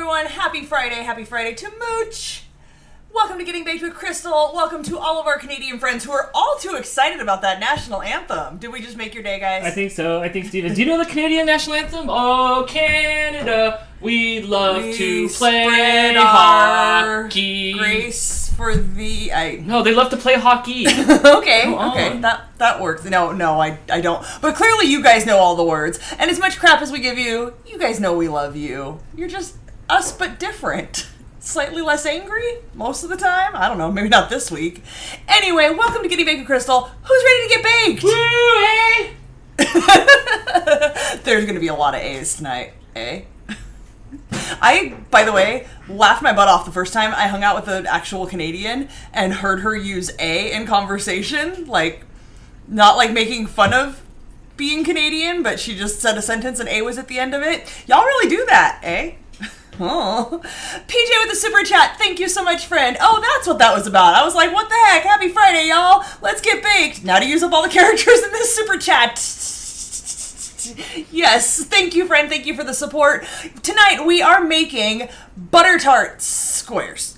everyone. Happy Friday to Mooch. Welcome to Getting Baked with Crystal. Welcome to all of our Canadian friends who are all too excited about that national anthem. Did we just make your day, guys? I think so. I think, Steven. Do you know the Canadian national anthem? Oh, Canada, we love to play hockey. Grace for the... No, they love to play hockey. Okay, that works. No, I don't. But clearly you guys know all the words. And as much crap as we give you, you guys know we love you. You're just us but different. Slightly less angry most of the time. I don't know, maybe not this week. Anyway, welcome to Getting Baked with Crystal. Who's ready to get baked? Woo, hey! There's gonna be a lot of A's tonight, eh? I, by the way, laughed my butt off the first time I hung out with an actual Canadian and heard her use A in conversation. Like, not like making fun of being Canadian, but she just said a sentence and A was at the end of it. Y'all really do that, eh? Oh, PJ with the super chat. Thank you so much, friend. Oh, that's what that was about. I was like, what the heck? Happy Friday, y'all. Let's get baked. Now to use up all the characters in this super chat. Yes, thank you, friend. Thank you for the support. Tonight, we are making butter tart squares.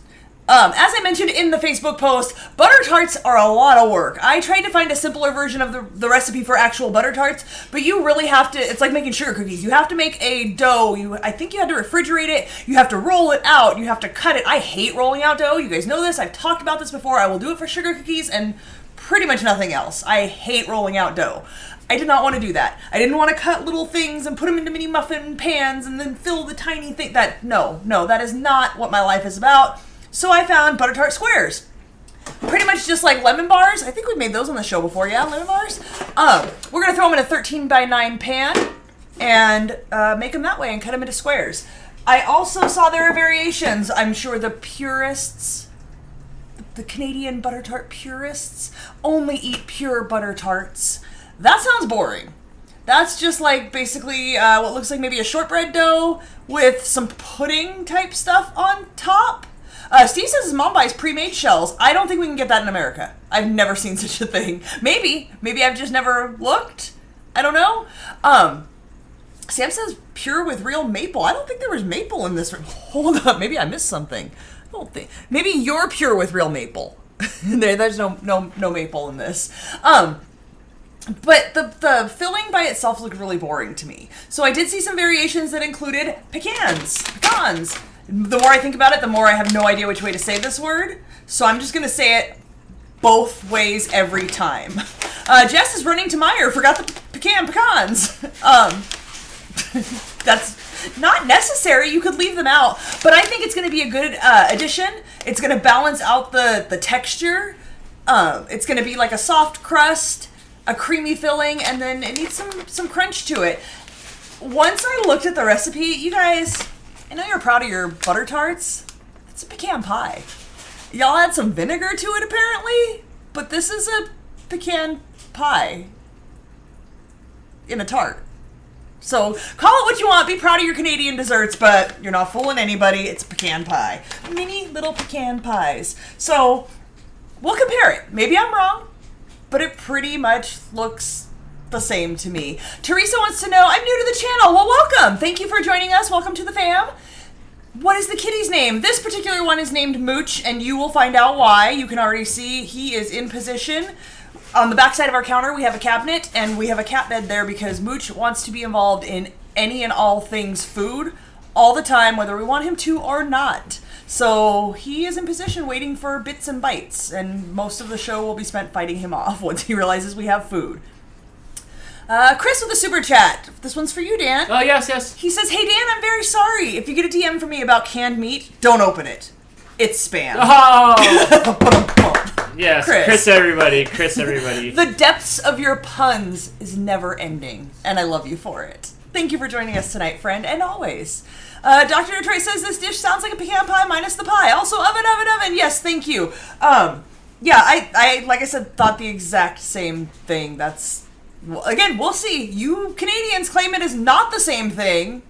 As I mentioned in the Facebook post, butter tarts are a lot of work. I tried to find a simpler version of the recipe for actual butter tarts, but you really have to, it's like making sugar cookies. You have to make a dough. I think you have to refrigerate it. You have to roll it out. You have to cut it. I hate rolling out dough. You guys know this. I've talked about this before. I will do it for sugar cookies and pretty much nothing else. I hate rolling out dough. I did not want to do that. I didn't want to cut little things and put them into mini muffin pans and then fill the tiny thing. No, that is not what my life is about. So I found butter tart squares. Pretty much just like lemon bars. I think we made those on the show before, yeah? Lemon bars? We're going to throw them in a 13x9 pan and make them that way and cut them into squares. I also saw there are variations. I'm sure the purists, the Canadian butter tart purists, only eat pure butter tarts. That sounds boring. That's just like basically what looks like maybe a shortbread dough with some pudding type stuff on top. Steve says his mom buys pre-made shells. I don't think we can get that in America. I've never seen such a thing. Maybe I've just never looked. I don't know. Sam says pure with real maple. I don't think there was maple in this. Hold up, maybe I missed something. I don't think. Maybe you're pure with real maple. There's no maple in this. But the filling by itself looked really boring to me. So I did see some variations that included pecans. The more I think about it, the more I have no idea which way to say this word. So I'm just going to say it both ways every time. Jess is running to Meyer. Forgot the pecans. That's not necessary. You could leave them out. But I think it's going to be a good addition. It's going to balance out the texture. It's going to be like a soft crust, a creamy filling, and then it needs some crunch to it. Once I looked at the recipe, you guys... I know you're proud of your butter tarts. It's a pecan pie. Y'all add some vinegar to it, apparently, but this is a pecan pie in a tart. So call it what you want. Be proud of your Canadian desserts, but you're not fooling anybody. It's a pecan pie. Mini little pecan pies. So we'll compare it. Maybe I'm wrong, but it pretty much looks the same to me. Teresa wants to know, I'm new to the channel. Well, welcome. Thank you for joining us. Welcome to the fam. What is the kitty's name? This particular one is named Mooch, and you will find out why. You can already see he is in position. On the back side of our counter, we have a cabinet, and we have a cat bed there because Mooch wants to be involved in any and all things food all the time, whether we want him to or not. So he is in position waiting for bits and bites, and most of the show will be spent fighting him off once he realizes we have food. Chris with the super chat. This one's for you, Dan. Oh, yes. He says, hey, Dan, I'm very sorry. If you get a DM from me about canned meat, don't open it. It's spam. Oh! Yes, Chris everybody. The depths of your puns is never ending, and I love you for it. Thank you for joining us tonight, friend, and always. Dr. Detroit says, this dish sounds like a pecan pie minus the pie. Also, oven. Yes, thank you. Yeah, I like I said, thought the exact same thing. That's... Again, we'll see. You Canadians claim it is not the same thing.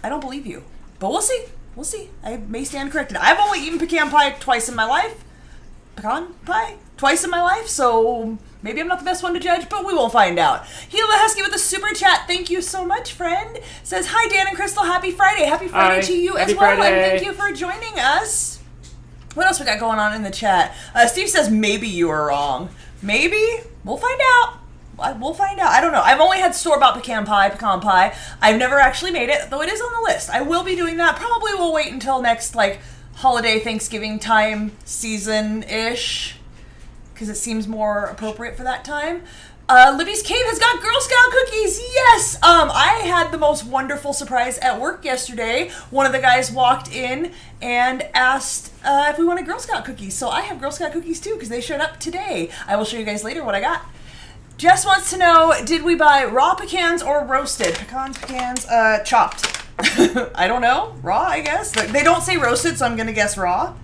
I don't believe you. But we'll see. I may stand corrected. I've only eaten pecan pie twice in my life. So Maybe I'm not the best one to judge, but we will find out. Gila Husky with a super chat. Thank you so much, friend. Says, hi, Dan and Crystal. Happy Friday. Happy Friday to you as well. And thank you for joining us. What else we got going on in the chat? Steve says, maybe you are wrong. Maybe? We'll find out. We'll find out. I don't know. I've only had store-bought pecan pie. I've never actually made it, though it is on the list. I will be doing that. Probably will wait until next, holiday Thanksgiving time season-ish, because it seems more appropriate for that time. Libby's Cave has got Girl Scout cookies. Yes! I had the most wonderful surprise at work yesterday. One of the guys walked in and asked if we wanted Girl Scout cookies. So I have Girl Scout cookies too, because they showed up today. I will show you guys later what I got. Jess wants to know, did we buy raw pecans or roasted? Pecans, chopped. I don't know. Raw, I guess. They don't say roasted, so I'm going to guess raw.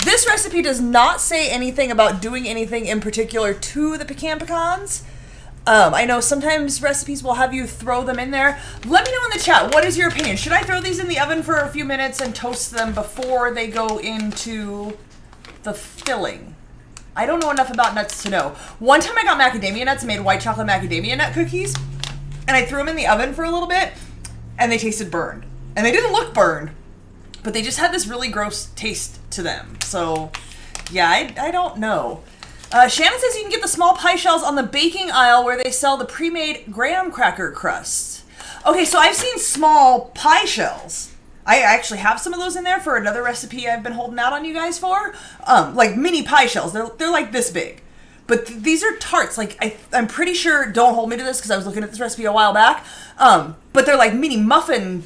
This recipe does not say anything about doing anything in particular to the pecans. I know sometimes recipes will have you throw them in there. Let me know in the chat, what is your opinion? Should I throw these in the oven for a few minutes and toast them before they go into the filling? I don't know enough about nuts to know. One time I got macadamia nuts and made white chocolate macadamia nut cookies, and I threw them in the oven for a little bit, and they tasted burned. And they didn't look burned, but they just had this really gross taste to them. So, yeah, I don't know. Shannon says you can get the small pie shells on the baking aisle where they sell the pre-made graham cracker crusts. Okay, so I've seen small pie shells. I actually have some of those in there for another recipe I've been holding out on you guys for. Like mini pie shells. They're like this big. But these are tarts. I'm pretty sure, don't hold me to this because I was looking at this recipe a while back. But they're like mini muffin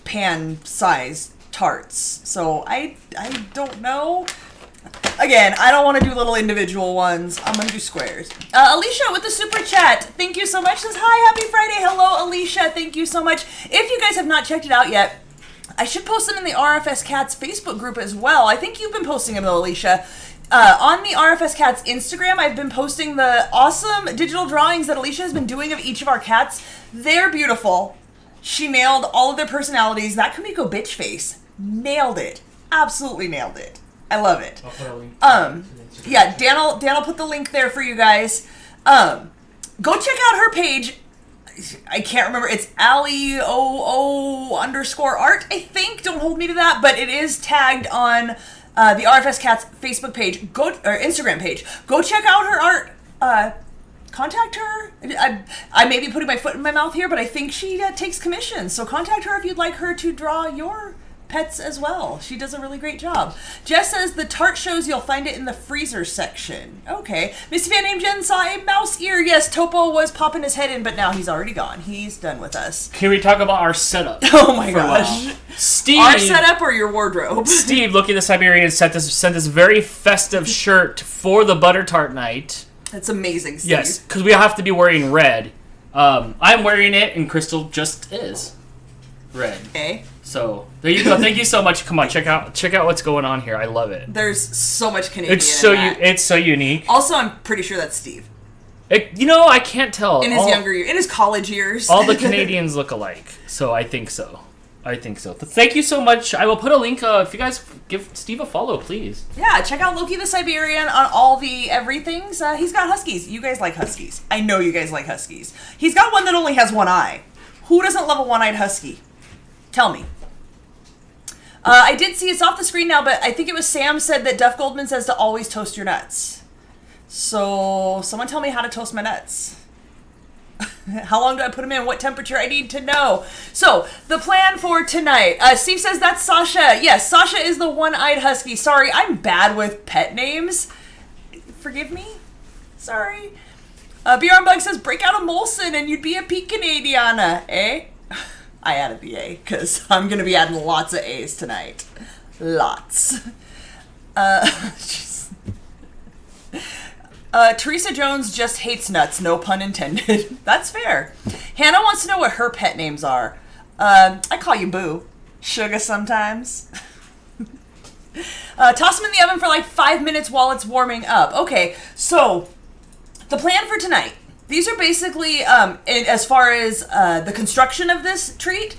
pan size tarts. So I don't know. Again, I don't want to do little individual ones. I'm going to do squares. Alicia with the super chat. Thank you so much. Says, hi, happy Friday. Hello, Alicia. Thank you so much. If you guys have not checked it out yet, I should post them in the RFS Cats Facebook group as well. I think you've been posting them though, Alicia. On the RFS Cats Instagram, I've been posting the awesome digital drawings that Alicia has been doing of each of our cats. They're beautiful. She nailed all of their personalities. That Kamiko bitch face. Nailed it. Absolutely nailed it. I love it. I'll put a link. Yeah, Dan will put the link there for you guys. Go check out her page. I can't remember. It's AllieOO_art, I think. Don't hold me to that, but it is tagged on the RFS Cats Facebook page, or Instagram page. Go check out her art. Contact her. I may be putting my foot in my mouth here, but I think she takes commissions. So contact her if you'd like her to draw your pets as well. She does a really great job. Jess says the tart shows you'll find it in the freezer section. Okay. Missy Fan named Jen saw a mouse ear. Yes, Topo was popping his head in, but now he's already gone. He's done with us. Can we talk about our setup? Oh my gosh. Steve, our setup or your wardrobe? Steve, looking at the Siberian, sent this very festive shirt for the Butter Tart night. That's amazing, Steve. Yes, because we have to be wearing red. I'm wearing it, and Crystal just is red. Okay. So there you go. Thank you so much. Come on, check out what's going on here. I love it. There's so much Canadian. It's so unique. Also, I'm pretty sure that's Steve. I can't tell. In his younger years, in his college years, all the Canadians look alike. So I think so. Thank you so much. I will put a link. If you guys give Steve a follow, please. Yeah, check out Loki the Siberian on all the everythings. He's got huskies. You guys like huskies. I know you guys like huskies. He's got one that only has one eye. Who doesn't love a one-eyed husky? Tell me. I did see it's off the screen now, but I think it was Sam said that Duff Goldman says to always toast your nuts. So someone tell me how to toast my nuts. How long do I put them in? What temperature? I need to know. So the plan for tonight. Steve says that's Sasha. Yes, Sasha is the one-eyed husky. Sorry, I'm bad with pet names. Forgive me. Sorry. Bjorn Bug says break out a Molson and you'd be a Pecanadiana. Eh? I added the A because I'm going to be adding lots of A's tonight. Lots. Teresa Jones just hates nuts, no pun intended. That's fair. Hannah wants to know what her pet names are. I call you Boo. Sugar sometimes. Toss them in the oven for like 5 minutes while it's warming up. Okay, so the plan for tonight. These are basically, as far as the construction of this treat,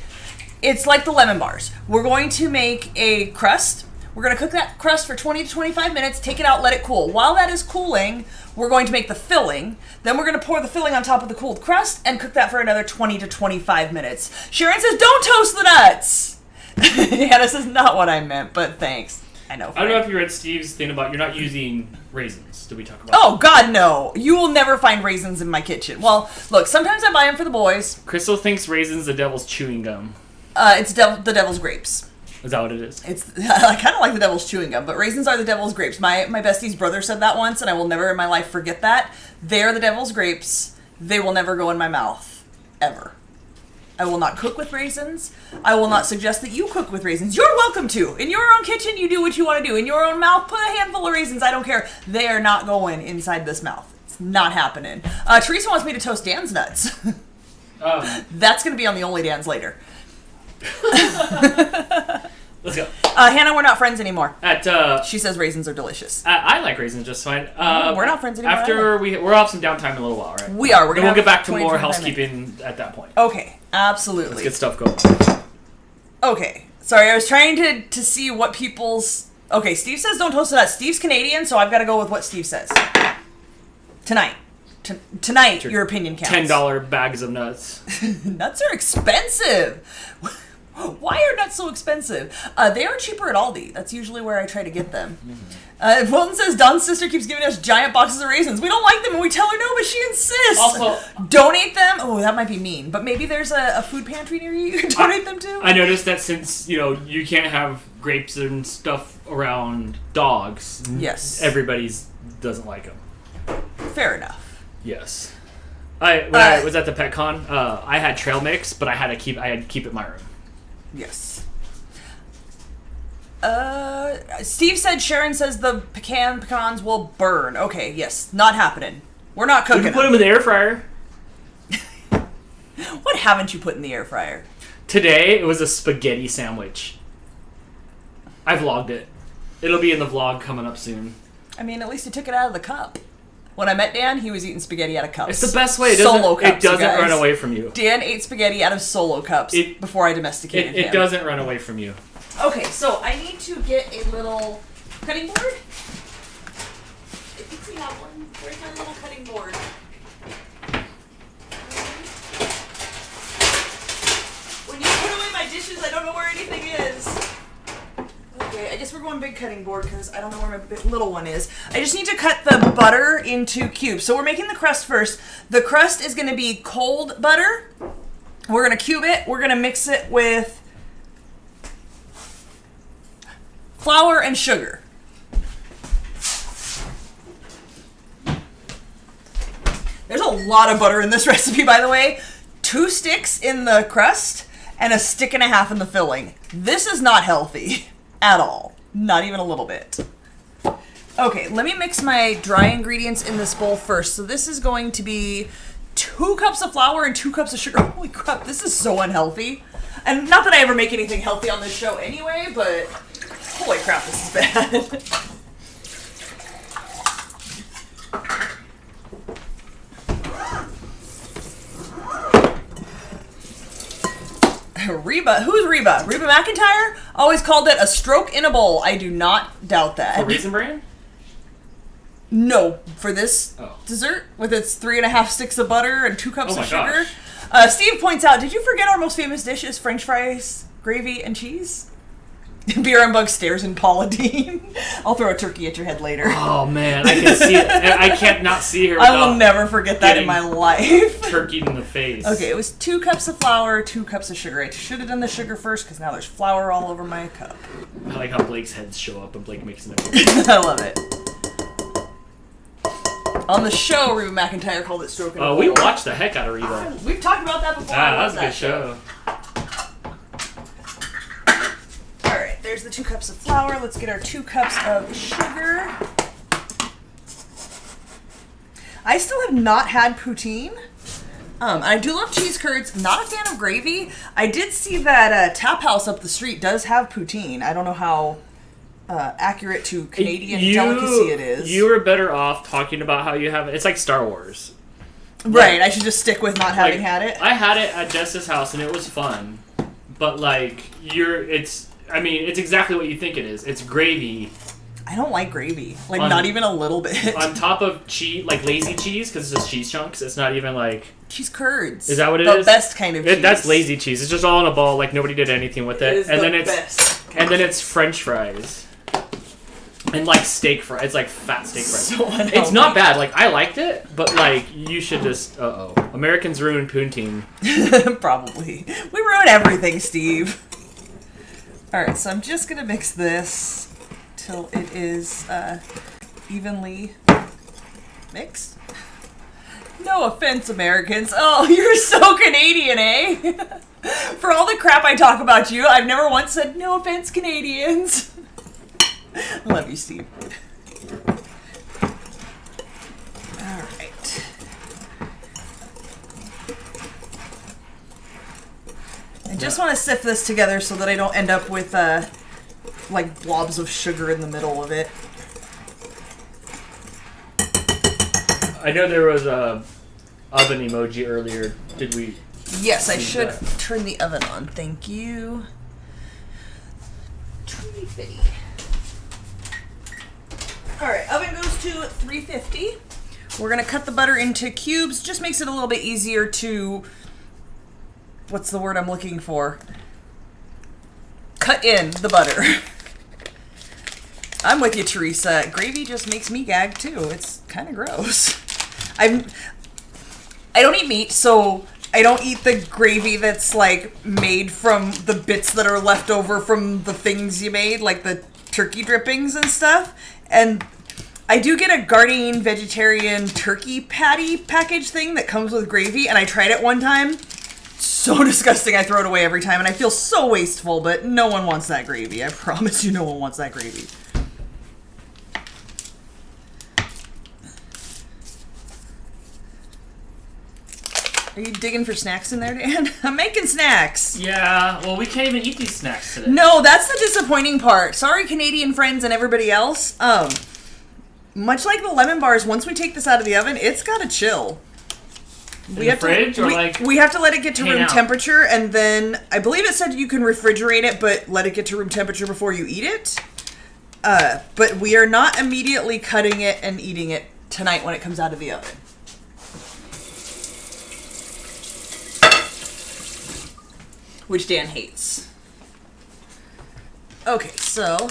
it's like the lemon bars. We're going to make a crust. We're going to cook that crust for 20 to 25 minutes, take it out, let it cool. While that is cooling, we're going to make the filling. Then we're going to pour the filling on top of the cooled crust and cook that for another 20 to 25 minutes. Sharon says, don't toast the nuts! Hannah says, not what I meant, but thanks. I know. I don't know if you read Steve's thing about you're not using raisins. Did we talk about Oh, God, no. You will never find raisins in my kitchen. Well, look, sometimes I buy them for the boys. Crystal thinks raisins the devil's chewing gum. It's the devil's grapes. Is that what it is? I kind of like the devil's chewing gum, but raisins are the devil's grapes. My bestie's brother said that once, and I will never in my life forget that. They are the devil's grapes. They will never go in my mouth. Ever. I will not cook with raisins. I will not suggest that you cook with raisins. You're welcome to. In your own kitchen, you do what you want to do. In your own mouth, put a handful of raisins. I don't care. They are not going inside this mouth. It's not happening. Teresa wants me to toast Dan's nuts. That's going to be on the Only Dan's later. Let's go. Hannah, we're not friends anymore. She says raisins are delicious. I like raisins just fine. We're not friends anymore. After we'll have some downtime in a little while, right? We are. We'll get back to more housekeeping at that point. Okay, absolutely. Let's get stuff going. Okay, sorry, I was trying to see what people's... Okay, Steve says don't toast the nuts. Steve's Canadian, so I've got to go with what Steve says. Tonight. Tonight, your opinion counts. $10 bags of nuts. Nuts are expensive. Why are nuts so expensive? They are cheaper at Aldi. That's usually where I try to get them. Wilton says, Don's sister keeps giving us giant boxes of raisins. We don't like them, and we tell her no, but she insists. Also, donate them? Oh, that might be mean. But maybe there's a food pantry near you can donate them to? I noticed that since, you can't have grapes and stuff around dogs. Yes. Everybody's doesn't like them. Fair enough. Yes. When I was at the pet con, I had trail mix, but I had to keep it in my room. Yes. Steve said Sharon says the pecans will burn. Okay, yes, not happening. We're not cooking. You can put them in the air fryer. What haven't you put in the air fryer? Today it was a spaghetti sandwich. I vlogged it. It'll be in the vlog coming up soon. I mean, at least he took it out of the cup. When I met Dan, he was eating spaghetti out of cups. It's the best way. Solo cups, it doesn't run away from you. Dan ate spaghetti out of solo cups before I domesticated him. It doesn't run away from you. Okay, so I need to get a little cutting board. I think we have one. Where's my little cutting board? When you put away my dishes, I don't know where anything is. Okay, I guess we're going big cutting board because I don't know where my little one is. I just need to cut the butter into cubes. So we're making the crust first. The crust is going to be cold butter. We're going to cube it. We're going to mix it with flour and sugar. There's a lot of butter in this recipe, by the way. 2 sticks in the crust and 1.5 sticks in the filling. This is not healthy at all. Not even a little bit. Okay, let me mix my dry ingredients in this bowl first. So this is going to be 2 cups of flour and 2 cups of sugar. Holy crap, this is so unhealthy. And not that I ever make anything healthy on this show anyway, but holy crap, this is bad. Reba. Who's Reba? Reba McIntyre always called it a stroke in a bowl. I do not doubt that. For Raisin Bran? No, for this dessert with its 3.5 sticks of butter and 2 cups of sugar. Steve points out, did you forget our most famous dish is French fries, gravy, and cheese? Beer and Bug stares in Paula Dean. I'll throw a turkey at your head later. Oh man, I can see it. I can't not see her. I will never forget that in my life. Turkey in the face. Okay, it was 2 cups of flour, 2 cups of sugar. I should have done the sugar first because now there's flour all over my cup. I like how Blake's heads show up and Blake makes an I love it. On the show, Reba McIntyre called it stroke in a bowl. We watched the heck out of Reba. We've talked about that before. That was a good show. Alright, there's the 2 cups of flour. Let's get our 2 cups of sugar. I still have not had poutine. I do love cheese curds. Not a fan of gravy. I did see that Tap House up the street does have poutine. I don't know how accurate to Canadian delicacy it is. You were better off talking about how you have it. It's like Star Wars. Right, I should just stick with not having had it. I had it at Jess's house and it was fun. But I mean, it's exactly what you think it is. It's gravy. I don't like gravy. Like, not even a little bit. On top of cheese, like lazy cheese, because it's just cheese chunks. It's not even like... Cheese curds. Is that what it is? The best kind of cheese. That's lazy cheese. It's just all in a ball, like nobody did anything with it. It is and the then best. And then it's French fries. And like steak fries. It's like fat steak fries. So unhealthy. It's not bad. Like, I liked it, but like, you should just... Americans ruin poutine. Probably. We ruin everything, Steve. Alright, so I'm just gonna mix this till it is evenly mixed. No offense, Americans. Oh, you're so Canadian, eh? For all the crap I talk about you, I've never once said, no offense, Canadians. I love you, Steve. Alright. I just want to sift this together so that I don't end up with, like, blobs of sugar in the middle of it. I know there was a oven emoji earlier. Did we? Yes, I should turn the oven on. Thank you. Alright, oven goes to 350. We're going to cut the butter into cubes. Just makes it a little bit easier to... What's the word I'm looking for? Cut in the butter. I'm with you, Teresa. Gravy just makes me gag, too. It's kind of gross. I don't eat meat, so I don't eat the gravy that's, like, made from the bits that are left over from the things you made, like the turkey drippings and stuff. And I do get a Gardein vegetarian turkey patty package thing that comes with gravy, and I tried it one time. So disgusting, I throw it away every time, and I feel so wasteful, but no one wants that gravy. I promise you no one wants that gravy. Are you digging for snacks in there, Dan? I'm making snacks. Yeah, well, we can't even eat these snacks today. No, that's the disappointing part. Sorry, Canadian friends and everybody else. Much like the lemon bars, once we take this out of the oven, it's gotta chill. We have we have to let it get to room temperature, and then I believe it said you can refrigerate it, but let it get to room temperature before you eat it. But we are not immediately cutting it and eating it tonight when it comes out of the oven. Which Dan hates. Okay, so...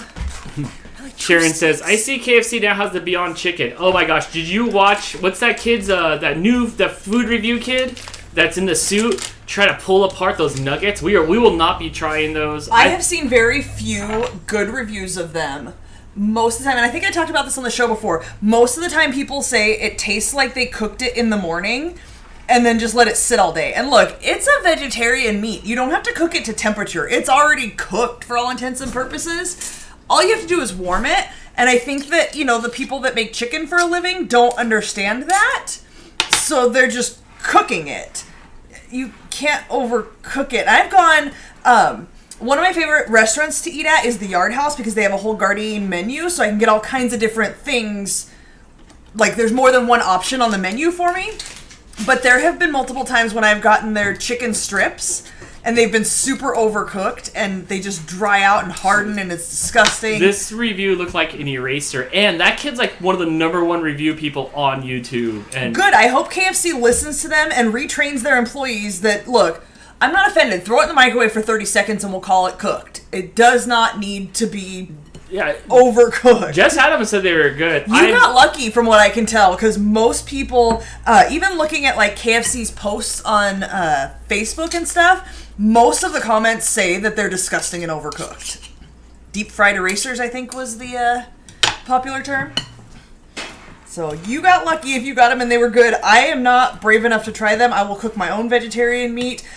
Sharon says, I see KFC now has the Beyond Chicken. Oh my gosh, did you watch... What's that kid's... that food review kid that's in the suit try to pull apart those nuggets? We will not be trying those. I have seen very few good reviews of them. Most of the time, and I think I talked about this on the show before, most of the time people say it tastes like they cooked it in the morning and then just let it sit all day. And look, it's a vegetarian meat. You don't have to cook it to temperature. It's already cooked for all intents and purposes. All you have to do is warm it. And I think that, you know, the people that make chicken for a living don't understand that. So they're just cooking it. You can't overcook it. I've gone, one of my favorite restaurants to eat at is the Yard House because they have a whole Gardein menu. So I can get all kinds of different things. Like there's more than one option on the menu for me. But there have been multiple times when I've gotten their chicken strips and they've been super overcooked and they just dry out and harden and it's disgusting. This review looked like an eraser, and that kid's like one of the #1 review people on YouTube. And good. I hope KFC listens to them and retrains their employees that, look, I'm not offended. Throw it in the microwave for 30 seconds and we'll call it cooked. It does not need to be overcooked. Jess Adams said they were good. You got lucky from what I can tell, because most people, even looking at like KFC's posts on Facebook and stuff, most of the comments say that they're disgusting and overcooked. Deep fried erasers, I think, was the popular term. So you got lucky if you got them and they were good. I am not brave enough to try them. I will cook my own vegetarian meat.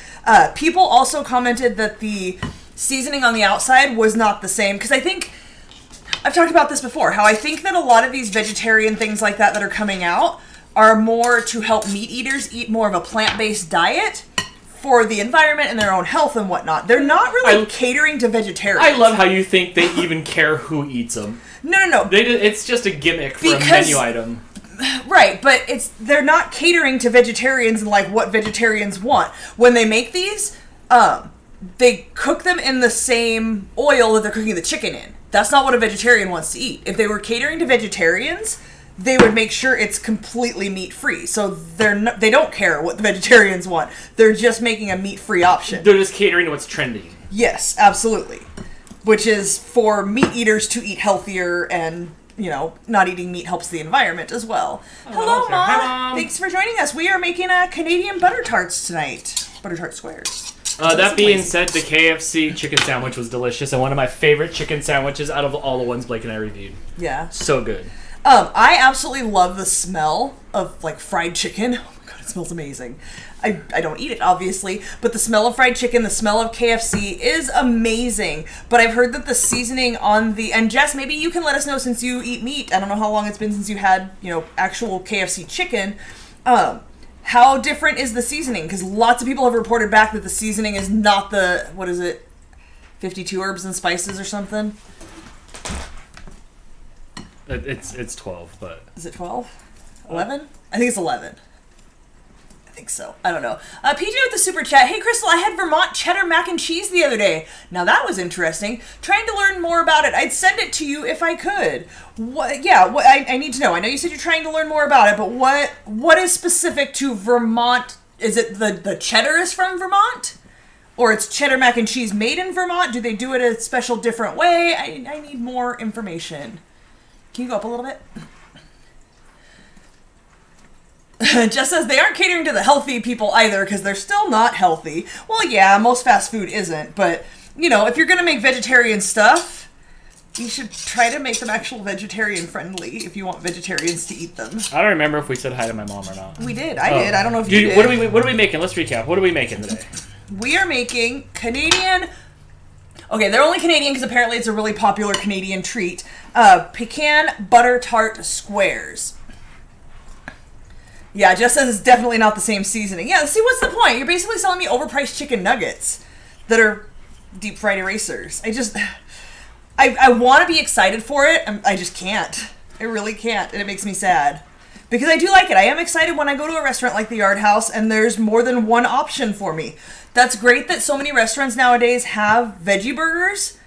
People also commented that the seasoning on the outside was not the same, because I think I've talked about this before, how I think that a lot of these vegetarian things like that are coming out are more to help meat eaters eat more of a plant-based diet for the environment and their own health and whatnot. They're not really catering to vegetarians. I love how you think they even care who eats them. No. It's just a gimmick for a menu item. Right, but they're not catering to vegetarians and like what vegetarians want. When they make these, they cook them in the same oil that they're cooking the chicken in. That's not what a vegetarian wants to eat. If they were catering to vegetarians, they would make sure it's completely meat-free. So they don't care what the vegetarians want. They're just making a meat-free option. They're just catering to what's trending. Yes, absolutely. Which is for meat eaters to eat healthier, and, not eating meat helps the environment as well. Hello, Mom. Hi, Mom. Thanks for joining us. We are making Canadian butter tarts tonight. Butter tart squares. That being said, the KFC chicken sandwich was delicious, and one of my favorite chicken sandwiches out of all the ones Blake and I reviewed. Yeah. So good. I absolutely love the smell of, fried chicken. Oh my god, it smells amazing. I don't eat it, obviously, but the smell of fried chicken, the smell of KFC is amazing. But I've heard that the seasoning on and Jess, maybe you can let us know since you eat meat. I don't know how long it's been since you had, actual KFC chicken. How different is the seasoning? Because lots of people have reported back that the seasoning is not the, 52 herbs and spices or something? It's 12, but... Is it 12? 11? I think it's 11. I think so. I don't know. PJ with the super chat. Hey, Crystal, I had Vermont cheddar mac and cheese the other day. Now, that was interesting. Trying to learn more about it. I'd send it to you if I could. I need to know. I know you said you're trying to learn more about it, but what is specific to Vermont? Is it the cheddar is from Vermont? Or it's cheddar mac and cheese made in Vermont? Do they do it a special different way? I need more information. Can you go up a little bit? Jess says they aren't catering to the healthy people either because they're still not healthy. Well, yeah, most fast food isn't, but, if you're going to make vegetarian stuff, you should try to make them actual vegetarian friendly if you want vegetarians to eat them. I don't remember if we said hi to my mom or not. We did. I did. I don't know if you did. What are we making? Let's recap. What are we making today? We are making Canadian... Okay, they're only Canadian because apparently it's a really popular Canadian treat. Pecan Butter Tart Squares. Yeah, Jess says it's definitely not the same seasoning. Yeah, see, what's the point? You're basically selling me overpriced chicken nuggets that are deep fried erasers. I want to be excited for it. I just can't. I really can't, and it makes me sad. Because I do like it. I am excited when I go to a restaurant like the Yard House and there's more than one option for me. That's great that so many restaurants nowadays have veggie burgers,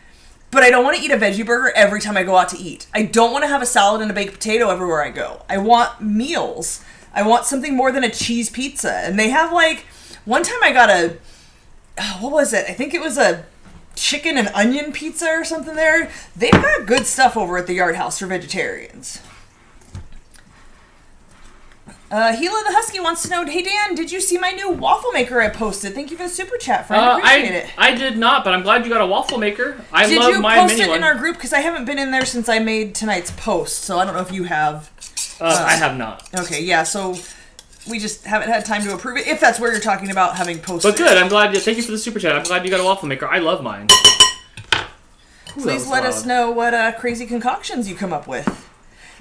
but I don't want to eat a veggie burger every time I go out to eat. I don't want to have a salad and a baked potato everywhere I go. I want meals. I want something more than a cheese pizza. And they have one time I got what was it? I think it was a chicken and onion pizza or something there. They've got good stuff over at the Yard House for vegetarians. Gila the Husky wants to know, hey Dan, did you see my new waffle maker I posted? Thank you for the super chat, friend. I appreciate it. I did not, but I'm glad you got a waffle maker. Did my mini one. Did you post it in our group? Because I haven't been in there since I made tonight's post, so I don't know if you have. I have not. Okay, yeah, so we just haven't had time to approve it, if that's where you're talking about having posted. But good, I'm glad. Thank you for the super chat. I'm glad you got a waffle maker. I love mine. Please let us know what crazy concoctions you come up with.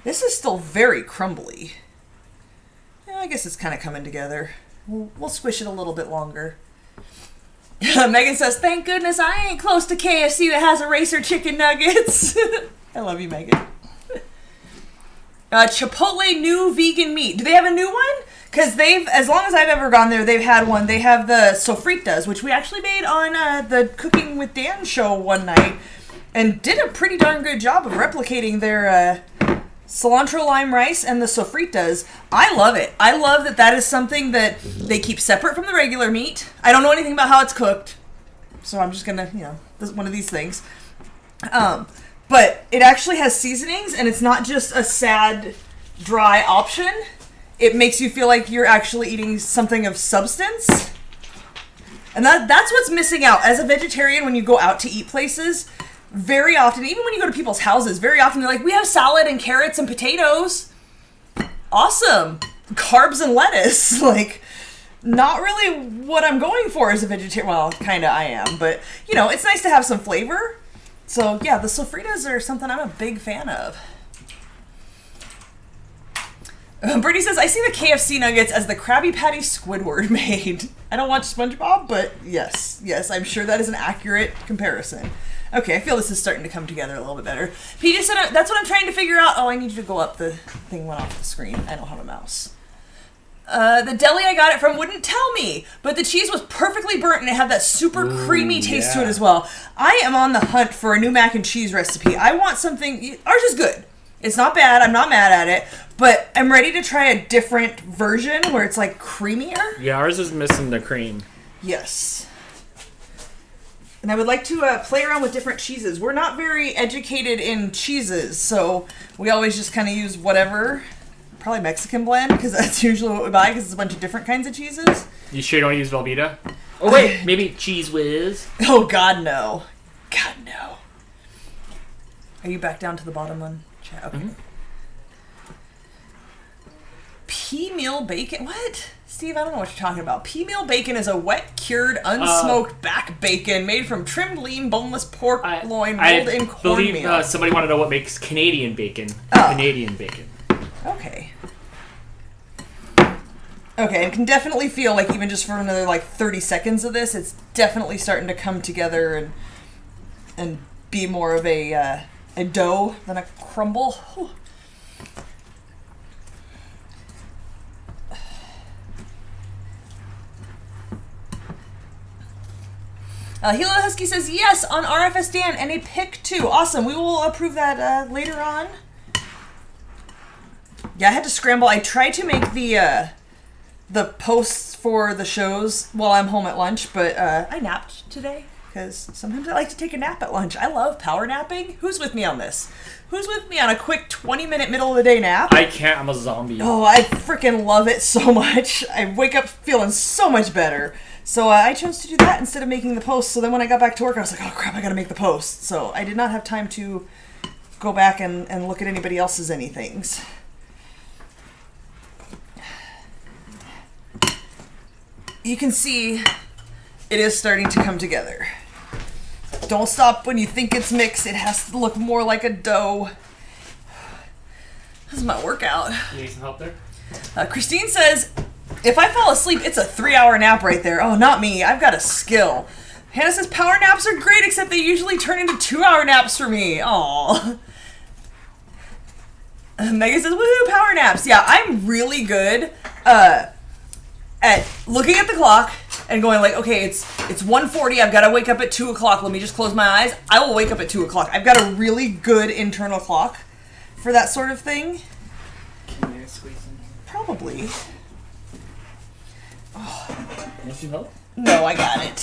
This is still very crumbly. I guess it's kind of coming together. We'll squish it a little bit longer. Megan says, thank goodness I ain't close to KFC that has eraser chicken nuggets. I love you, Megan. Chipotle new vegan meat. Do they have a new one? Because as long as I've ever gone there, they've had one. They have the sofritas, which we actually made on the Cooking with Dan show one night, and did a pretty darn good job of replicating their cilantro lime rice and the sofritas. I love it. I love that is something that they keep separate from the regular meat. I don't know anything about how it's cooked, so I'm just gonna, this is one of these things. But it actually has seasonings, and it's not just a sad, dry option. It makes you feel like you're actually eating something of substance. And that's what's missing out. As a vegetarian, when you go out to eat places, very often, even when you go to people's houses, very often they're like, we have salad and carrots and potatoes. Awesome. Carbs and lettuce. Not really what I'm going for as a vegetarian. Well, kind of I am, but, it's nice to have some flavor. So, yeah, the sofritas are something I'm a big fan of. Brittany says, I see the KFC nuggets as the Krabby Patty Squidward made. I don't watch SpongeBob, but yes, I'm sure that is an accurate comparison. Okay, I feel this is starting to come together a little bit better. Peter said, that's what I'm trying to figure out. Oh, I need you to go up. The thing went off the screen. I don't have a mouse. The deli I got it from wouldn't tell me, but the cheese was perfectly burnt and it had that super creamy taste to it as well. I am on the hunt for a new mac and cheese recipe. I want something... Ours is good. It's not bad. I'm not mad at it, but I'm ready to try a different version where it's like creamier. Yeah, ours is missing the cream. Yes. And I would like to play around with different cheeses. We're not very educated in cheeses, so we always just kind of use whatever. Probably Mexican blend, because that's usually what we buy, because it's a bunch of different kinds of cheeses. You sure you don't use Velveeta? Oh, wait, maybe Cheese Whiz? Oh, God, no. God, no. Are you back down to the bottom one? Okay. Mm-hmm. Pea meal bacon? What? Steve, I don't know what you're talking about. Pea meal bacon is a wet, cured, unsmoked back bacon made from trimmed, lean, boneless pork loin rolled in cornmeal. I believe somebody wanted to know what makes Canadian bacon. Oh. Canadian bacon. Okay. Okay, I can definitely feel like even just for another like 30 seconds of this, it's definitely starting to come together and be more of a dough than a crumble. Whew. Hilo Husky says yes on RFS Dan and a pick too. Awesome. We will approve that later on. Yeah, I had to scramble. I tried to make the posts for the shows while I'm home at lunch, but I napped today because sometimes I like to take a nap at lunch. I love power napping. Who's with me on this? Who's with me on a quick 20-minute middle of the day nap? I can't. I'm a zombie. Oh, I freaking love it so much. I wake up feeling so much better. So I chose to do that instead of making the post. So then when I got back to work, I was like, oh crap, I gotta make the post. So I did not have time to go back and look at anybody else's anythings. You can see it is starting to come together. Don't stop when you think it's mixed. It has to look more like a dough. This is my workout. You need some help there? Christine says, if I fall asleep, it's a 3-hour nap right there. Oh, not me. I've got a skill. Hannah says, power naps are great, except they usually turn into 2-hour naps for me. Aw. Megan says, woohoo, power naps. Yeah, I'm really good at looking at the clock and going like, okay, it's 1:40. I've got to wake up at 2 o'clock. Let me just close my eyes. I will wake up at 2 o'clock. I've got a really good internal clock for that sort of thing. Can you squeeze in? Probably. Oh. Want some help? No, I got it.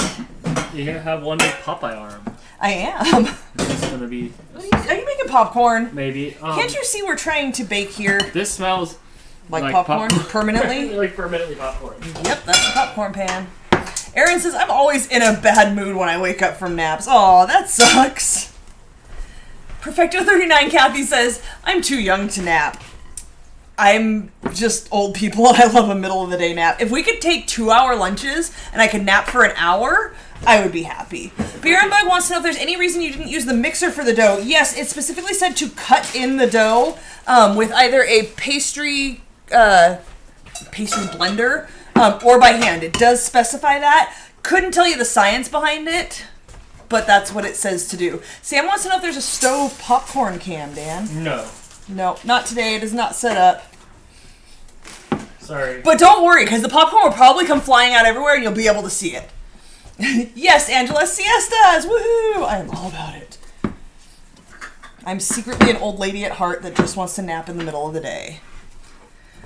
You're going to have one big Popeye arm. I am. It's going to be... Are you making popcorn? Maybe. Can't you see we're trying to bake here? This smells... Like popcorn? Permanently? Like permanently popcorn. Yep, that's the popcorn pan. Erin says, I'm always in a bad mood when I wake up from naps. Aw, that sucks. Perfecto39 Kathy says, I'm too young to nap. I'm just old people and I love a middle of the day nap. If we could take 2-hour lunches and I could nap for an hour, I would be happy. Beer and Bug wants to know if there's any reason you didn't use the mixer for the dough. Yes, it specifically said to cut in the dough with either a pastry blender or by hand. It does specify that. Couldn't tell you the science behind it, but that's what it says to do. Sam wants to know if there's a stove popcorn can, Dan. No. No, not today. It is not set up. Sorry. But don't worry, because the popcorn will probably come flying out everywhere and you'll be able to see it. Yes, Angela, siestas! Woohoo! I am all about it. I'm secretly an old lady at heart that just wants to nap in the middle of the day.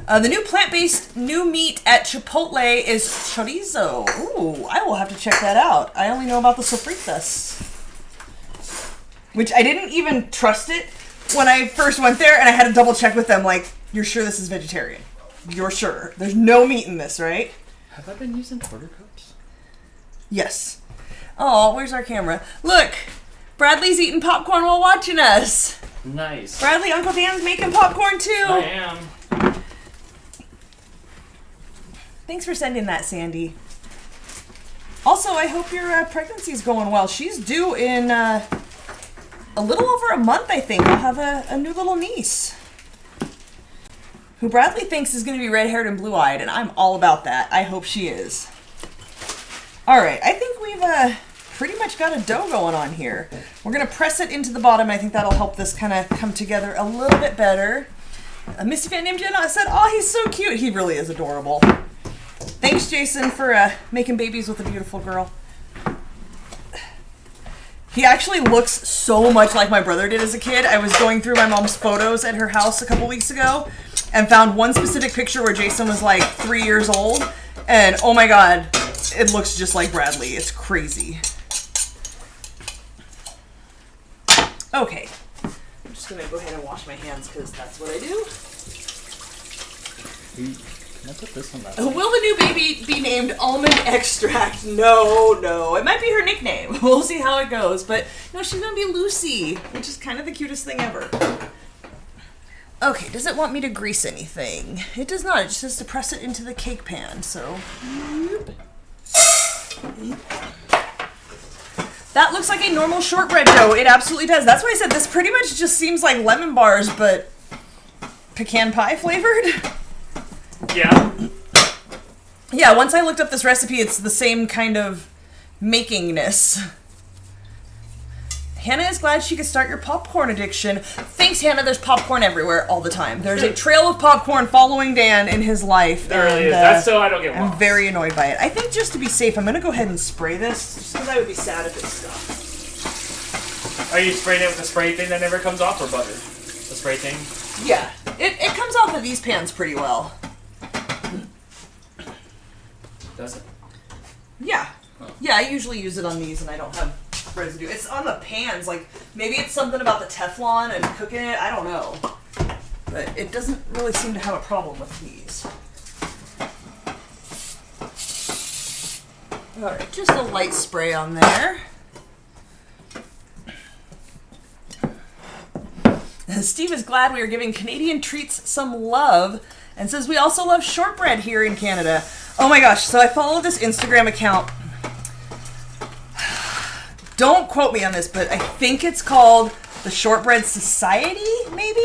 The new plant-based new meat at Chipotle is chorizo. Ooh, I will have to check that out. I only know about the sofritas. Which I didn't even trust it when I first went there, and I had to double check with them, like, you're sure this is vegetarian? You're sure? There's no meat in this, right? Have I been using porter cups? Yes. Oh, where's our camera? Look! Bradley's eating popcorn while watching us. Nice. Bradley, Uncle Dan's making popcorn too. I am. Thanks for sending that, Sandy. Also, I hope your pregnancy's going well. She's due in a little over a month, I think. I'll have a new little niece who Bradley thinks is going to be red-haired and blue-eyed, and I'm all about that. I hope she is. All right, I think we've pretty much got a dough going on here. We're going to press it into the bottom. I think that'll help this kind of come together a little bit better. A Misty fan named Jenna said, "Oh, he's so cute." He really is adorable. Thanks, Jason, for making babies with a beautiful girl. He actually looks so much like my brother did as a kid. I was going through my mom's photos at her house a couple weeks ago and found one specific picture where Jason was like 3 years old. And oh my god, it looks just like Bradley. It's crazy. Okay. I'm just going to go ahead and wash my hands because that's what I do. Can I put this on that? Will the new baby be named Almond Extract? No. It might be her nickname. We'll see how it goes. But, no, she's going to be Lucy, which is kind of the cutest thing ever. Okay, does it want me to grease anything? It does not. It just says to press it into the cake pan, so... That looks like a normal shortbread dough. It absolutely does. That's why I said this pretty much just seems like lemon bars, but pecan pie flavored. Yeah. Yeah, once I looked up this recipe, it's the same kind of makingness. Hannah is glad she could start your popcorn addiction. Thanks, Hannah. There's popcorn everywhere all the time. There's a trail of popcorn following Dan in his life. There really is. That's so I don't get lost. I'm very annoyed by it. I think just to be safe, I'm going to go ahead and spray this, just because I would be sad if it's stuck. Are you spraying it with a spray thing that never comes off, or butter? The spray thing? Yeah. It comes off of these pans pretty well. Does it? Yeah. Yeah, I usually use it on these, and I don't have residue. It's on the pans. Like, maybe it's something about the Teflon and cooking it. I don't know. But it doesn't really seem to have a problem with these. Alright, just a light spray on there. Steve is glad we are giving Canadian treats some love and says we also love shortbread here in Canada. Oh my gosh, so I follow this Instagram account. Don't quote me on this, but I think it's called the Shortbread Society, maybe?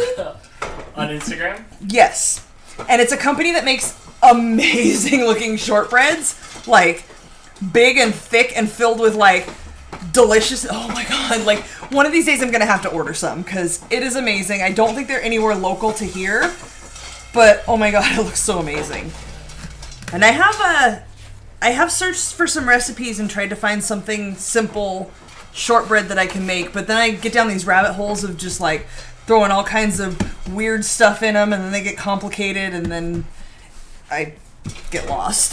On Instagram? Yes. And it's a company that makes amazing looking shortbreads. Like, big and thick and filled with, like, delicious. Oh my god. Like, one of these days I'm going to have to order some because it is amazing. I don't think they're anywhere local to here. But, oh my god, it looks so amazing. And I have searched for some recipes and tried to find something simple shortbread that I can make, but then I get down these rabbit holes of just like throwing all kinds of weird stuff in them, and then they get complicated, and then I get lost.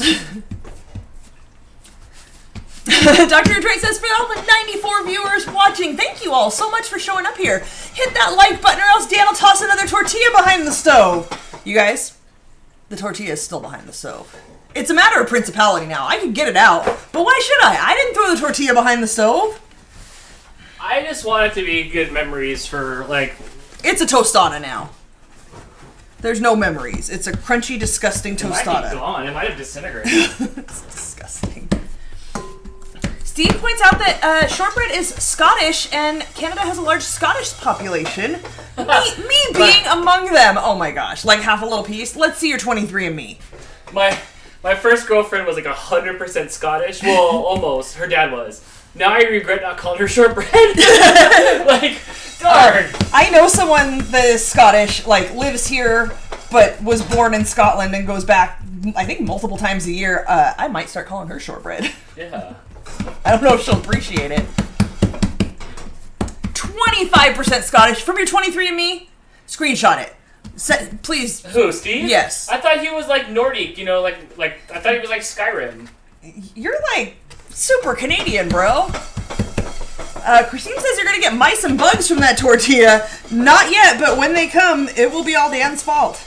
Dr. Trey says, for all the 94 viewers watching, thank you all so much for showing up here. Hit that like button or else Dan will toss another tortilla behind the stove. You guys, the tortilla is still behind the stove. It's a matter of principality now. I can get it out, but why should I? I didn't throw the tortilla behind the stove. I just want it to be good memories for, like... It's a tostada now. There's no memories. It's a crunchy, disgusting tostada. It might be gone. It might have disintegrated. It's disgusting. Steve points out that shortbread is Scottish, and Canada has a large Scottish population. Me being among them. Oh my gosh. Like half a little piece. Let's see your 23andMe. My first girlfriend was like 100% Scottish. Well, almost. Her dad was. Now I regret not calling her shortbread. Like, darn. I know someone that is Scottish, like, lives here, but was born in Scotland and goes back, I think, multiple times a year. I might start calling her shortbread. Yeah. I don't know if she'll appreciate it. 25% Scottish from your 23andMe. Screenshot it. Please. Who, Steve? Yes. I thought he was like Nordic, you know, like I thought he was like Skyrim. You're like super Canadian, bro. Christine says you're gonna get mice and bugs from that tortilla. Not yet, but when they come, it will be all Dan's fault.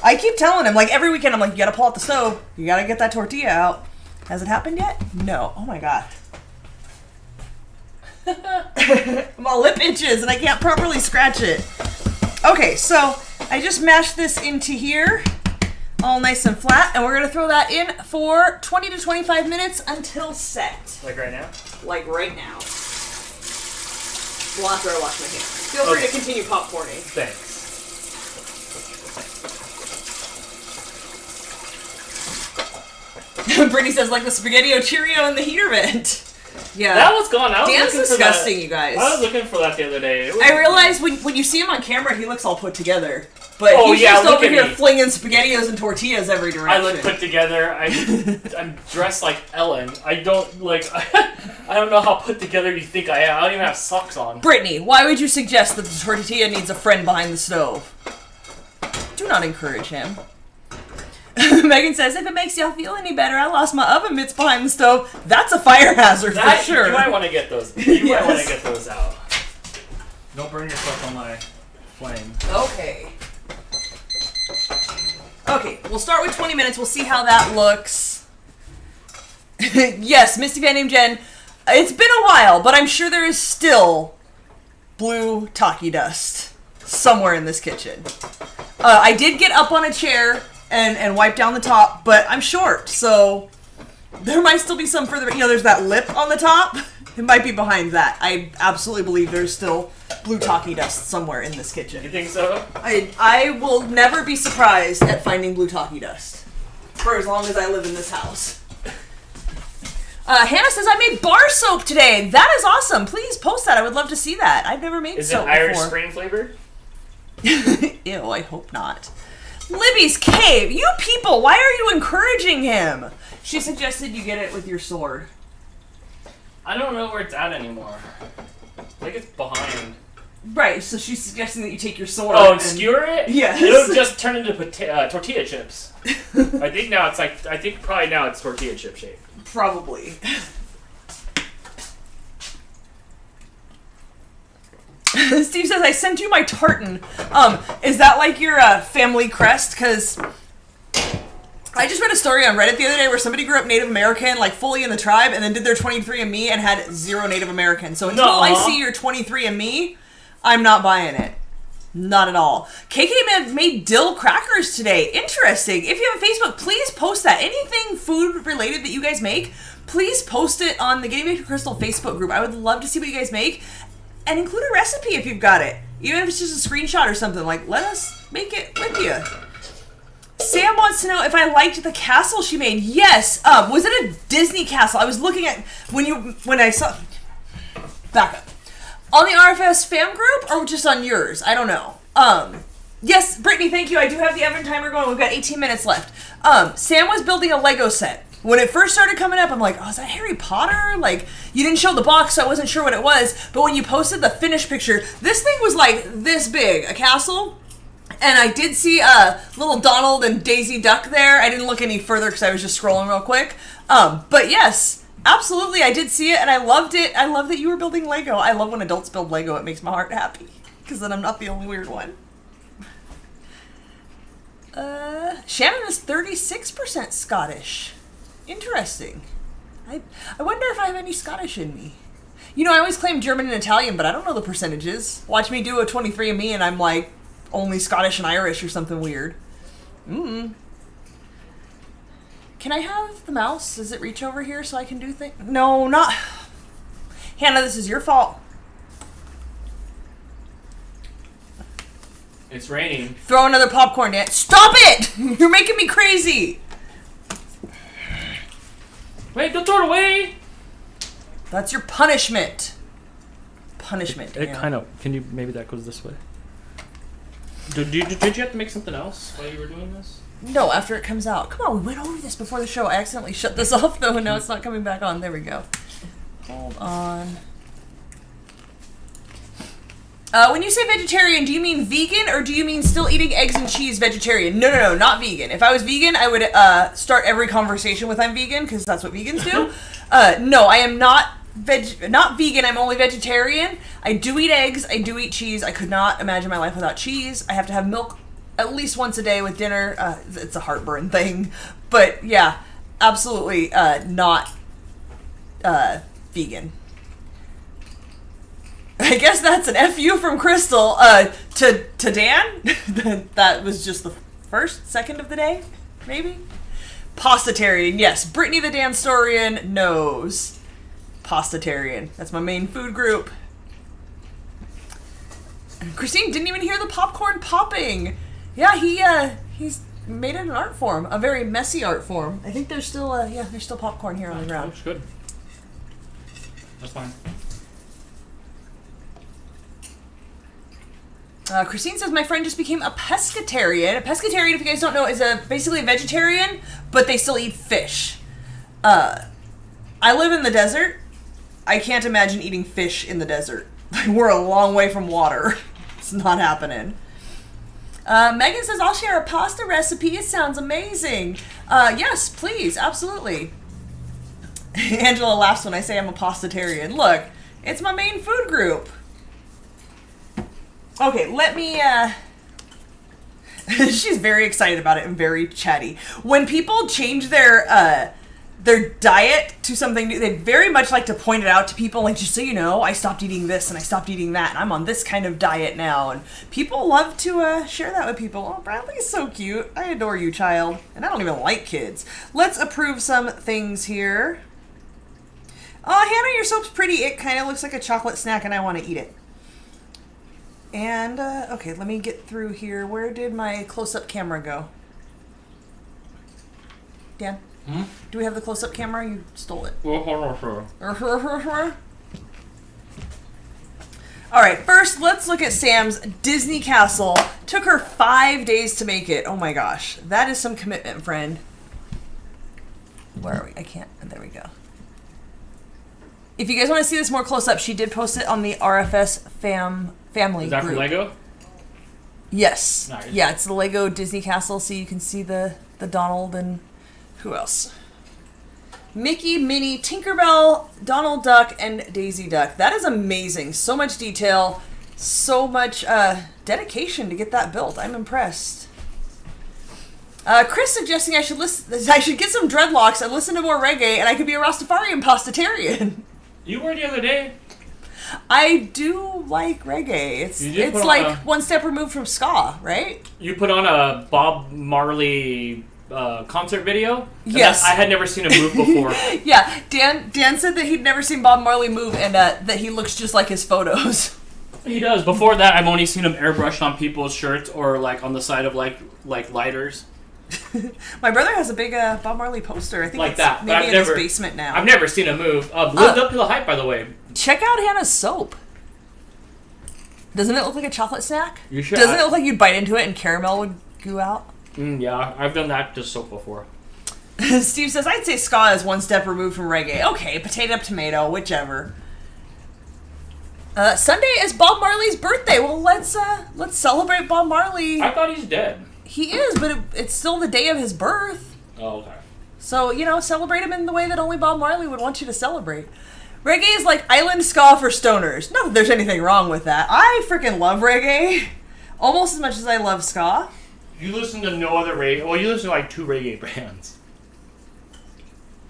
I keep telling him, like every weekend, I'm like, you gotta pull out the stove. You gotta get that tortilla out. Has it happened yet? No. Oh my god. My lip itches and I can't properly scratch it. Okay, so I just mashed this into here, all nice and flat, and we're gonna throw that in for 20 to 25 minutes until set. Like right now? Like right now. Well, after I wash my hands. Feel free to continue popcorning. Thanks. Brittany says, like the Spaghetti-O Cheerio in the heater vent. Yeah. That was gone. I was Dan's looking disgusting, for that. you guys. I was looking for that the other day. I realized when you see him on camera, he looks all put together. But he's yeah, just look over at here me. flinging SpaghettiOs and tortillas every direction. I look put together. I'm dressed like Ellen. I don't know how put together you think I am. I don't even have socks on. Brittany, why would you suggest that the tortilla needs a friend behind the stove? Do not encourage him. Megan says, if it makes y'all feel any better, I lost my oven mitts behind the stove. That's a fire hazard for sure. You might want to get those. You might want to get those out. Don't burn yourself on my flame. Okay. Okay, we'll start with 20 minutes. We'll see how that looks. Yes, Misty Fan named Jen. It's been a while, but I'm sure there is still blue taki dust somewhere in this kitchen. I did get up on a chair and wipe down the top, but I'm short, so there might still be some further. There's that lip on the top. It might be behind that. I absolutely believe there's still blue taki dust somewhere in this kitchen. You think so? I will never be surprised at finding blue taki dust for as long as I live in this house. Hannah says, I made bar soap today. That is awesome. Please post that. I would love to see that. I've never made Is soap it Irish before. Spring flavor? Ew, I hope not. Libby's Cave. You people, why are you encouraging him? She suggested you get it with your sword. I don't know where it's at anymore. I think it's behind. Right, so she's suggesting that you take your sword. Oh, and skewer it? Yes. It'll just turn into tortilla chips. I think probably now it's tortilla chip shape. Probably. Steve says, I sent you my tartan. Is that like your family crest? Because I just read a story on Reddit the other day where somebody grew up Native American, like fully in the tribe, and then did their 23andMe and had 0 Native American. So until I see your 23andMe, I'm not buying it. Not at all. KK made dill crackers today. Interesting. If you have a Facebook, please post that. Anything food related that you guys make, please post it on the Getting Back to Crystal Facebook group. I would love to see what you guys make. And include a recipe if you've got it. Even if it's just a screenshot or something. Like, let us make it with you. Sam wants to know if I liked the castle she made. Yes. Was it a Disney castle? I was looking at when I saw. Back up. On the RFS fam group or just on yours? I don't know. Yes, Brittany, thank you. I do have the oven timer going. We've got 18 minutes left. Sam was building a Lego set. When it first started coming up, I'm like, oh, is that Harry Potter? Like, you didn't show the box, so I wasn't sure what it was. But when you posted the finished picture, this thing was like this big, a castle. And I did see little Donald and Daisy Duck there. I didn't look any further because I was just scrolling real quick. But yes, absolutely, I did see it, and I loved it. I love that you were building Lego. I love when adults build Lego. It makes my heart happy because then I'm not the only weird one. Shannon is 36% Scottish. Interesting. I wonder if I have any Scottish in me. I always claim German and Italian, but I don't know the percentages. Watch me do a 23andMe and I'm like only Scottish and Irish or something weird. Can I have the mouse? Does it reach over here so I can do things? No, not... Hannah, this is your fault. It's raining. Throw another popcorn dance. Stop it! You're making me crazy! Wait, don't throw it away! That's your punishment. Punishment. It kind of... Can you... Maybe that goes this way. Did you have to make something else while you were doing this? No, after it comes out. Come on, we went over this before the show. I accidentally shut this off, though, and now it's not coming back on. There we go. Hold on. When you say vegetarian, do you mean vegan, or do you mean still eating eggs and cheese vegetarian? No, not vegan. If I was vegan, I would start every conversation with I'm vegan, because that's what vegans do. No, I am not vegan. I'm only vegetarian. I do eat eggs. I do eat cheese. I could not imagine my life without cheese. I have to have milk at least once a day with dinner. It's a heartburn thing. But yeah, absolutely not vegan. I guess that's an FU from Crystal to Dan. That was just the second of the day, maybe? Pastatarian, yes. Brittany the Danstorian knows. Pastatarian. That's my main food group. And Christine didn't even hear the popcorn popping. Yeah, he's made it an art form, a very messy art form. I think there's still there's still popcorn here on the ground. Looks good. That's fine. Christine says, my friend just became a pescatarian. A pescatarian, if you guys don't know, is basically a vegetarian, but they still eat fish. I live in the desert. I can't imagine eating fish in the desert. We're a long way from water. It's not happening. Megan says, I'll share a pasta recipe. It sounds amazing. Yes, please. Absolutely. Angela laughs when I say I'm a pastatarian. Look, it's my main food group. Okay, let me, she's very excited about it and very chatty. When people change their diet to something new, they very much like to point it out to people, like, just so you know, I stopped eating this and I stopped eating that, and I'm on this kind of diet now, and people love to share that with people. Oh, Bradley's so cute. I adore you, child. And I don't even like kids. Let's approve some things here. Oh, Hannah, your soap's pretty. It kind of looks like a chocolate snack, and I want to eat it. And, okay, let me get through here. Where did my close-up camera go? Dan? Do we have the close-up camera? You stole it. Alright, first, let's look at Sam's Disney Castle. Took her 5 days to make it. Oh my gosh. That is some commitment, friend. Where are we? I can't. There we go. If you guys want to see this more close-up, she did post it on the RFS family Is that group. for Lego? Yes. Nice. Yeah, it's the Lego Disney Castle, so you can see the Donald and who else? Mickey, Minnie, Tinkerbell, Donald Duck, and Daisy Duck. That is amazing. So much detail, so much dedication to get that built. I'm impressed. Chris suggesting I should get some dreadlocks and listen to more reggae, and I could be a Rastafarian pastatarian. You were the other day. I do like reggae. It's like one step removed from ska, right? You put on a Bob Marley concert video? Yes. I had never seen him move before. Yeah, Dan said that he'd never seen Bob Marley move, and that he looks just like his photos. He does. Before that, I've only seen him airbrushed on people's shirts or like on the side of like lighters. My brother has a big Bob Marley poster. I think Like it's that, but maybe I've in never- his basement now. I've never seen him move. Lived up to the hype, by the way. Check out Hannah's soap. Doesn't it look like a chocolate snack? You should. Doesn't it look like you'd bite into it and caramel would goo out? Yeah, I've done that to soap before. Steve says, I'd say ska is one step removed from reggae. Okay, potato, tomato, whichever. Sunday is Bob Marley's birthday. Well, let's celebrate Bob Marley. I thought he's dead. He is, but it's still the day of his birth. Oh, okay. So, celebrate him in the way that only Bob Marley would want you to celebrate. Reggae is like island ska for stoners. Not that there's anything wrong with that. I freaking love reggae. Almost as much as I love ska. You listen to no other reggae. Well, you listen to like 2 reggae bands.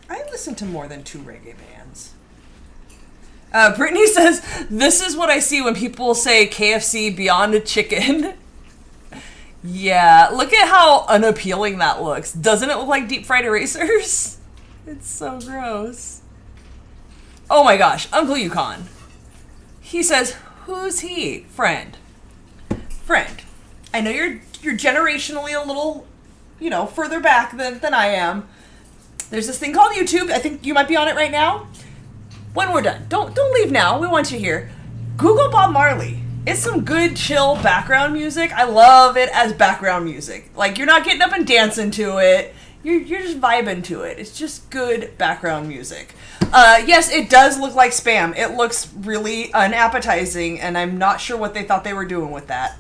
I listen to more than 2 reggae bands. Brittany says, this is what I see when people say KFC Beyond a Chicken. Yeah, look at how unappealing that looks. Doesn't it look like deep fried erasers? It's so gross. Oh my gosh, Uncle Yukon. He says, who's he? Friend. I know you're generationally a little, further back than I am. There's this thing called YouTube. I think you might be on it right now. When we're done, don't leave now. We want you here. Google Bob Marley. It's some good, chill background music. I love it as background music. Like, you're not getting up and dancing to it. You're just vibing to it. It's just good background music. Yes, it does look like Spam. It looks really unappetizing, and I'm not sure what they thought they were doing with that.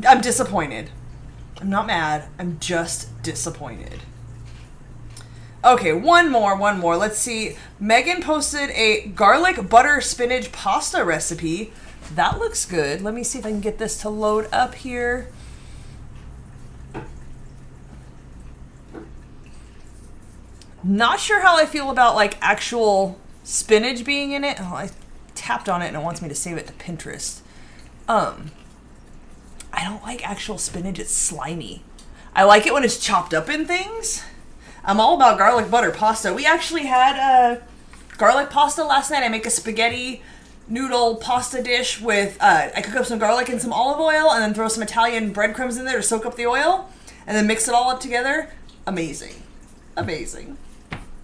I'm disappointed. I'm not mad. I'm just disappointed. Okay, one more. Let's see. Megan posted a garlic butter spinach pasta recipe. That looks good. Let me see if I can get this to load up here. Not sure how I feel about like actual spinach being in it. Oh, I tapped on it and it wants me to save it to Pinterest. I don't like actual spinach. It's slimy. I like it when it's chopped up in things. I'm all about garlic butter pasta. We actually had garlic pasta last night. I make a spaghetti noodle pasta dish with, I cook up some garlic and some olive oil and then throw some Italian breadcrumbs in there to soak up the oil and then mix it all up together. Amazing.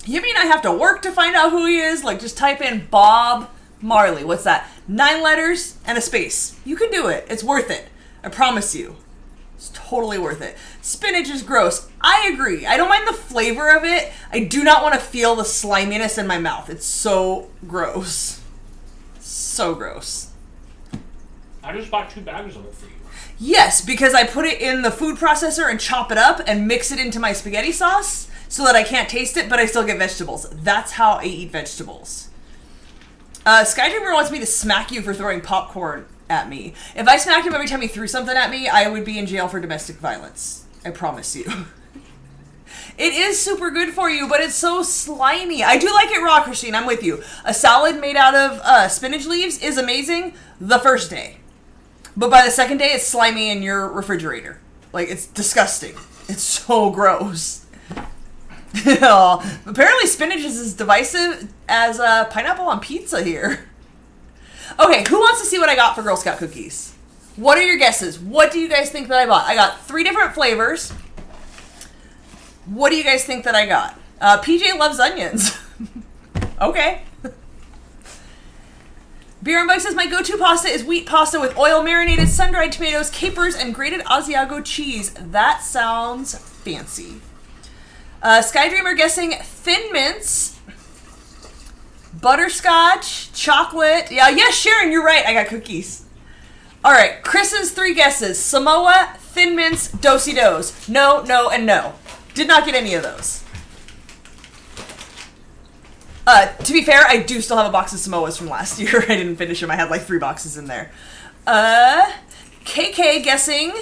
You mean I have to work to find out who he is? Like, just type in Bob Marley. What's that? 9 letters and a space. You can do it. It's worth it. I promise you. It's totally worth it. Spinach is gross. I agree. I don't mind the flavor of it. I do not want to feel the sliminess in my mouth. It's so gross. So gross. I just bought 2 bags of it for you. Yes, because I put it in the food processor and chop it up and mix it into my spaghetti sauce so that I can't taste it, but I still get vegetables. That's how I eat vegetables. Skydreamer wants me to smack you for throwing popcorn at me. If I smacked him every time he threw something at me, I would be in jail for domestic violence. I promise you. It is super good for you, but it's so slimy. I do like it raw, Christine. I'm with you. A salad made out of spinach leaves is amazing the first day. But by the second day, it's slimy in your refrigerator. Like, it's disgusting. It's so gross. Apparently spinach is as divisive as pineapple on pizza here. Okay, who wants to see what I got for Girl Scout cookies? What are your guesses? What do you guys think that I bought? I got 3 different flavors. What do you guys think that I got? PJ loves onions. Okay. Beer and Bike says, my go-to pasta is wheat pasta with oil, marinated sun-dried tomatoes, capers, and grated Asiago cheese. That sounds fancy. Skydreamer guessing Thin Mints, butterscotch, chocolate. Yes, Sharon, you're right. I got cookies. All right, Chris's 3 guesses. Samoa, Thin Mints, Do-si-dos. No, no, and no. Did not get any of those. To be fair, I do still have a box of Samoas from last year. I didn't finish them. I had like 3 boxes in there. KK guessing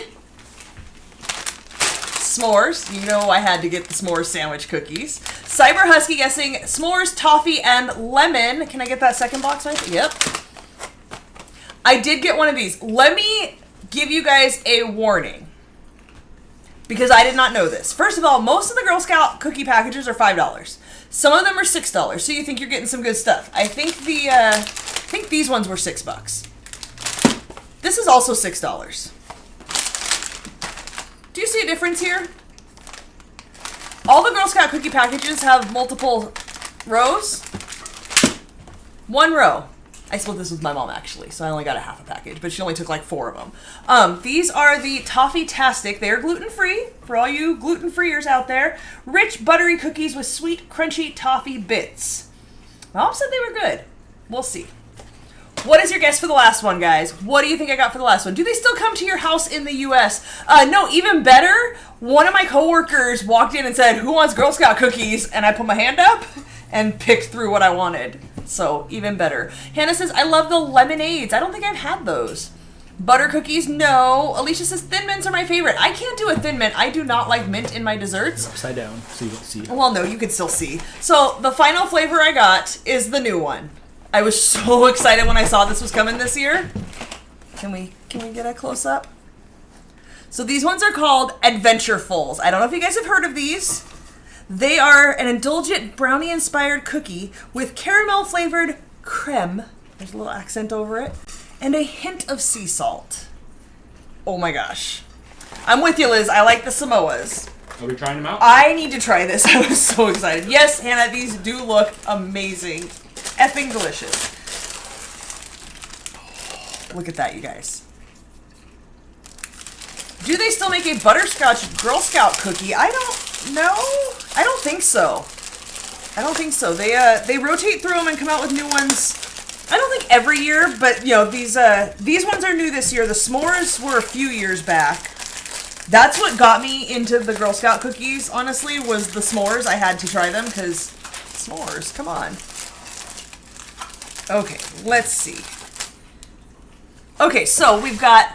s'mores. You know I had to get the s'mores sandwich cookies. Cyber Husky guessing s'mores, toffee, and lemon. Can I get that second box right? Yep. I did get one of these. Let me give you guys a warning, because I did not know this. First of all, most of the Girl Scout cookie packages are $5. Some of them are $6, so you think you're getting some good stuff. I think these ones were $6. This is also $6. Do you see a difference here? All the Girl Scout cookie packages have multiple rows. 1 row. I split this with my mom, actually, so I only got a half a package, but she only took like 4 of them. These are the Toffee-tastic. They are gluten-free, for all you gluten-freers out there. Rich, buttery cookies with sweet, crunchy toffee bits. Mom said they were good. We'll see. What is your guess for the last one, guys? What do you think I got for the last one? Do they still come to your house in the U.S.? No, even better, one of my coworkers walked in and said, who wants Girl Scout cookies? And I put my hand up and picked through what I wanted. So, even better. Hannah says, I love the lemonades. I don't think I've had those. Butter cookies, no. Alicia says, Thin Mints are my favorite. I can't do a Thin Mint. I do not like mint in my desserts. Upside down, so you don't see it. Well, no, you can still see. So, the final flavor I got is the new one. I was so excited when I saw this was coming this year. Can we get a close-up? So, these ones are called Adventurefuls. I don't know if you guys have heard of these. They are an indulgent brownie-inspired cookie with caramel-flavored creme. There's a little accent over it. And a hint of sea salt. Oh my gosh. I'm with you, Liz. I like the Samoas. Are we trying them out? I need to try this. I was so excited. Yes, Hannah, these do look amazing. Effing delicious. Look at that, you guys. Do they still make a butterscotch Girl Scout cookie? I don't know. I don't think so. I don't think so. They rotate through them and come out with new ones. I don't think every year, but you know, these ones are new this year. The s'mores were a few years back. That's what got me into the Girl Scout cookies, honestly, was the s'mores. I had to try them because s'mores, come on. Okay, let's see. Okay, so we've got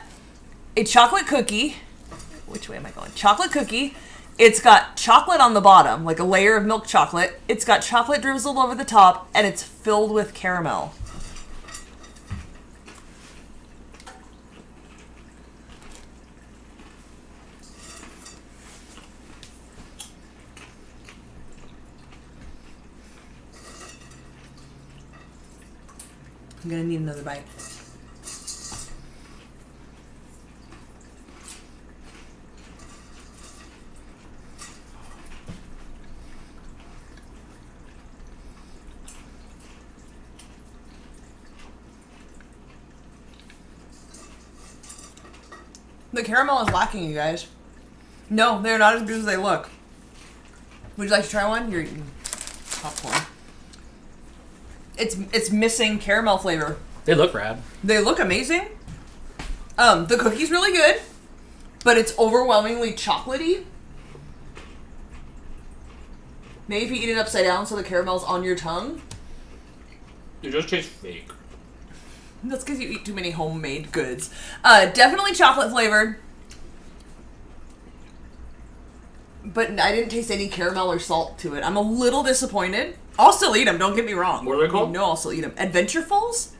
a chocolate cookie. Which way am I going? Chocolate cookie. It's got chocolate on the bottom, like a layer of milk chocolate. It's got chocolate drizzled over the top, and it's filled with caramel. I'm gonna need another bite. The caramel is lacking, you guys. No, they're not as good as they look. Would you like to try one? You're eating popcorn. It's missing caramel flavor. They look rad. They look amazing. The cookie's really good, but it's overwhelmingly chocolatey. Maybe if you eat it upside down so the caramel's on your tongue. It just tastes fake. That's because you eat too many homemade goods. Definitely chocolate flavored. But I didn't taste any caramel or salt to it. I'm a little disappointed. I'll still eat them, don't get me wrong. What are they called? No, I'll still eat them. Adventurefuls?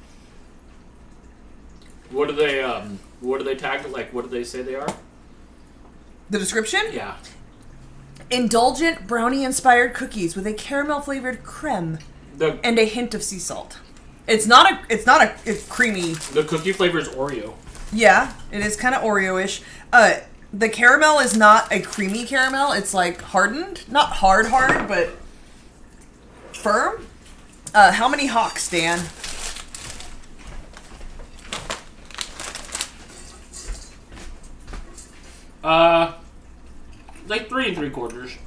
What do they tag, like, what do they say they are? The description? Yeah. Indulgent brownie-inspired cookies with a caramel-flavored creme and a hint of sea salt. It's creamy. The cookie flavor is Oreo. Yeah, it is kind of Oreo-ish. The caramel is not a creamy caramel. It's like hardened. Not hard, but firm. How many hawks, Dan? Like 3 3/4.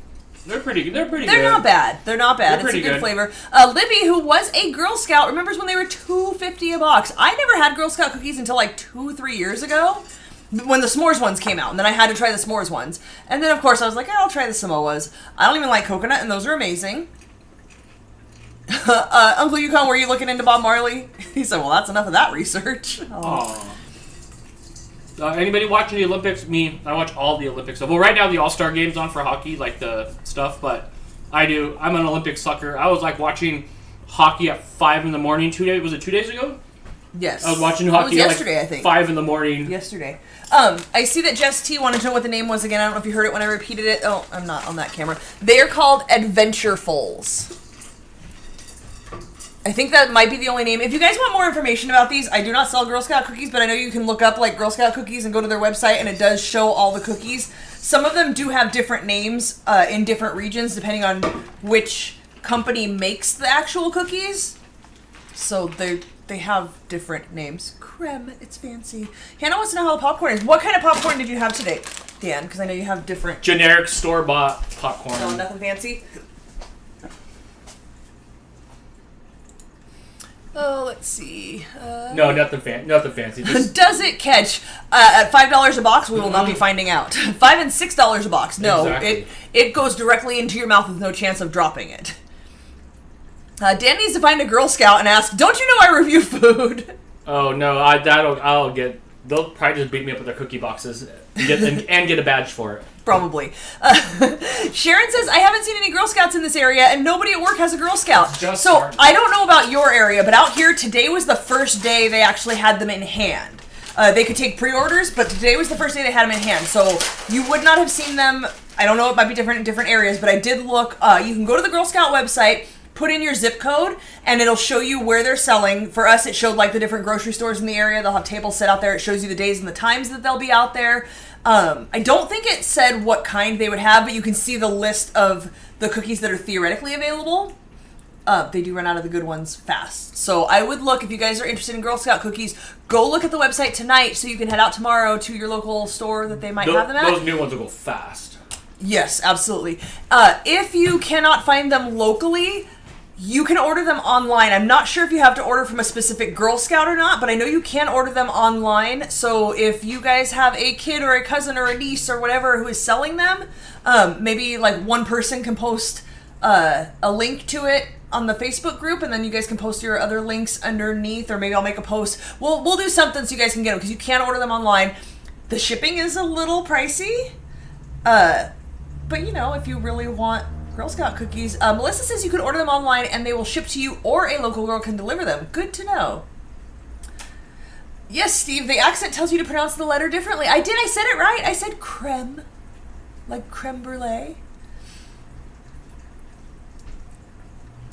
They're pretty good. They're not bad. They're not bad. They're It's a pretty good good. flavor. Libby, who was a Girl Scout, remembers when they were $2.50 a box. I never had Girl Scout cookies until like 2-3 years ago, when the s'mores ones came out, and then I had to try the s'mores ones. And then, of course, I was like, I'll try the Samoas. I don't even like coconut, and those are amazing. Uncle Yukon, were you looking into Bob Marley? He said, well, that's enough of that research. Aww. Anybody watching the Olympics? Me, I watch all the Olympics. Well, right now the All-Star Game's on for hockey, like the stuff, but I'm an Olympic sucker. I was like watching hockey at 5 in the morning 2 days, was it 2 days ago? Yes. I was watching hockey it was yesterday, at like I think. 5 in the morning. Yesterday. I see that Jess T wanted to know what the name was again. I don't know if you heard it when I repeated it. Oh, I'm not on that camera. They are called Adventurefuls. I think that might be the only name. If you guys want more information about these, I do not sell Girl Scout cookies, but I know you can look up like Girl Scout cookies and go to their website, and it does show all the cookies. Some of them do have different names in different regions, depending on which company makes the actual cookies. So they have different names. Creme, it's fancy. Hannah wants to know how the popcorn is. What kind of popcorn did you have today, Dan? Because I know you have different. Generic store-bought popcorn. No, nothing fancy. Oh, let's see. No, nothing fancy. Just Does it catch at $5 a box? We will not be finding out. $5 and $6 a box. No, Exactly. it goes directly into your mouth with no chance of dropping it. Dan needs to find a Girl Scout and ask, "Don't you know I review food?" Oh no, they'll probably just beat me up with their cookie boxes and get a badge for it. Probably. Sharon says, I haven't seen any Girl Scouts in this area, and nobody at work has a Girl Scout. Just so, started. I don't know about your area, but out here, today was the first day they actually had them in hand. They could take pre-orders, but today was the first day they had them in hand. So, you would not have seen them. I don't know, it might be different in different areas, but I did look. You can go to the Girl Scout website, put in your zip code, and it'll show you where they're selling. For us, it showed like the different grocery stores in the area. They'll have tables set out there. It shows you the days and the times that they'll be out there. I don't think it said what kind they would have, but you can see the list of the cookies that are theoretically available. They do run out of the good ones fast. So I would look, if you guys are interested in Girl Scout cookies, go look at the website tonight so you can head out tomorrow to your local store that they might have them at. Those new ones will go fast. Yes, absolutely. If you cannot find them locally, you can order them online. I'm not sure if you have to order from a specific Girl Scout or not, but I know you can order them online. So if you guys have a kid or a cousin or a niece or whatever who is selling them, maybe like one person can post a link to it on the Facebook group, and then you guys can post your other links underneath, or maybe I'll make a post. We'll do something so you guys can get them, because you can order them online. The shipping is a little pricey, but you know, if you really want Girl Scout cookies. Melissa says you can order them online and they will ship to you, or a local girl can deliver them. Good to know. Yes, Steve, the accent tells you to pronounce the letter differently. I did. I said it right. I said creme. Like creme brulee.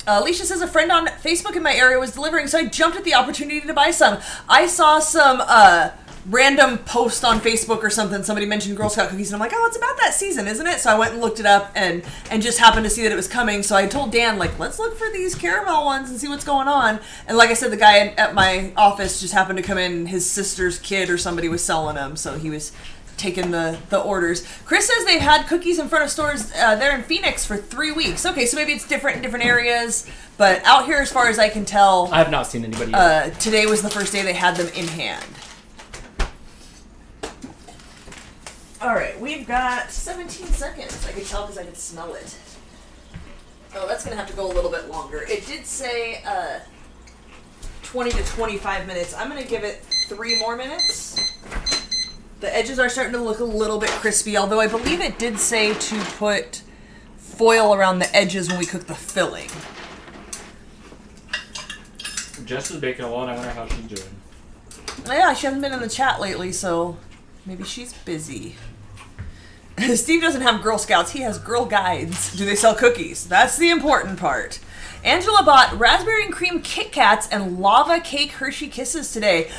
Alicia says a friend on Facebook in my area was delivering, so I jumped at the opportunity to buy some. I saw some random post on Facebook or something. Somebody mentioned Girl Scout cookies, and I'm like, oh, it's about that season, isn't it? So I went and looked it up and just happened to see that it was coming. So I told Dan, like, let's look for these caramel ones and see what's going on. And like I said, the guy at my office just happened to come in. His sister's kid or somebody was selling them, so he was taking the orders. Chris says they've had cookies in front of stores there in Phoenix for 3 weeks. Okay, so maybe it's different in different areas, but out here, as far as I can tell, I have not seen anybody yet. Today was the first day they had them in hand. All right, we've got 17 seconds. I could tell because I could smell it. Oh, that's going to have to go a little bit longer. It did say 20 to 25 minutes. I'm going to give it 3 more minutes. The edges are starting to look a little bit crispy, although I believe it did say to put foil around the edges when we cook the filling. Jess is baking a lot. I wonder how she's doing. Yeah, she hasn't been in the chat lately, so maybe she's busy. Steve doesn't have Girl Scouts. He has Girl Guides. Do they sell cookies? That's the important part. Angela bought raspberry and cream Kit Kats and lava cake Hershey Kisses today.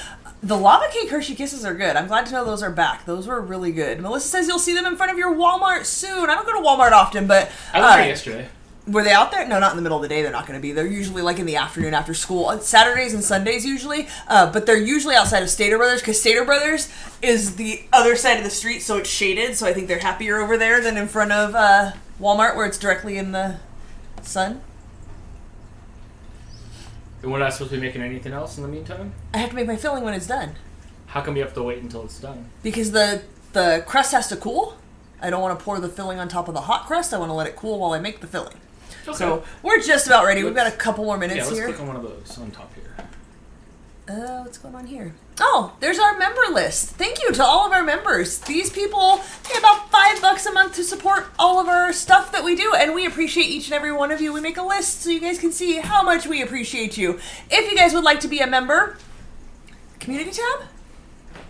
The lava cake Hershey Kisses are good. I'm glad to know those are back. Those were really good. Melissa says you'll see them in front of your Walmart soon. I don't go to Walmart often, but... I was there yesterday. Were they out there? No, not in the middle of the day. They're not going to be. They're usually like in the afternoon after school. On Saturdays and Sundays usually. But they're usually outside of Stater Brothers because Stater Brothers is the other side of the street, so it's shaded. So I think they're happier over there than in front of Walmart where it's directly in the sun. And we're not supposed to be making anything else in the meantime? I have to make my filling when it's done. How come you have to wait until it's done? Because the crust has to cool. I don't want to pour the filling on top of the hot crust. I want to let it cool while I make the filling. Okay. So we're just about ready. We've got a couple more minutes here. Yeah, let's click on one of those on top here. What's going on here? Oh, there's our member list. Thank you to all of our members. These people pay about $5 a month to support all of our stuff that we do, and we appreciate each and every one of you. We make a list so you guys can see how much we appreciate you. If you guys would like to be a member, community tab?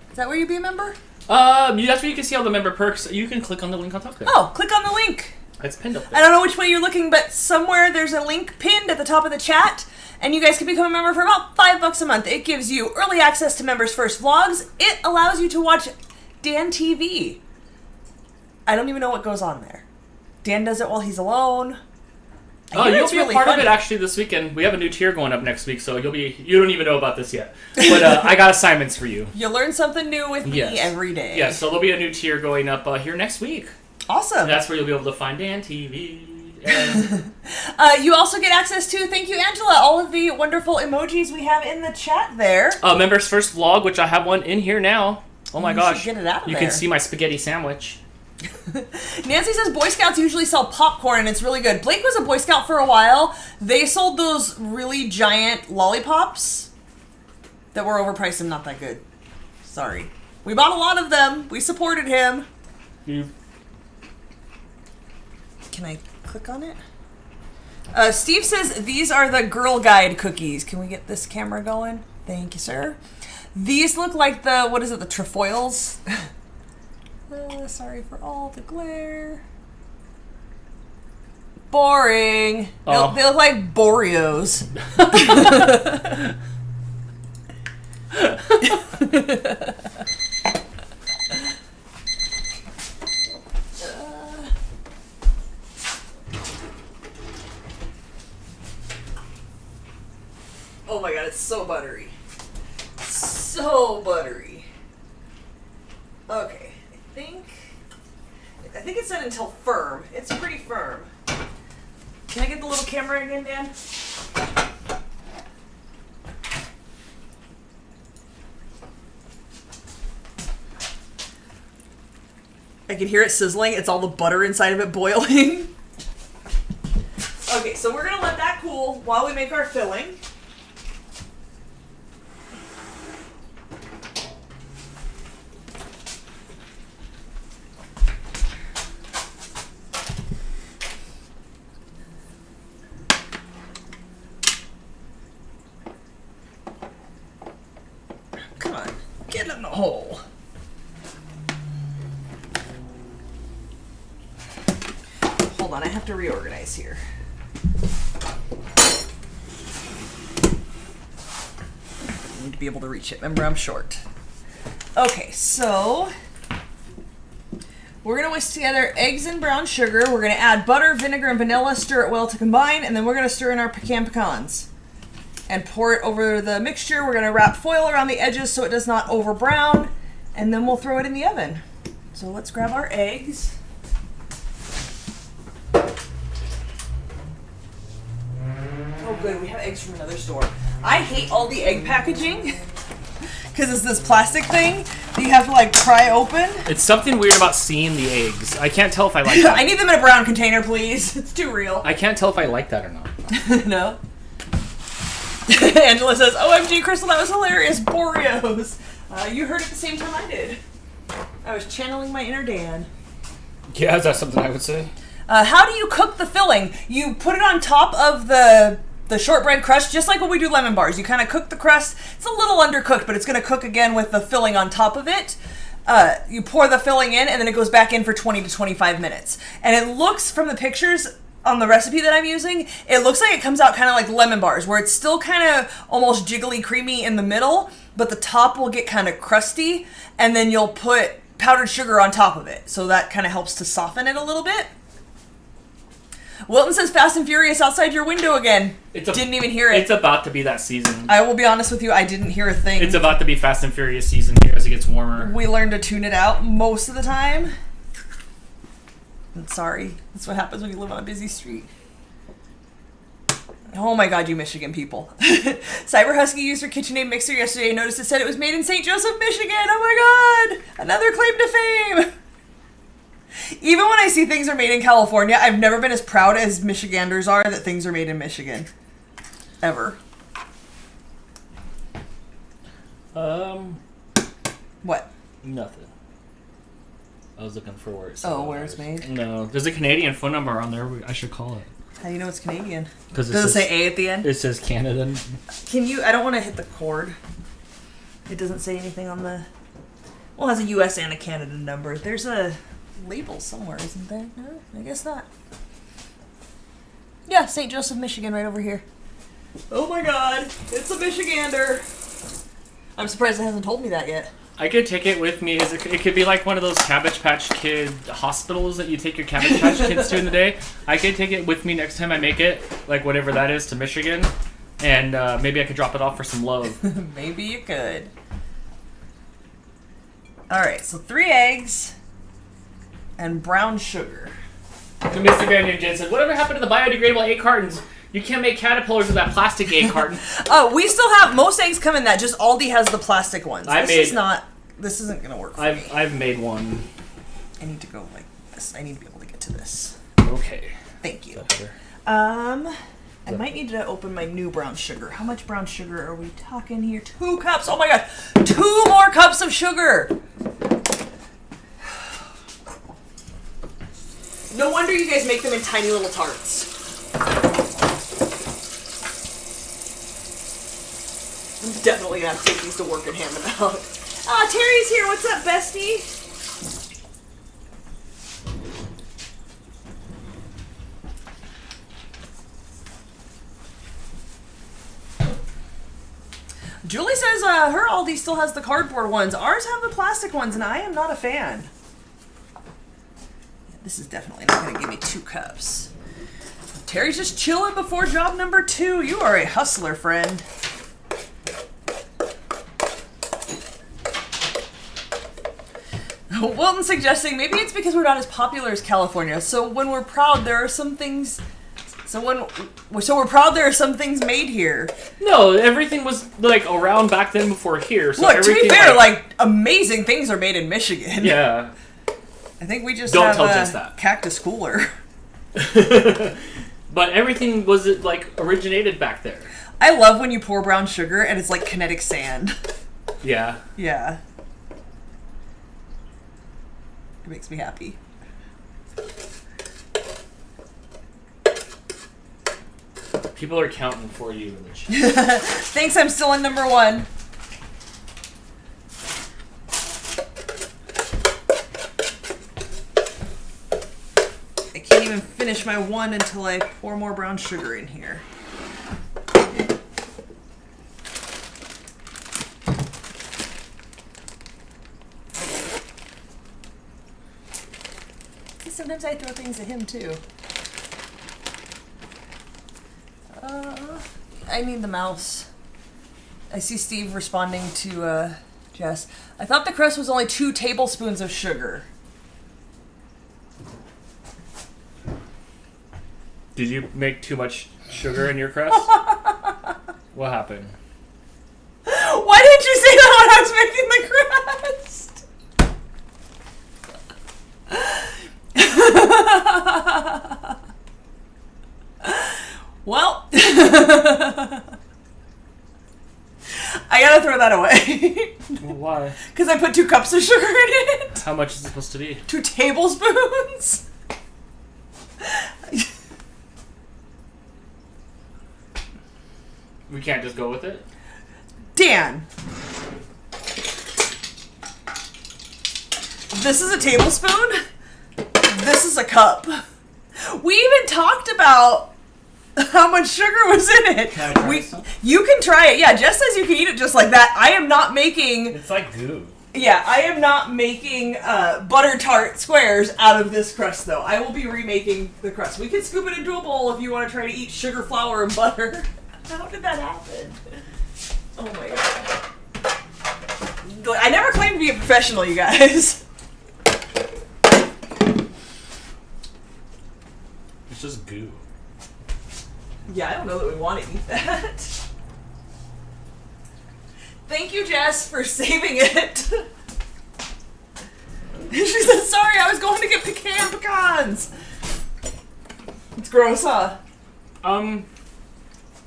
Is that where you'd be a member? That's where you can see all the member perks. You can click on the link on top there. Oh, click on the link. It's pinned up there. I don't know which way you're looking, but somewhere there's a link pinned at the top of the chat, and you guys can become a member for about $5 a month. It gives you early access to Members First vlogs. It allows you to watch Dan TV. I don't even know what goes on there. Dan does it while he's alone. Oh, you'll be really a part of it actually this weekend. We have a new tier going up next week, so you don't even know about this yet. But I got assignments for you. You learn something new with me every day. Yeah, so there'll be a new tier going up here next week. Awesome. And that's where you'll be able to find Dan TV. You also get access to, thank you, Angela, all of the wonderful emojis we have in the chat there. Members First vlog, which I have one in here now. Oh my gosh. Get it out of you there. Can see my spaghetti sandwich. Nancy says Boy Scouts usually sell popcorn and it's really good. Blake was a Boy Scout for a while. They sold those really giant lollipops that were overpriced and not that good. Sorry. We bought a lot of them. We supported him. Can I click on it? Steve says these are the Girl Guide cookies. Can we get this camera going? Thank you, sir. These look like the, what is it, the trefoils? Sorry for all the glare. Boring. Oh. They look like Boreos. Oh my god, it's so buttery. So buttery. Okay, I think it said until firm. It's pretty firm. Can I get the little camera again, Dan? I can hear it sizzling. It's all the butter inside of it boiling. Okay, so we're gonna let that cool while we make our filling. Come on, get in the hole. Hold on, I have to reorganize here. I need to be able to reach it. Remember, I'm short. Okay, so we're going to whisk together eggs and brown sugar. We're going to add butter, vinegar, and vanilla, stir it well to combine, and then we're going to stir in our pecans. And pour it over the mixture. We're going to wrap foil around the edges so it does not over brown, and then we'll throw it in the oven. So let's grab our eggs. Oh good, we have eggs from another store. I hate all the egg packaging because it's this plastic thing that you have to like pry open. It's something weird about seeing the eggs. I can't tell if I like that. I need them in a brown container, please. It's too real. I can't tell if I like that or not. No. Angela says, OMG, Crystal, that was hilarious. Boreos. You heard it the same time I did. I was channeling my inner Dan. Yeah, is that something I would say? How do you cook the filling? You put it on top of the shortbread crust, just like when we do lemon bars. You kind of cook the crust. It's a little undercooked, but it's going to cook again with the filling on top of it. You pour the filling in, and then it goes back in for 20 to 25 minutes. And it looks, from the pictures on the recipe that I'm using, it looks like it comes out kind of like lemon bars, where it's still kind of almost jiggly creamy in the middle, but the top will get kind of crusty, and then you'll put powdered sugar on top of it. So that kind of helps to soften it a little bit. Wilton says Fast and Furious outside your window again. Didn't even hear it. It's about to be that season. I will be honest with you, I didn't hear a thing. It's about to be Fast and Furious season here as it gets warmer. We learned to tune it out most of the time. I'm sorry. That's what happens when you live on a busy street. Oh my god, you Michigan people. Cyber Husky used her KitchenAid mixer yesterday and noticed it said it was made in St. Joseph, Michigan. Oh my god! Another claim to fame! Even when I see things are made in California, I've never been as proud as Michiganders are that things are made in Michigan. Ever. What? Nothing. I was looking for where it said. Oh, where it's made? No. There's a Canadian phone number on there. I should call it. How do you know it's Canadian? Does it say A at the end? It says Canada. Can you... I don't want to hit the cord. It doesn't say anything on the... Well, it has a US and a Canada number. There's a label somewhere, isn't there? No, I guess not. Yeah, St. Joseph, Michigan, right over here. Oh my god, it's a Michigander. I'm surprised it hasn't told me that yet. I could take it with me. It could be like one of those Cabbage Patch Kid hospitals that you take your Cabbage Patch Kids to in the day. I could take it with me next time I make it, like whatever that is, to Michigan. And maybe I could drop it off for some love. Maybe you could. Alright, so 3 eggs and brown sugar. Mr. Van Nugent said, whatever happened to the biodegradable egg cartons? You can't make caterpillars with that plastic egg carton. Oh, we still have... Most eggs come in that. Just Aldi has the plastic ones. This isn't going to work for me. I've made one. I need to go like this. I need to be able to get to this. Okay. Thank you. Is that better? I might need to open my new brown sugar. How much brown sugar are we talking here? 2 cups. Oh my god. 2 more cups of sugar. No wonder you guys make them in tiny little tarts. I'm definitely gonna have to take these to work and hand them out. Ah, Terry's here. What's up, bestie? Julie says her Aldi still has the cardboard ones. Ours have the plastic ones, and I am not a fan. This is definitely not going to give me 2 cups. Terry's just chilling before job number 2. You are a hustler, friend. Wilton suggesting maybe it's because we're not as popular as California. So when we're proud, there are some things... So we're proud there are some things made here. No, everything was like around back then before here. So look, to be fair, like amazing things are made in Michigan. Yeah. I think we just don't have tell Jess that. Cactus cooler. But everything was like originated back there. I love when you pour brown sugar and it's like kinetic sand. Yeah. Yeah. It makes me happy. People are counting for you in the chat. Thanks, I'm still in number 1. I can't even finish my 1 until I pour more brown sugar in here. Sometimes I throw things at him too. I need the mouse. I see Steve responding to Jess. I thought the crust was only 2 tablespoons of sugar. Did you make too much sugar in your crust? What happened? Why didn't you say that when I was making the crust? Well, I gotta throw that away. Why? Because I put 2 cups of sugar in it. How much is it supposed to be? 2 tablespoons. We can't just go with it? Dan. This is a tablespoon. This is a cup. We even talked about how much sugar was in it. Can I try some? You can try it. Yeah, Jess says you can eat it just like that. I am not making... It's like goo. Yeah, I am not making butter tart squares out of this crust, though. I will be remaking the crust. We can scoop it into a bowl if you want to try to eat sugar, flour, and butter. How did that happen? Oh my god. I never claimed to be a professional, you guys. It's just goo. Yeah, I don't know that we want to eat that. Thank you, Jess, for saving it. She said, sorry, I was going to get pecans. It's gross, huh?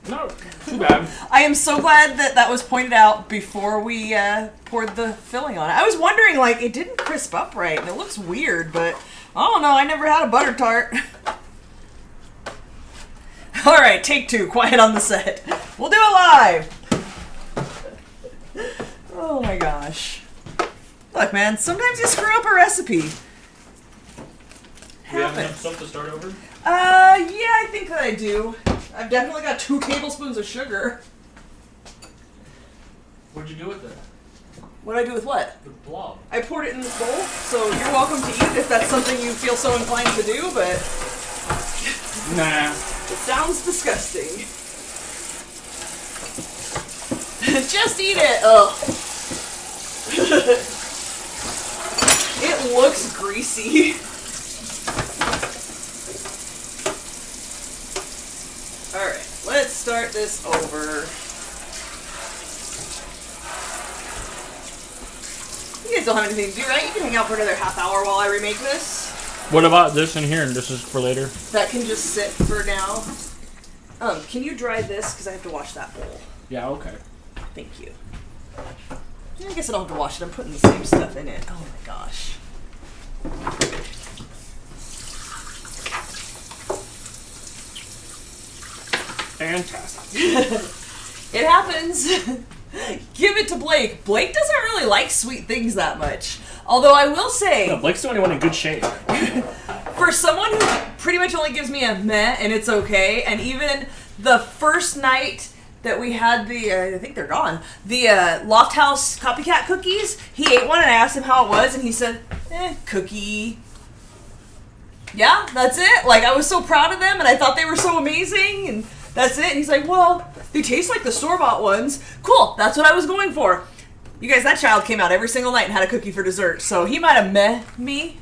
No, too bad. I am so glad that that was pointed out before we poured the filling on it. I was wondering, like, it didn't crisp up right, and it looks weird, but I don't know. I never had a butter tart. All right, take 2. Quiet on the set. We'll do it live. Oh my gosh. Look, man, sometimes you screw up a recipe. We have enough Happens. stuff to start over? Yeah, I think that I do. I've definitely got 2 tablespoons of sugar. What'd you do with it? What do I do with what? The blob. I poured it in this bowl, so you're welcome to eat if that's something you feel so inclined to do, but Nah. it sounds disgusting. Just eat it! Ugh. It looks greasy. Alright, let's start this over. You guys don't have anything to do, right? You can hang out for another half hour while I remake this. What about this in here? And this is for later. That can just sit for now. Can you dry this? Because I have to wash that bowl. Yeah, okay. Thank you. I guess I don't have to wash it. I'm putting the same stuff in it. Oh my gosh. Fantastic. It happens. Give it to Blake. Blake doesn't really like sweet things that much. Although I will say, No, Blake's the only one in good shape. for someone who pretty much only gives me a meh and it's okay, and even the first night that we had the, I think they're gone, the Loft House copycat cookies, he ate one and I asked him how it was and he said, cookie. Yeah, that's it. Like, I was so proud of them and I thought they were so amazing and that's it. And he's like, well, they taste like the store-bought ones. Cool, that's what I was going for. You guys, that child came out every single night and had a cookie for dessert, so he might have meh me,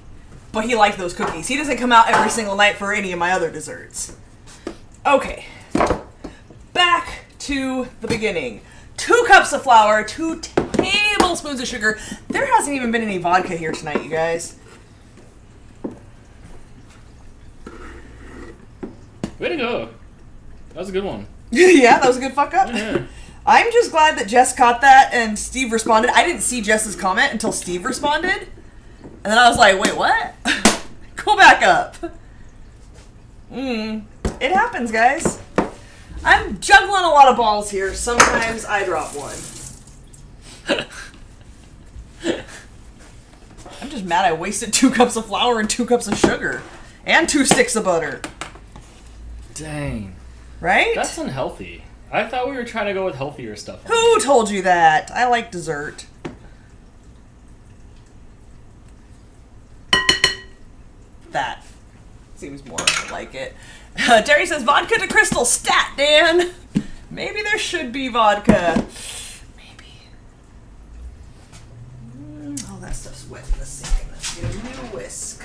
but he liked those cookies. He doesn't come out every single night for any of my other desserts. Okay, back to the beginning. 2 cups of flour, 2 tablespoons of sugar. There hasn't even been any vodka here tonight, you guys. Way to go. That was a good one. Yeah, that was a good fuck up. Yeah. I'm just glad that Jess caught that and Steve responded. I didn't see Jess's comment until Steve responded. And then I was like, wait, what? Go back up. It happens, guys. I'm juggling a lot of balls here. Sometimes I drop one. I'm just mad I wasted 2 cups of flour and 2 cups of sugar. And 2 sticks of butter. Dang. Right? That's unhealthy. I thought we were trying to go with healthier stuff. Who told you that? I like dessert. That seems more like it. Terry says, vodka to crystal. Stat, Dan. Maybe there should be vodka. Maybe. Oh, that stuff's wet in the sink. Let's get a new whisk.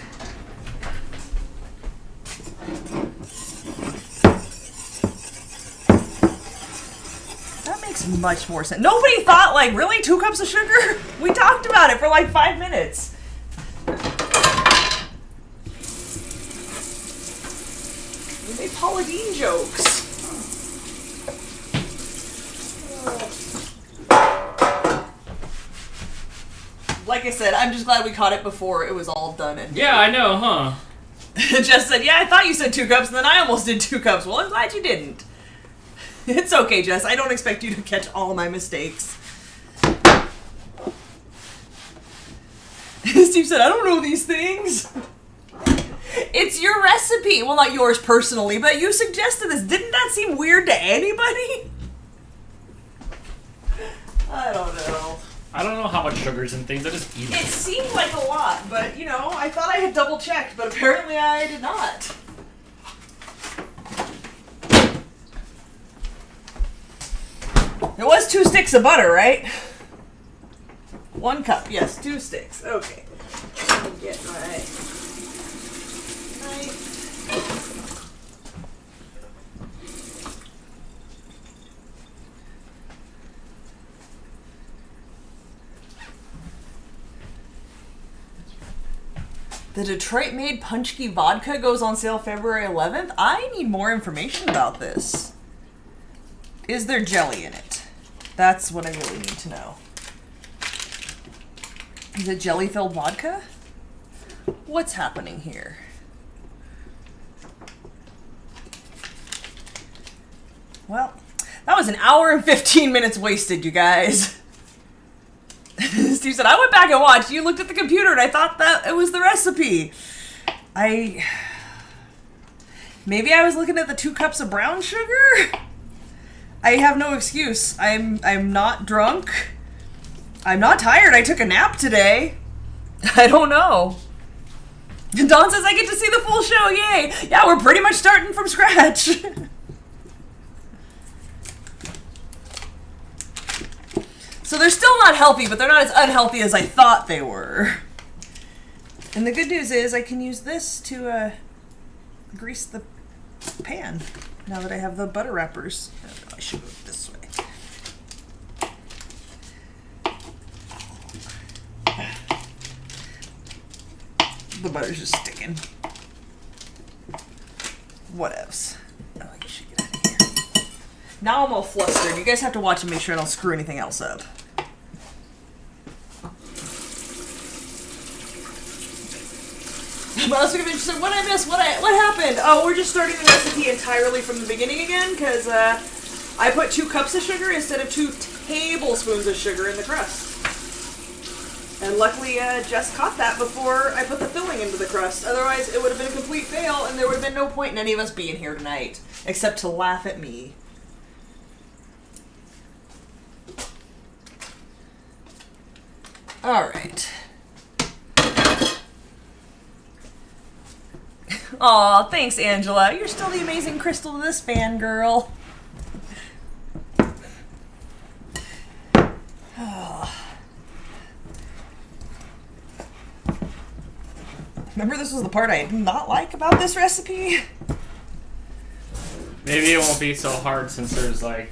much more sense. Nobody thought, like, really? 2 cups of sugar? We talked about it for like 5 minutes. We made Paula Deen jokes. Like I said, I'm just glad we caught it before it was all done. And Yeah, I know, huh? Jess said, yeah, I thought you said 2 cups, and then I almost did 2 cups. Well, I'm glad you didn't. It's okay, Jess. I don't expect you to catch all of my mistakes. Steve said, I don't know these things. It's your recipe. Well, not yours personally, but you suggested this. Didn't that seem weird to anybody? I don't know. I don't know how much sugar's in things. I just eat It it. seemed like a lot, but, you know, I thought I had double-checked, but apparently I did not. It was 2 sticks of butter, right? 1 cup, yes, 2 sticks. Okay. Let me get my knife. The Detroit-made Punchki vodka goes on sale February 11th. I need more information about this. Is there jelly in it? That's what I really need to know. Is it jelly-filled vodka? What's happening here? Well, that was an hour and 15 minutes wasted, you guys. Steve said, I went back and watched. You looked at the computer and I thought that it was the recipe. Maybe I was looking at the 2 cups of brown sugar? I have no excuse. I'm not drunk. I'm not tired. I took a nap today. I don't know. Dawn says I get to see the full show. Yay. Yeah, we're pretty much starting from scratch. So they're still not healthy, but they're not as unhealthy as I thought they were. And the good news is I can use this to grease the pan now that I have the butter wrappers. Oh, I should go this way. The butter's just sticking. Whatevs. Oh, I should get out of here. Now I'm all flustered. You guys have to watch and make sure I don't screw anything else up. What else are we interested in? What I missed? What happened? Oh, we're just starting the recipe entirely from the beginning again because I put 2 cups of sugar instead of 2 tablespoons of sugar in the crust. And luckily, Jess caught that before I put the filling into the crust. Otherwise, it would have been a complete fail, and there would have been no point in any of us being here tonight, except to laugh at me. All right. Aw, thanks, Angela. You're still the amazing Crystal to this fangirl. Oh. Remember, this was the part I did not like about this recipe? Maybe it won't be so hard since there's like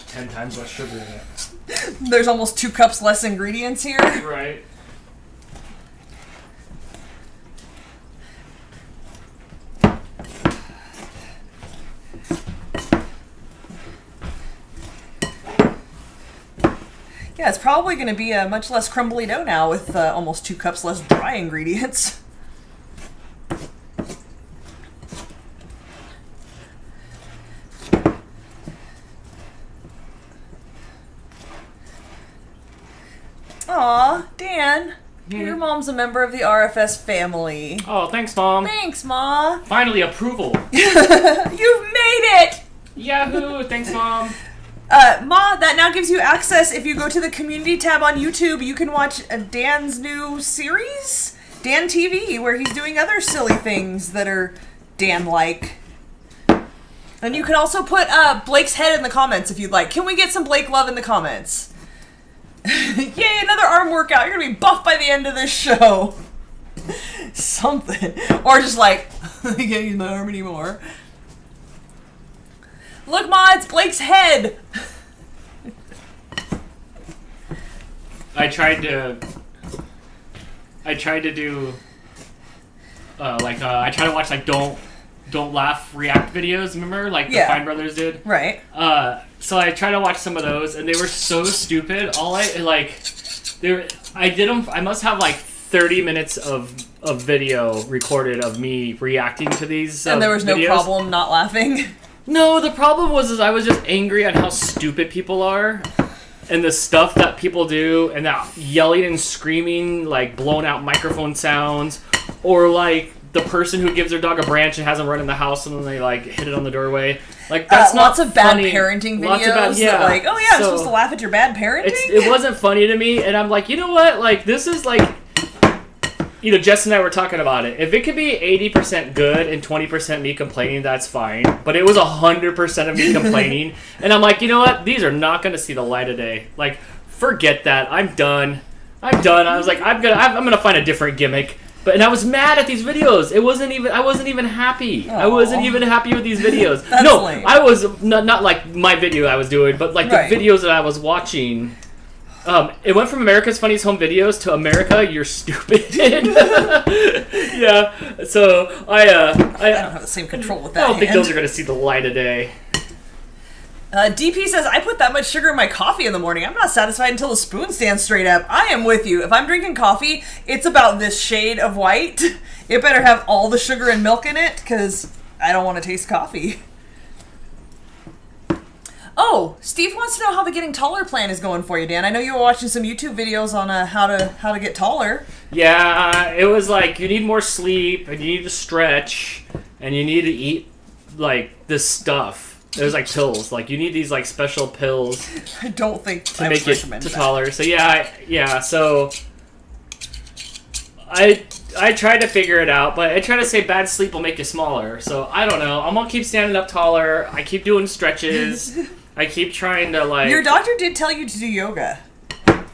10 times less sugar in it. There's almost 2 cups less ingredients here. Right. Yeah, it's probably going to be a much less crumbly dough now with almost 2 cups less dry ingredients. Aw, Dan, your mom's a member of the RFS family. Oh, thanks, Mom. Thanks, Ma. Finally, approval. You've made it! Yahoo! Thanks, Mom. Ma, that now gives you access. If you go to the community tab on YouTube, you can watch Dan's new series, Dan TV, where he's doing other silly things that are Dan-like. And you can also put Blake's head in the comments if you'd like. Can we get some Blake love in the comments? Yay, another arm workout. You're going to be buff by the end of this show. Something. Or just like, I can't use my arm anymore. Look, Ma, it's Blake's head. I tried to do I try to watch like don't laugh react videos. Remember, like the Fine Brothers did. Right. So I tried to watch some of those, and they were so stupid. I did them. I must have like 30 minutes of video recorded of me reacting to these. And there was no videos. Problem not laughing. No, the problem was I was just angry at how stupid people are, and the stuff that people do, and that yelling and screaming, like blown out microphone sounds, or like the person who gives their dog a branch and has them run in the house and then they like hit it on the doorway. Like that's not lots of bad funny. parenting videos. Lots of bad, yeah. Like, oh yeah, I'm supposed to laugh at your bad parenting. It wasn't funny to me, and I'm like, you know what? Like this is like, you know, Jess and I were talking about it. If it could be 80% good and 20% me complaining, that's fine. But it was 100% of me complaining, and I'm like, you know what? These are not going to see the light of day. Like, forget that. I'm done. I was like, I'm gonna find a different gimmick. And I was mad at these videos. I wasn't even happy. Aww. I wasn't even happy with these videos. No, lame. I was not like my video I was doing, but like the videos that I was watching. It went from America's Funniest Home Videos to America, You're Stupid. Yeah. So I don't have the same control with that. I don't think those are going to see the light of day. DP says, I put that much sugar in my coffee in the morning. I'm not satisfied until the spoon stands straight up. I am with you. If I'm drinking coffee, it's about this shade of white. It better have all the sugar and milk in it, because I don't want to taste coffee. Oh, Steve wants to know how the Getting Taller plan is going for you, Dan. I know you were watching some YouTube videos on how to get taller. Yeah, it was like you need more sleep, and you need to stretch, and you need to eat, like, this stuff. There's like pills, like you need these like special pills. I don't think to make it to taller. So so I tried to figure it out, but I try to say bad sleep will make you smaller. So I don't know. I'm gonna keep standing up taller. I keep doing stretches. I keep trying to like. Your doctor did tell you to do yoga.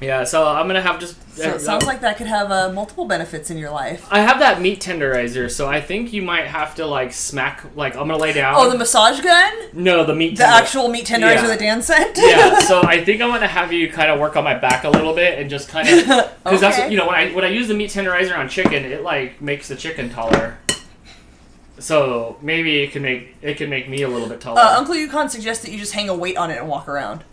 Yeah, so I'm gonna have just. So it sounds like that could have multiple benefits in your life. I have that meat tenderizer, so I think you might have to like smack. Like I'm gonna lay down. Oh, the massage gun? No, the meat. The actual meat tenderizer that Dan sent. Yeah, so I think I'm gonna have you kind of work on my back a little bit and just kind of because that's when I use the meat tenderizer on chicken, it like makes the chicken taller. So maybe it can make me a little bit taller. Uncle Yukon suggests that you just hang a weight on it and walk around.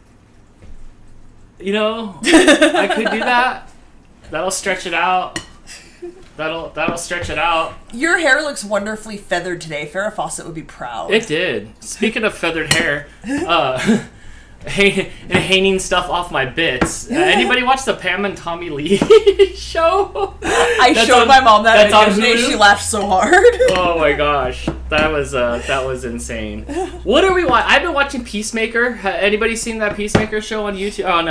You know, I could do that. That'll stretch it out. That'll stretch it out. Your hair looks wonderfully feathered today. Farrah Fawcett would be proud. It did. Speaking of feathered hair, hanging stuff off my bits. Anybody watch the Pam and Tommy Lee show? I showed my mom that video today. She laughed so hard. Oh my gosh, that was insane. What are we watching? I've been watching Peacemaker. Anybody seen that Peacemaker show on YouTube on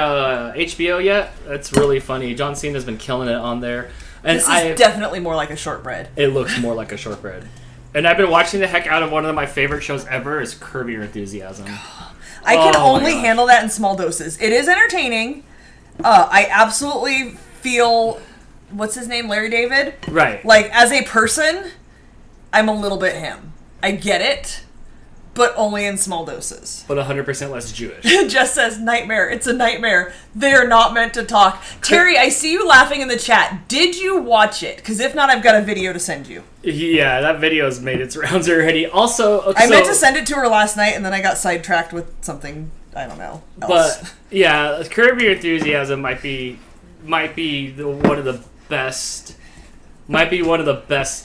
HBO yet? That's really funny. John Cena's been killing it on there. And this is definitely more like a shortbread. It looks more like a shortbread. And I've been watching the heck out of one of my favorite shows ever is Curb Your Enthusiasm. I can only handle that in small doses. It is entertaining. I absolutely feel, what's his name, Larry David? Right. Like, as a person, I'm a little bit him. I get it, but only in small doses. But 100% less Jewish. Jess says, nightmare. It's a nightmare. They're not meant to talk. Terry, I see you laughing in the chat. Did you watch it? Because if not, I've got a video to send you. Yeah, that video's made its rounds already. Also, I meant to send it to her last night, and then I got sidetracked with something, I don't know, else. But, yeah, Curb Your Enthusiasm might be one of the best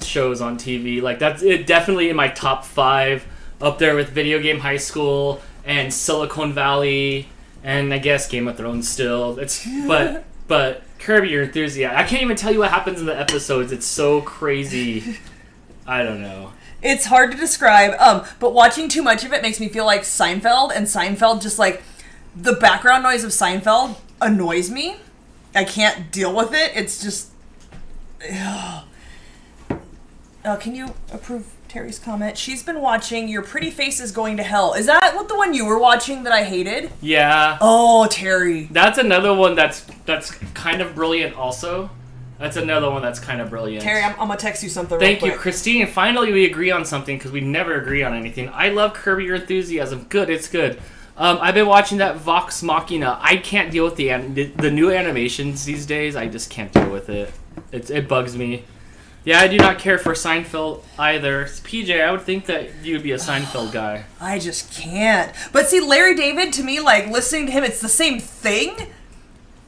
shows on TV. Like, that's it, definitely in my top 5, up there with Video Game High School and Silicon Valley, and I guess Game of Thrones still. But Curb Your Enthusiasm. I can't even tell you what happens in the episodes. It's so crazy. I don't know. It's hard to describe, but watching too much of it makes me feel like Seinfeld, and Seinfeld just like, the background noise of Seinfeld annoys me. I can't deal with it. It's just... can you approve Terry's comment? She's been watching Your Pretty Face is Going to Hell. Is that what the one you were watching that I hated? Yeah. Oh, Terry. That's another one that's kind of brilliant also. That's another one that's kind of brilliant. Terry, I'm going to text you something Thank real you, quick. Christine. Finally we agree on something because we never agree on anything. I love Curb Your Enthusiasm. Good, it's good. I've been watching that Vox Machina. I can't deal with the new animations these days. I just can't deal with it. It bugs me. Yeah, I do not care for Seinfeld either. PJ, I would think that you would be a Seinfeld guy. I just can't. But see, Larry David, to me, like, listening to him, it's the same thing,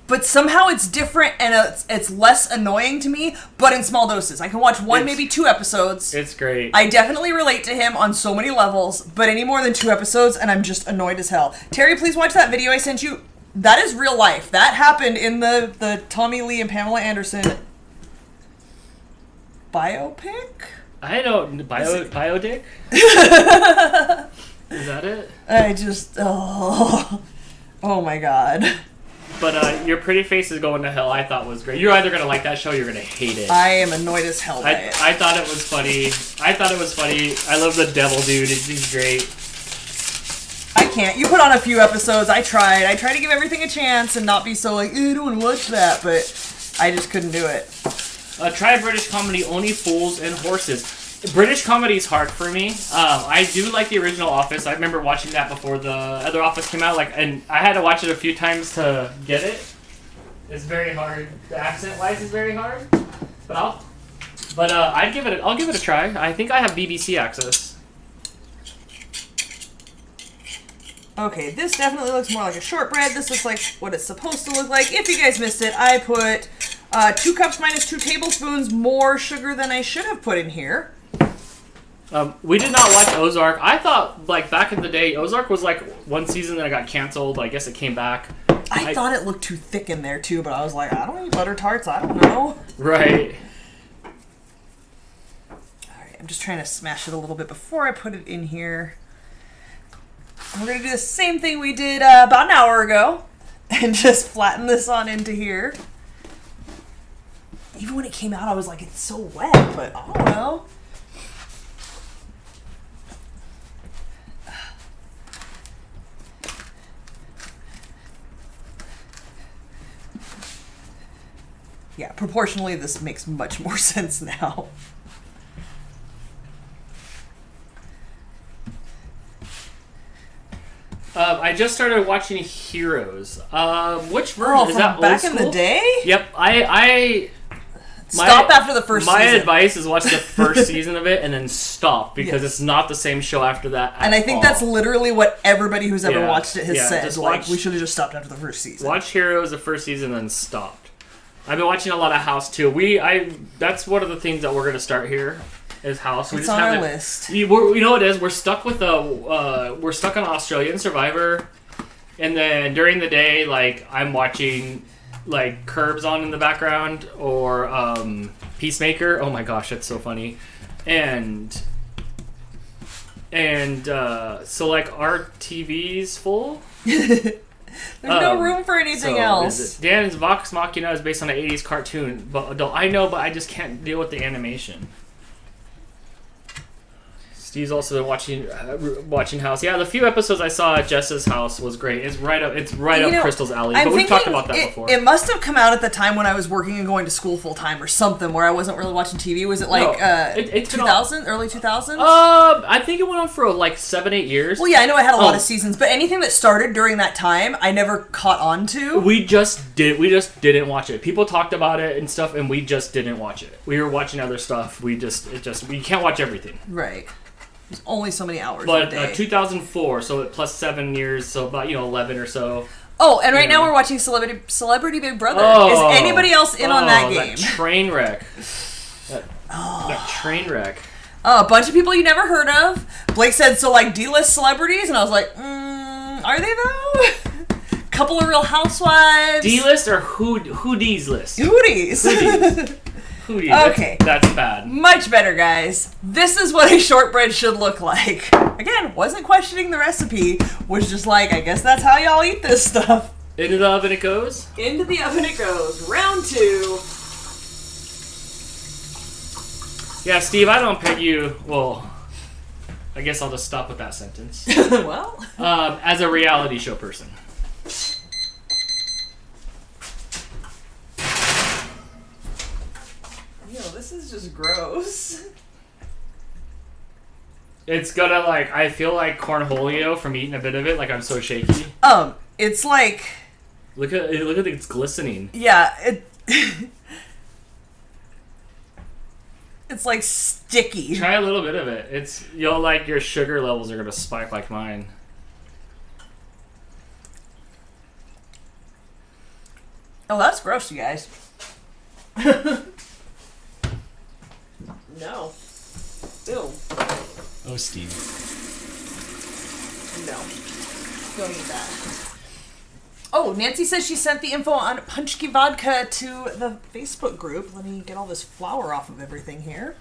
but somehow it's different and it's less annoying to me, but in small doses. I can watch maybe 2 episodes. It's great. I definitely relate to him on so many levels, but any more than 2 episodes, and I'm just annoyed as hell. Terry, please watch that video I sent you. That is real life. That happened in the Tommy Lee and Pamela Anderson biopic? I don't... Biodick? Is that it? I just... Oh my god. But your pretty face is going to hell, I thought was great. You're either going to like that show or you're going to hate it. I am annoyed as hell by it. I thought it was funny. I love the devil dude. He's great. I can't. You put on a few episodes. I tried to give everything a chance and not be so like, I don't want to watch that, but I just couldn't do it. Try British comedy, Only Fools and Horses. British comedy is hard for me. I do like the original Office. I remember watching that before the other Office came out, and I had to watch it a few times to get it. It's very hard. The accent-wise is very hard. I'll give it a try. I think I have BBC access. Okay, this definitely looks more like a shortbread. This looks like what it's supposed to look like. If you guys missed it, I put 2 cups minus 2 tablespoons more sugar than I should have put in here. We did not watch Ozark. I thought, like, back in the day, Ozark was, like, one season that got canceled. I guess it came back. I thought it looked too thick in there, too, but I was like, I don't eat butter tarts. I don't know. Right. Alright, I'm just trying to smash it a little bit before I put it in here. And we're going to do the same thing we did about an hour ago. And just flatten this on into here. Even when it came out, I was like, it's so wet, but I don't know. Yeah, proportionally, this makes much more sense now. I just started watching Heroes. Which version is that? Old Back school? in the day? Yep. Stop after the first season. My advice is watch the first season of it and then stop because it's not the same show after that. And I think that's literally what everybody who's ever Yeah, watched it has yeah, said. just Like, watch- we should have just stopped after the first season. Watch Heroes the first season and then stopped. I've been watching a lot of House too. That's one of the things that we're gonna start here is House. It's on our list. You know what it is? We're stuck with we're stuck on Australian Survivor, and then during the day, like I'm watching like Curbs on in the background or Peacemaker. Oh my gosh, that's so funny, and so like our TV's full. There's no room for anything else. Dan's Vox Machina is based on an 80s cartoon, but adult. I know, but I just can't deal with the animation. Steve's also been watching House. Yeah, the few episodes I saw at Jess's house was great. It's right up Crystal's alley. But we've talked about that before. It must have come out at the time when I was working and going to school full time or something, where I wasn't really watching TV. Was it like 2000, early 2000s? I think it went on for like 7-8 years. Well, yeah, I know I had a lot of seasons, but anything that started during that time, I never caught on to. We just didn't watch it. People talked about it and stuff, and we just didn't watch it. We were watching other stuff. We can't watch everything. Right. There's only so many hours But in a day. 2004, so plus 7 years, so about 11 or so. Oh, and right now we're watching Celebrity Big Brother. Oh, is anybody else in on that game? That train wreck. That train wreck. A bunch of people you never heard of. Blake said, so like D-list celebrities? And I was like, are they though? Couple of Real Housewives. D-list or Hoodies list? Hooties. Okay. That's bad. Much better, guys. This is what a shortbread should look like. Again, wasn't questioning the recipe. Was just like, I guess that's how y'all eat this stuff. Into the oven it goes? Into the oven it goes. Round 2. Yeah, Steve, I don't peg you... Well, I guess I'll just stop with that sentence. Well. As a reality show person. This is just gross. It's gonna like, I feel like cornholio from eating a bit of it. Like I'm so shaky. It's like... Look at it's glistening. Yeah, it's like sticky. Try a little bit of it. You'll like your sugar levels are gonna spike like mine. Oh, that's gross, you guys. No. Ew. Oh, Steve. No. Don't eat that. Oh, Nancy says she sent the info on Punchki Vodka to the Facebook group. Let me get all this flour off of everything here.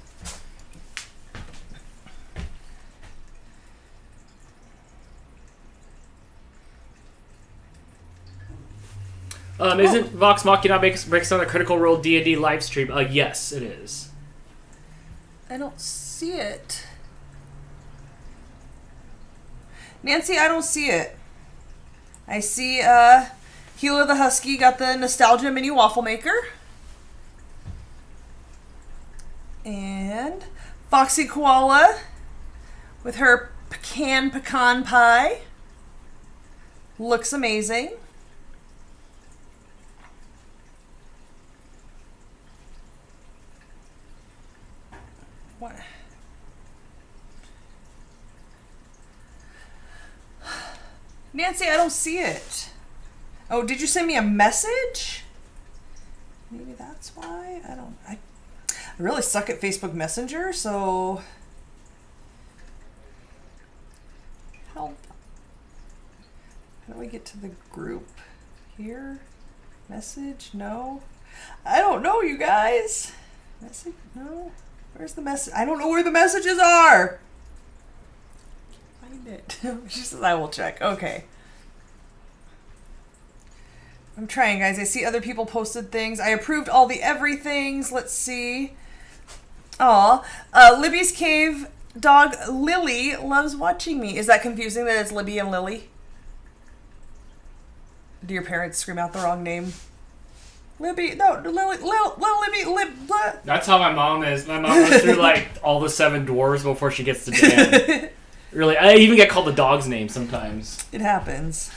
Isn't Vox Machina breaks on a Critical Role D&D live stream? Yes, it is. I don't see it. Nancy, I don't see it. I see Hilo the Husky got the Nostalgia Mini Waffle Maker. And Foxy Koala with her pecan pie. Looks amazing. What? Nancy, I don't see it. Oh, did you send me a message? Maybe that's why. I really suck at Facebook Messenger, so help. How do I get to the group? Here? Message? No. I don't know, you guys. Message? No. Where's the message? I don't know where the messages are. Find it. She says I will check. Okay. I'm trying, guys. I see other people posted things. I approved all the everythings. Let's see. Aw. Libby's Cave dog Lily loves watching me. Is that confusing that it's Libby and Lily? Do your parents scream out the wrong name? Libby, no, Lily, Libby. That's how my mom is. My mom goes through like all the 7 dwarves before she gets to Dan. Really, I even get called the dog's name sometimes. It happens.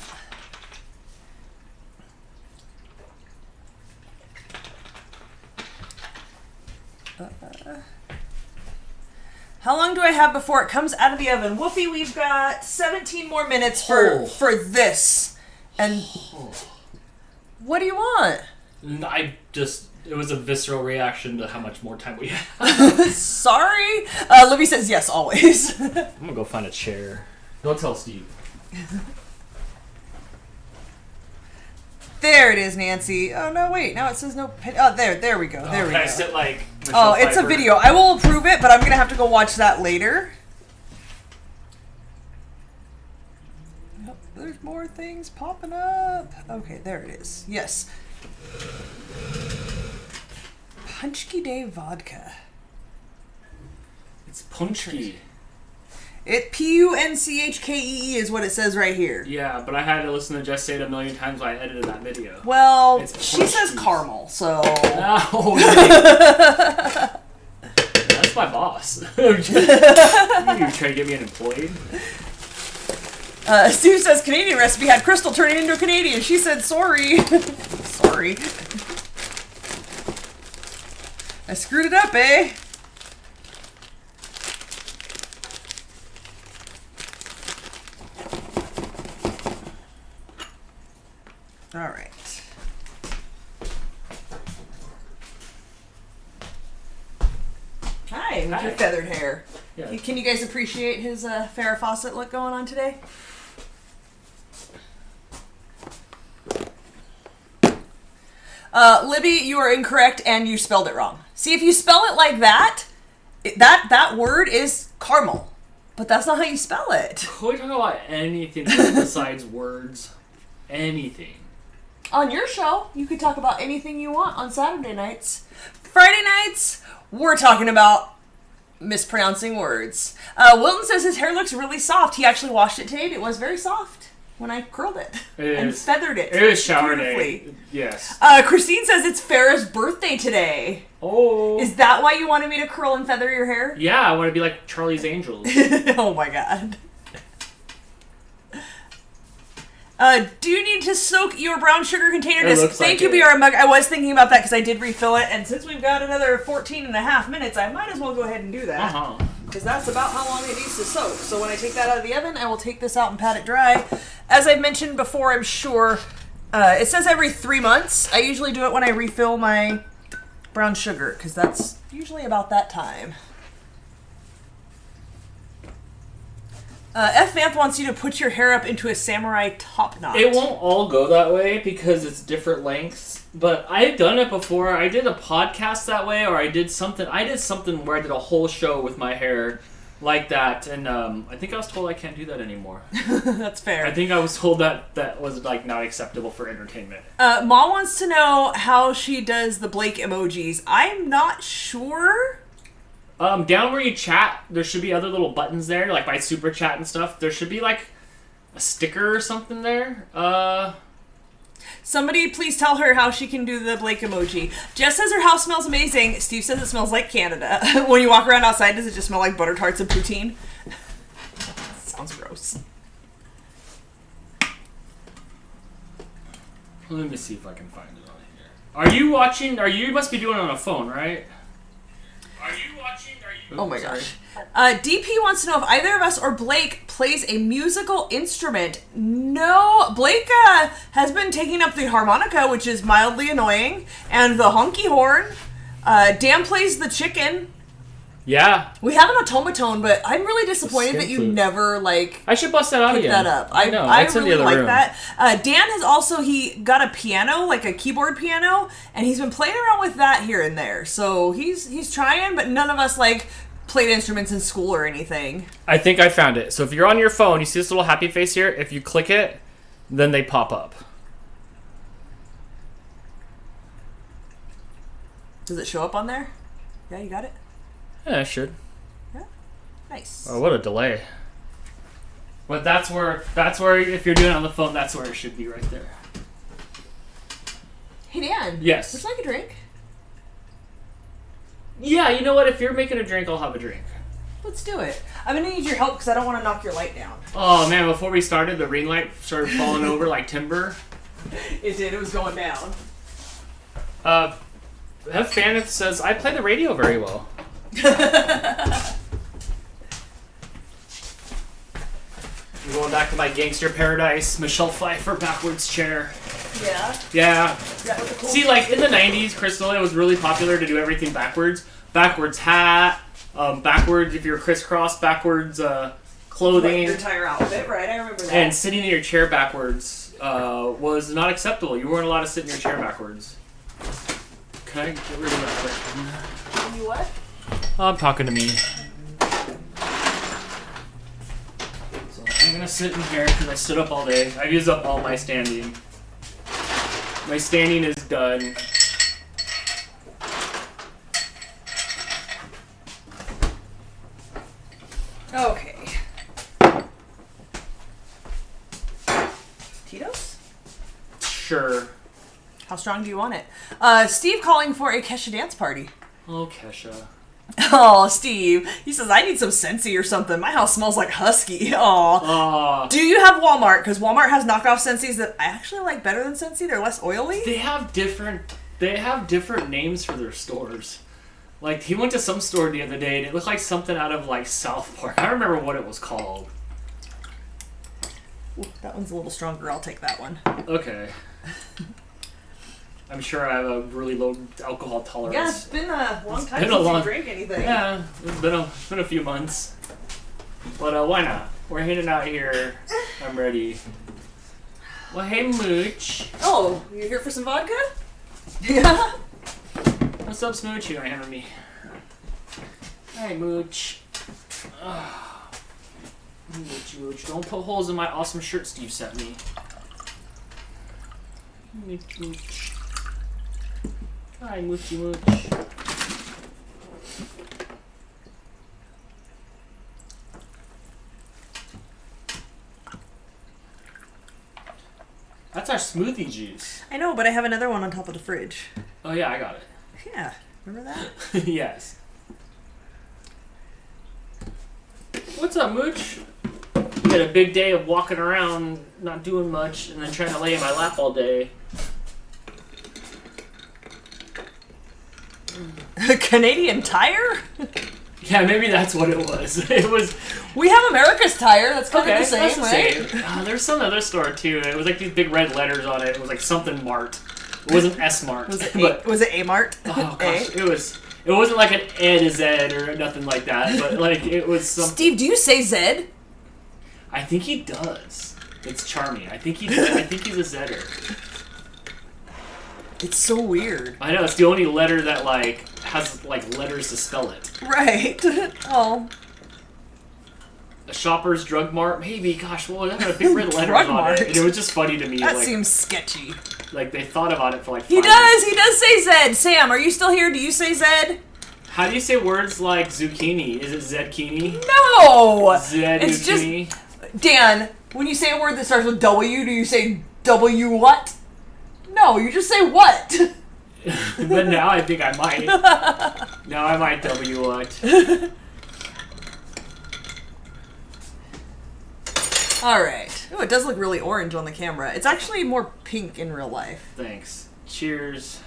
How long do I have before it comes out of the oven? Woofy, we've got 17 more minutes for this. And what do you want? It was a visceral reaction to how much more time we have. Sorry. Libby says yes, always. I'm gonna go find a chair. Don't tell Steve. There it is, Nancy. Oh, no, wait. Now it says no... Oh, there we go. There we go. I sit like... Oh, it's a video. I will approve it, but I'm going to have to go watch that later. Oh, there's more things popping up. Okay, there it is. Yes. Punchki Day Vodka. It's Punchki. It Punchkee is what it says right here. Yeah, but I had to listen to Jess say it a million times while I edited that video. Well, she says caramel, so... Oh, that's my boss. You trying to get me unemployed? Steve says Canadian recipe had Crystal turn it into a Canadian. She said sorry. Sorry. I screwed it up, eh? All right. Hi, with your feathered hair. Yeah. Can you guys appreciate his Farrah Fawcett look going on today? Libby, you are incorrect and you spelled it wrong. See, if you spell it like that, that word is caramel. But that's not how you spell it. We talk about anything besides words. Anything. On your show, you could talk about anything you want on Saturday nights. Friday nights, we're talking about mispronouncing words. Wilton says his hair looks really soft. He actually washed it today and it was very soft. when I curled it It and is. feathered it. It is shower beautifully. day. Yes. Christine says it's Farrah's birthday today. Oh. Is that why you wanted me to curl and feather your hair? Yeah, I want to be like Charlie's Angels. Oh my god. Do you need to soak your brown sugar container It disc? looks Thank like you, it. BR Mug. I was thinking about that because I did refill it, and since we've got another 14 and a half minutes, I might as well go ahead and do that. Uh-huh. Because that's about how long it needs to soak. So when I take that out of the oven, I will take this out and pat it dry. As I've mentioned before, I'm sure, it says every 3 months. I usually do it when I refill my brown sugar, because that's usually about that time. F. Vamp wants you to put your hair up into a samurai top knot. It won't all go that way because it's different lengths. But I've done it before. I did a podcast that way, or I did something where I did a whole show with my hair like that. And I think I was told I can't do that anymore. That's fair. I think I was told that was like not acceptable for entertainment. Ma wants to know how she does the Blake emojis. I'm not sure. Down where you chat, there should be other little buttons there, like by super chat and stuff. There should be like a sticker or something there. Somebody please tell her how she can do the Blake emoji. Jess says her house smells amazing. Steve says it smells like Canada. When you walk around outside, does it just smell like butter tarts and poutine? Sounds gross. Let me see if I can find it on here. Are you watching? You must be doing it on a phone, right? Are you watching? Oh my gosh. DP wants to know if either of us or Blake plays a musical instrument. No, Blake has been taking up the harmonica, which is mildly annoying, and the honky horn. Dan plays the chicken. Yeah. We have an automaton, but I'm really disappointed Skin that you flute. never, like, I should bust that out pick again. that up. I know. I It's in the really other like room. that. Dan has also, he got a piano, like a keyboard piano, and he's been playing around with that here and there. So he's trying, but none of us, like, played instruments in school or anything. I think I found it. So if you're on your phone, you see this little happy face here. If you click it, then they pop up. Does it show up on there? Yeah, you got it? Yeah, it should. Yeah? Nice. Oh, what a delay. But that's where if you're doing it on the phone, that's where it should be right there. Hey, Dan. Yes. Would you like a drink? Yeah, you know what? If you're making a drink, I'll have a drink. Let's do it. I'm going to need your help because I don't want to knock your light down. Oh, man, before we started, the ring light started falling over like timber. It did. It was going down. F. Fanith says, I play the radio very well. I'm going back to my Gangster Paradise, Michelle Pfeiffer backwards chair. Yeah? Yeah. Is that what the cool See, like, in the 90s, Crystal, it was really popular to do everything backwards. Backwards hat, backwards, if you're crisscross, backwards clothing. Your entire outfit, right? I remember that. And sitting in your chair backwards was not acceptable. You weren't allowed to sit in your chair backwards. Can I get rid of that quick? You what? I'm talking to me. So I'm gonna sit in here because I stood up all day. I've used up all my standing. My standing is done. Okay. Tito's? Sure. How strong do you want it? Steve calling for a Kesha dance party. Oh, Kesha. Oh, Steve. He says, I need some Scentsy or something. My house smells like Husky. Aw. Do you have Walmart? Because Walmart has knockoff Scentsy's that I actually like better than Scentsy. They're less oily. They have different names for their stores. Like, he went to some store the other day and it looked like something out of, like, South Park. I don't remember what it was called. Ooh, that one's a little stronger. I'll take that one. Okay. I'm sure I have a really low alcohol tolerance. Yeah, it's been a long time been since a long- you drank anything. Yeah, it's been a few months. But why not? We're hanging out here. I'm ready. Well, hey, Mooch. Oh, you here for some vodka? Yeah. What's up, Smooch? You gonna hammer me? Hi, Mooch. Mooch. Don't put holes in my awesome shirt Steve sent me. Mooch. Hi, Moochy Mooch. That's our smoothie juice. I know, but I have another one on top of the fridge. Oh yeah, I got it. Yeah, remember that? Yes. What's up, Mooch? We had a big day of walking around, not doing much, and then trying to lay in my lap all day. Canadian Tire? Yeah, maybe that's what it was. It was. We have America's Tire. That's kind of the same, that's the right? same. There's some other store too. It was like these big red letters on it. It was like something Mart. It wasn't S Mart. Was it A Mart? Oh gosh, it was. It wasn't like an A to Z or nothing like that, but like it was some. Steve, do you say Zed? I think he does. It's charming. I think he's a Zedder. It's so weird. I know, it's the only letter that like has like letters to spell it. Right. Oh. A Shoppers Drug Mart, maybe. Gosh, well, that had a big red letters Drug on Mart. it. And it was just funny to me. That like, seems sketchy. Like they thought about it for like 5 He minutes. does say Zed. Sam, are you still here? Do you say Zed? How do you say words like zucchini? Is it Zedkini? No. It's just zucchini? Dan. When you say a word that starts with W, do you say W what? No, you just say what. But now I think I might. Now I might W what. Alright. Oh, it does look really orange on the camera. It's actually more pink in real life. Thanks. Cheers.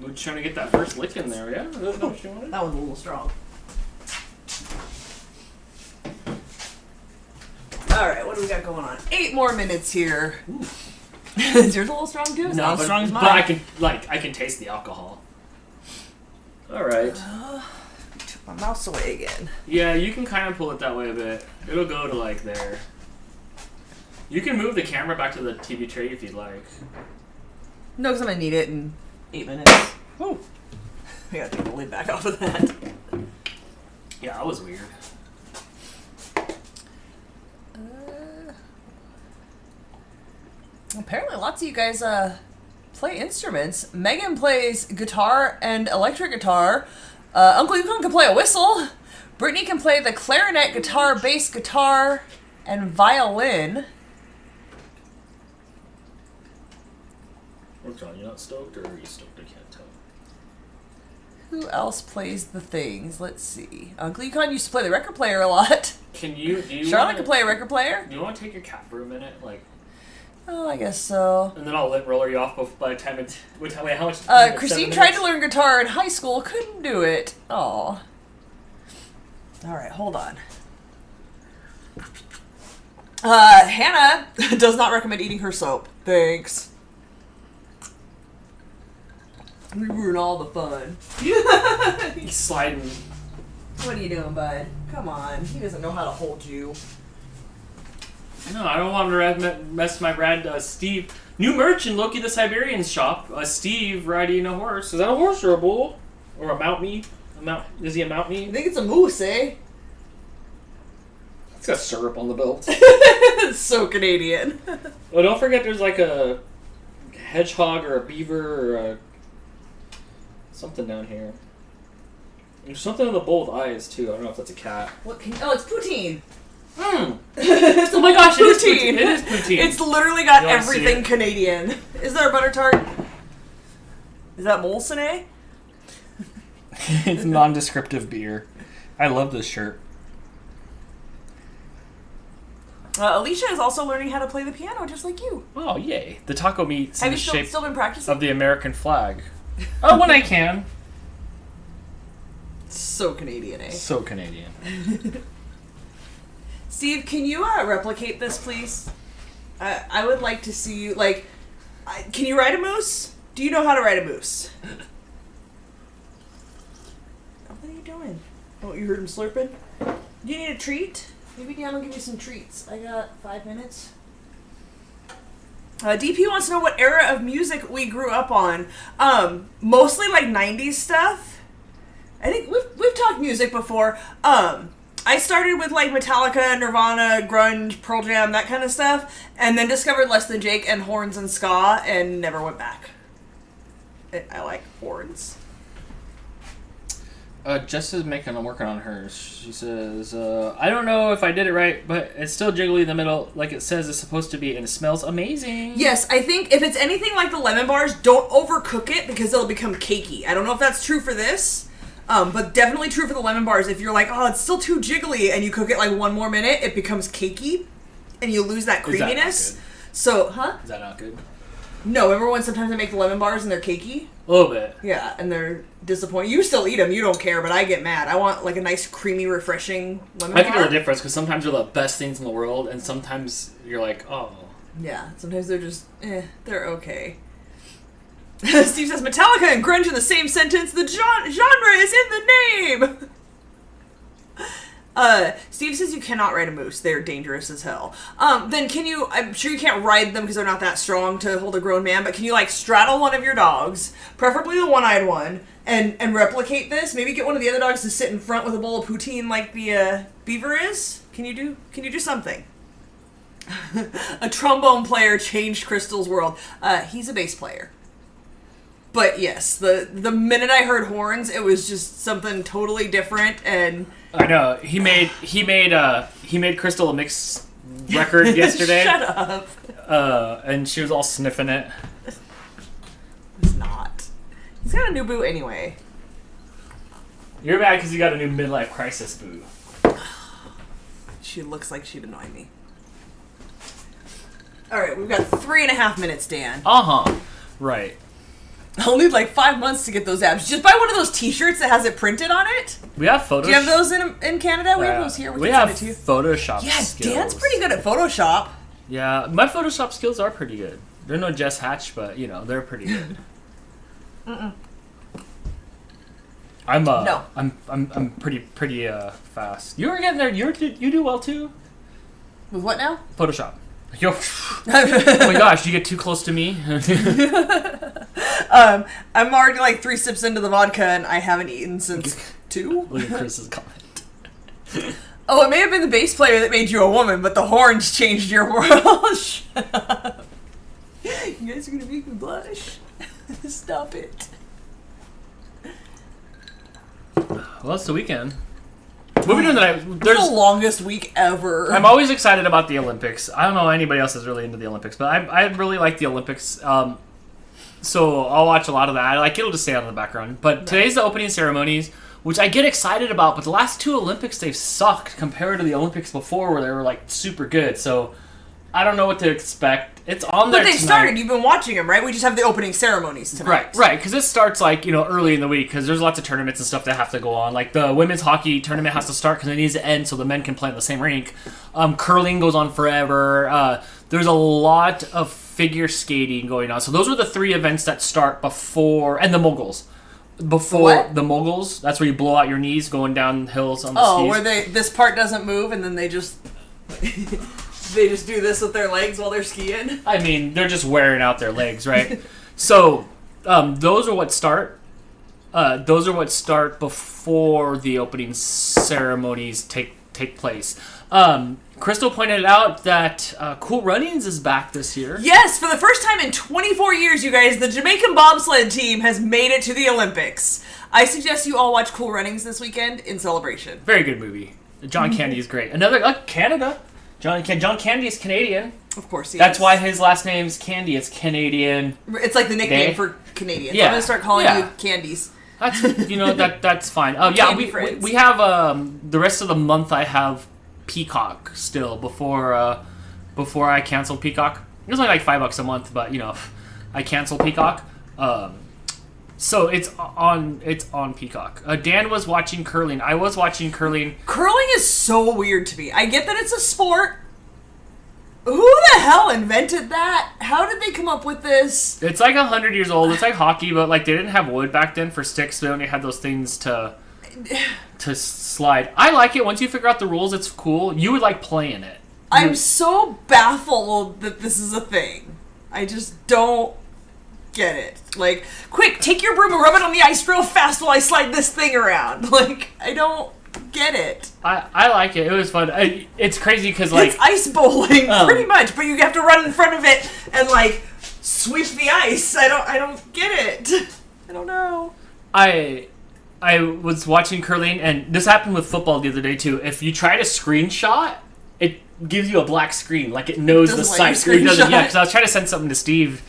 We're trying to get that first lick in there, yeah? Is that what you wanted? That one's a little strong. Alright, what do we got going on? 8 more minutes here. Is yours a little strong too? It's not as strong as mine. But I can taste the alcohol. Alright. Took my mouse away again. Yeah, you can kind of pull it that way a bit. It'll go to like there. You can move the camera back to the TV tray if you'd like. No, because I'm going to need it in 8 minutes. Whoa. I got to take the lid back off of that. Yeah, that was weird. Apparently lots of you guys play instruments. Megan plays guitar and electric guitar. Uncle Yukon can play a whistle. Brittany can play the clarinet, guitar, bass guitar, and violin. What's wrong? You're not stoked, or are you stoked? I can't tell. Who else plays the things? Let's see. Uncle Yukon used to play the record player a lot. Do you Charlotte can play a record player. Do you want to take your cat for a minute? Like. Oh, I guess so. And then I'll lip roller you off by the time it. Wait, how much? Christine tried to learn guitar in high school, couldn't do it. Aw. Alright, hold on. Hannah does not recommend eating her soap. Thanks. We ruin all the fun. He's sliding. What are you doing, bud? Come on. He doesn't know how to hold you. No, I don't want to mess my rad Steve. New merch in Loki the Siberian's shop. Steve riding a horse. Is that a horse or a bull? Or a mount me? Is he a mount me? I think it's a moose, eh? It's got syrup on the belt. It's so Canadian. Oh, don't forget there's like a hedgehog or a beaver or a something down here. There's something in the bull with eyes too. I don't know if that's a cat. It's poutine. Oh my gosh, poutine. It is poutine. It's literally got You wanna everything Canadian. Is there a butter tart? Is that Molson? It's non-descriptive beer. I love this shirt. Alicia is also learning how to play the piano, just like you. Oh, yay. The taco meat's Have in you the shape still been practicing? of the American flag. Oh, when I can. So Canadian, eh? So Canadian. Steve, can you replicate this, please? I would like to see you, can you ride a moose? Do you know how to ride a moose? What are you doing? Oh, you heard him slurping? Do you need a treat? Maybe Dan will give you some treats. I got 5 minutes. DP wants to know what era of music we grew up on. Mostly like 90s stuff. I think we've talked music before. I started with like Metallica, Nirvana, grunge, Pearl Jam, that kind of stuff, and then discovered Less Than Jake and horns and ska, and never went back. I like horns. Jess is working on hers. She says, I don't know if I did it right, but it's still jiggly in the middle like it says it's supposed to be, and it smells amazing. Yes, I think if it's anything like the lemon bars, don't overcook it because it'll become cakey. I don't know if that's true for this, but definitely true for the lemon bars. If you're like, oh, it's still too jiggly, and you cook it like 1 more minute, it becomes cakey, and you lose that creaminess. Is that not good? So, Is that not good? No, remember when sometimes I make the lemon bars and they're cakey? A little bit. Yeah, and they're disappointing. You still eat them, you don't care, but I get mad. I want like a nice, creamy, refreshing lemon bar. I can tell the difference because sometimes they're the best things in the world, and sometimes you're like, oh. Yeah, sometimes they're just, they're okay. Steve says, Metallica and grunge in the same sentence. The genre is in the name! Steve says you cannot ride a moose. They're dangerous as hell. Then can you, I'm sure you can't ride them because they're not that strong to hold a grown man, but can you like straddle one of your dogs, preferably the one-eyed one, and replicate this? Maybe get one of the other dogs to sit in front with a bowl of poutine like the beaver is? Can you do something? A trombone player changed Crystal's world. He's a bass player. But yes, the minute I heard horns, it was just something totally different, and I know he made Crystal a mix record yesterday. Shut up. And she was all sniffing it. It's not. He's got a new boo anyway. You're mad because you got a new midlife crisis boo. She looks like she'd annoy me. All right, we've got 3.5 minutes, Dan. Right. I'll need like 5 months to get those abs. Just buy one of those T-shirts that has it printed on it. We have Photoshop. Do you have those in Canada? We have those here. We can have send it to you. Photoshop Yeah, skills. Dan's pretty good at Photoshop. Yeah, my Photoshop skills are pretty good. They're no Jess Hatch, but they're pretty good. No. I'm pretty fast. You were getting there. You do well too. With what now? Photoshop. Yo. Oh my gosh, you get too close to me. I'm already like 3 sips into the vodka and I haven't eaten since 2. Look at Chris's comment. Oh, it may have been the bass player that made you a woman, but the horns changed your world. Shut up. You guys are gonna make me blush. Stop it. Well, it's the weekend. What are we doing tonight? It's the longest week ever. I'm always excited about the Olympics. I don't know anybody else is really into the Olympics, but I really like the Olympics. So I'll watch a lot of that. Like, it'll just stay on in the background. But today's the opening ceremonies, which I get excited about. But the last 2 Olympics, they've sucked compared to the Olympics before, where they were like super good. So I don't know what to expect. It's on there. But they tonight. started. You've been watching them, right? We just have the opening ceremonies tonight. Right. Because it starts like early in the week because there's lots of tournaments and stuff that have to go on. Like the women's hockey tournament has to start because it needs to end so the men can play in the same rink. Curling goes on forever. There's a lot of figure skating going on. So those are the 3 events that start before, and the moguls. Before the moguls, that's where you blow out your knees going down hills on the skis. Oh, where this part doesn't move and then they just they just do this with their legs while they're skiing. I mean, they're just wearing out their legs, right? So those are what start. Those are what start before the opening ceremonies take place. Crystal pointed out that Cool Runnings is back this year. Yes, for the first time in 24 years, you guys, the Jamaican bobsled team has made it to the Olympics. I suggest you all watch Cool Runnings this weekend in celebration. Very good movie. John Candy is great. Another Canada. John Candy is Canadian. Of course, he That's is. why his last name's Candy. It's Canadian. It's like the nickname Day. for Canadians. Yeah. I'm gonna start calling Yeah. you Candies. That's that's fine. Oh yeah, Candy we friends. have the rest of the month. I have Peacock still before I canceled Peacock. It was only like $5 a month, but I canceled Peacock. So it's on Peacock. Dan was watching curling. I was watching curling. Curling is so weird to me. I get that it's a sport. Who the hell invented that? How did they come up with this? It's like 100 years old. It's like hockey, but like they didn't have wood back then for sticks. They only had those things to slide. I like it. Once you figure out the rules, it's cool. You would like playing it. I'm so baffled that this is a thing. I just don't get it. Like, quick, take your broom and rub it on the ice real fast while I slide this thing around. Like, I don't get it. I like it. It was fun. It's crazy because like it's ice bowling, pretty much, but you have to run in front of it and like sweep the ice. I don't get it. I don't know. I was watching curling, and this happened with football the other day too. If you try to screenshot, it gives you a black screen, like it knows the site. It doesn't. Yeah, because I was trying to send something to Steve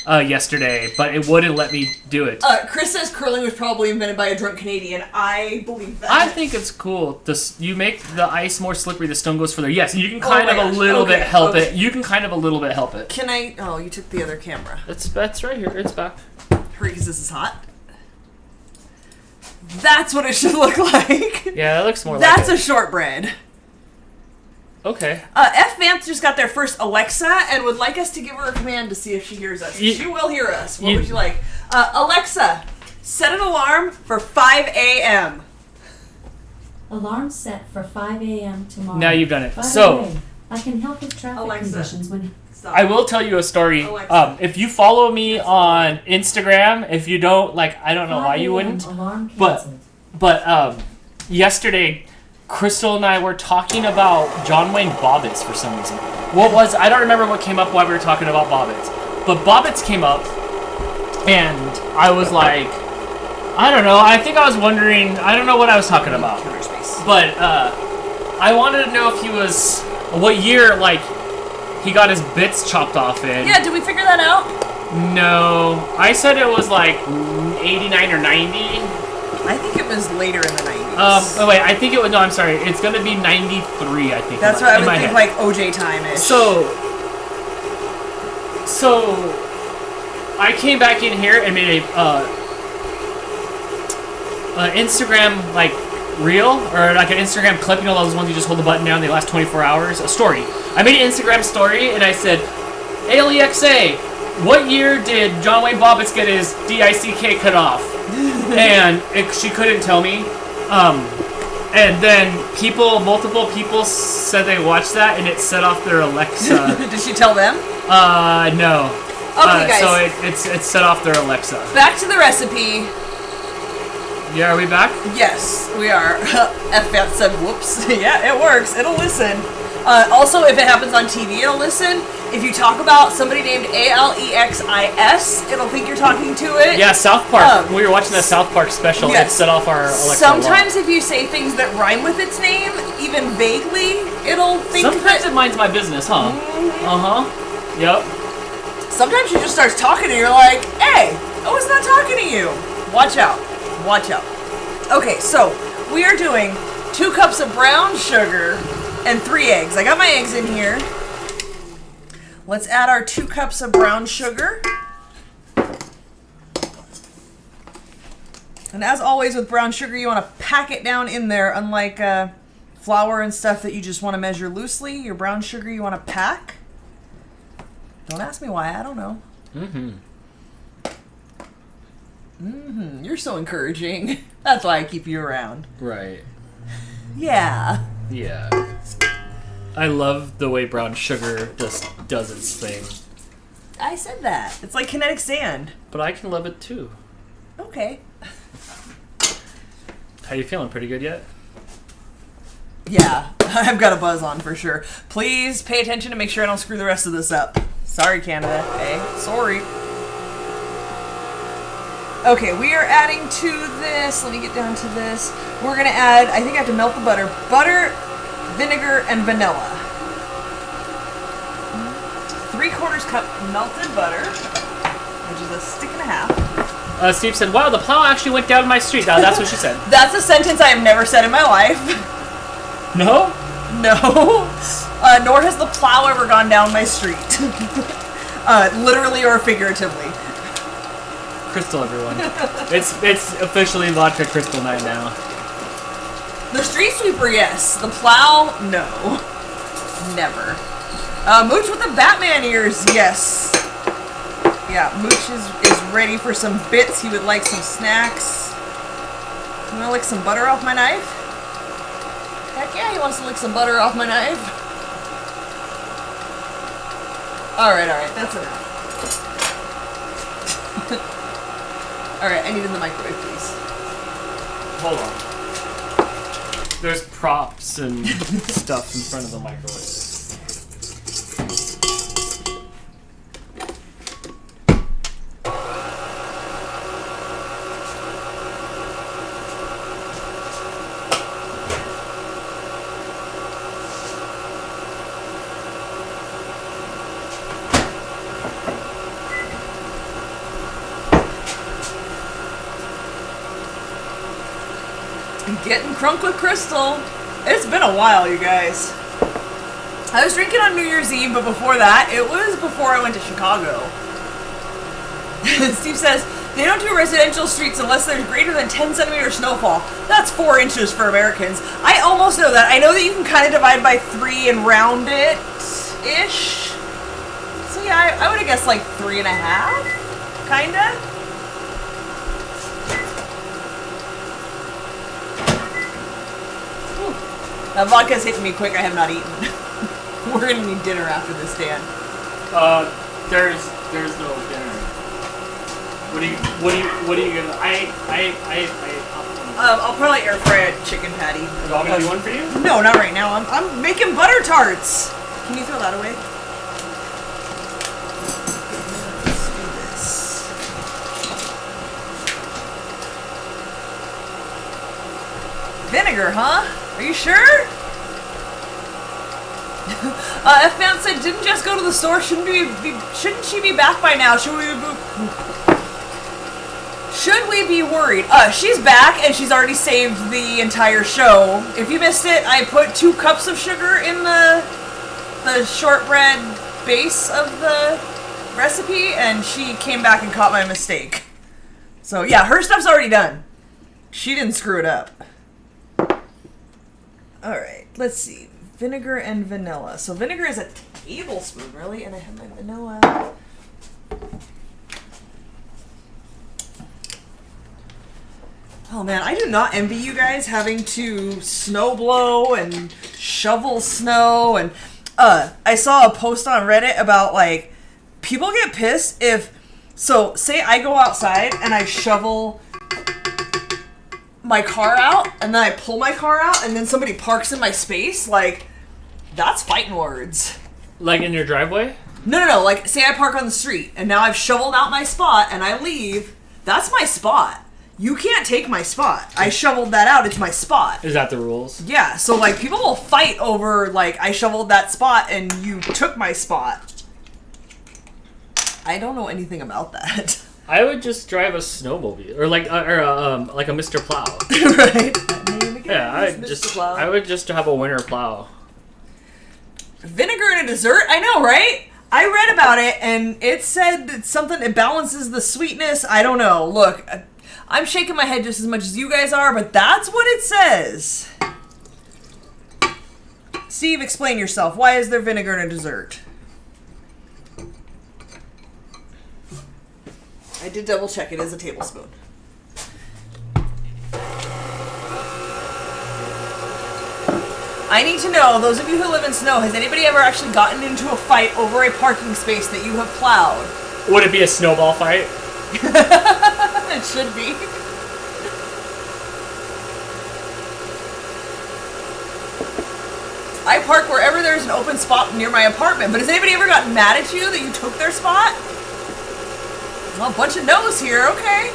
yesterday, but it wouldn't let me do it. Chris says curling was probably invented by a drunk Canadian. I believe that. I think it's cool. You make the ice more slippery, the stone goes further. Yes, you can kind of a little bit help it. You can kind of a little bit help it. Can I? Oh, you took the other camera. That's right here. It's back. Hurry, because this is hot. That's what it should look like. Yeah, it looks more That's like a shortbread. Okay. F. Vance just got their first Alexa and would like us to give her a command to see if she hears us. She will hear us. What would you like? Alexa, set an alarm for 5 a.m. Alarm set for 5 a.m. tomorrow. Now you've done it. By the So, way, I can help with traffic Alexa. conditions when... Stop. I will tell you a story. If you follow me on Instagram, if you don't, I don't know why you wouldn't. Alarm But canceled. yesterday, Crystal and I were talking about John Wayne Bobbits for some reason. I don't remember what came up while we were talking about Bobbits. But Bobbits came up, and I was like, I don't know. I think I was wondering, I don't know what I was talking about. But I wanted to know if he was, what year, he got his bits chopped off in. Yeah, did we figure that out? No. I said it was 89 or 90. I think it was later in the 90s. Wait, I think it was, no, I'm sorry. It's going to be 93, I think. That's what I would head. think, OJ time-ish. So I came back in here and made a Instagram, reel, or an Instagram clip, those ones you just hold the button down, they last 24 hours, a story. I made an Instagram story, and I said, Alexa, what year did John Wayne Bobbits get his DICK cut off? And she couldn't tell me. And then multiple people said they watched that, and it set off their Alexa. Did she tell them? No. Okay, guys. So it set off their Alexa. Back to the recipe. Yeah, are we back? Yes, we are. F. Vance said, whoops. Yeah, it works. It'll listen. Also, if it happens on TV, it'll listen. If you talk about somebody named Alexis, it'll think you're talking to it. Yeah, South Park. We were watching that South Park special. Yes. It set off our Alexa. Sometimes if you say things that rhyme with its name, even vaguely, it'll think Sometimes it minds my business, huh? Mm-hmm. Uh-huh. Yep. Sometimes she just starts talking and you're like, hey, I was not talking to you. Watch out. Watch out. Okay, so we are doing 2 cups of brown sugar and 3 eggs. I got my eggs in here. Let's add our 2 cups of brown sugar. And as always with brown sugar, you want to pack it down in there. Unlike flour and stuff that you just want to measure loosely, your brown sugar you want to pack. Don't ask me why, I don't know. You're so encouraging. That's why I keep you around. Right. Yeah. Yeah. I love the way brown sugar just does its thing. I said that. It's like kinetic sand. But I can love it too. Okay. How you feeling? Pretty good yet? Yeah, I've got a buzz on for sure. Please pay attention to make sure I don't screw the rest of this up. Sorry, Canada. Hey, sorry. Okay, we are adding to this. Let me get down to this. We're going to add, I think I have to melt the butter. Butter, vinegar, and vanilla. 3/4 cup melted butter, which is a stick and a half. Steve said, wow, the plow actually went down my street. That's what she said. That's a sentence I have never said in my life. No? No. Nor has the plow ever gone down my street. Literally or figuratively. Crystal, everyone. It's officially vodka crystal night now. The street sweeper, yes. The plow, no. Never. Mooch with the Batman ears, yes. Yeah, Mooch is ready for some bits. He would like some snacks. You want to lick some butter off my knife? Heck yeah, he wants to lick some butter off my knife. Alright, that's enough. Alright, I need it in the microwave, please. Hold on. There's props and stuff in front of the microwave. Getting crunk with Crystal. It's been a while, you guys. I was drinking on New Year's Eve, but before that, it was before I went to Chicago. Steve says, they don't do residential streets unless there's greater than 10 centimeter snowfall. That's 4 inches for Americans. I almost know that. I know that you can kind of divide by 3 and round it-ish. So yeah, I would have guessed like 3.5, kinda. That vodka's hitting me quick. I have not eaten. We're gonna need dinner after this, Dan. There's no dinner. What are you gonna? I'll probably air fry a chicken patty. Do I do one for you? No, not right now. I'm making butter tarts. Can you throw that away? Let's do this. Vinegar, huh? Are you sure? F-Man said, didn't Jess go to the store? Shouldn't she be back by now? Should we be worried? She's back and she's already saved the entire show. If you missed it, I put 2 cups of sugar in the shortbread base of the recipe, and she came back and caught my mistake. So yeah, her stuff's already done. She didn't screw it up. Alright, let's see. Vinegar and vanilla. So vinegar is a tablespoon, really, and I have my vanilla. Oh man, I do not envy you guys having to snow blow and shovel snow. And I saw a post on Reddit about, like, people get pissed if, so say I go outside and I shovel my car out and then I pull my car out and then somebody parks in my space. Like, that's fighting words. Like in your driveway? No. Like, say I park on the street and now I've shoveled out my spot and I leave. That's my spot. You can't take my spot. I shoveled that out. It's my spot. Is that the rules? Yeah. So, like, people will fight over, like, I shoveled that spot and you took my spot. I don't know anything about that. I would just drive a snowmobile or like a Mr. Plow. Right. Yeah, I would just have a winter plow. Vinegar in a dessert? I know, right? I read about it and it said that something, it balances the sweetness. I don't know. Look, I'm shaking my head just as much as you guys are, but that's what it says. Steve, explain yourself. Why is there vinegar in a dessert? I did double check. It is a tablespoon. I need to know, those of you who live in snow, has anybody ever actually gotten into a fight over a parking space that you have plowed? Would it be a snowball fight? It should be. I park wherever there's an open spot near my apartment, but has anybody ever gotten mad at you that you took their spot? Well, a bunch of no's here, okay.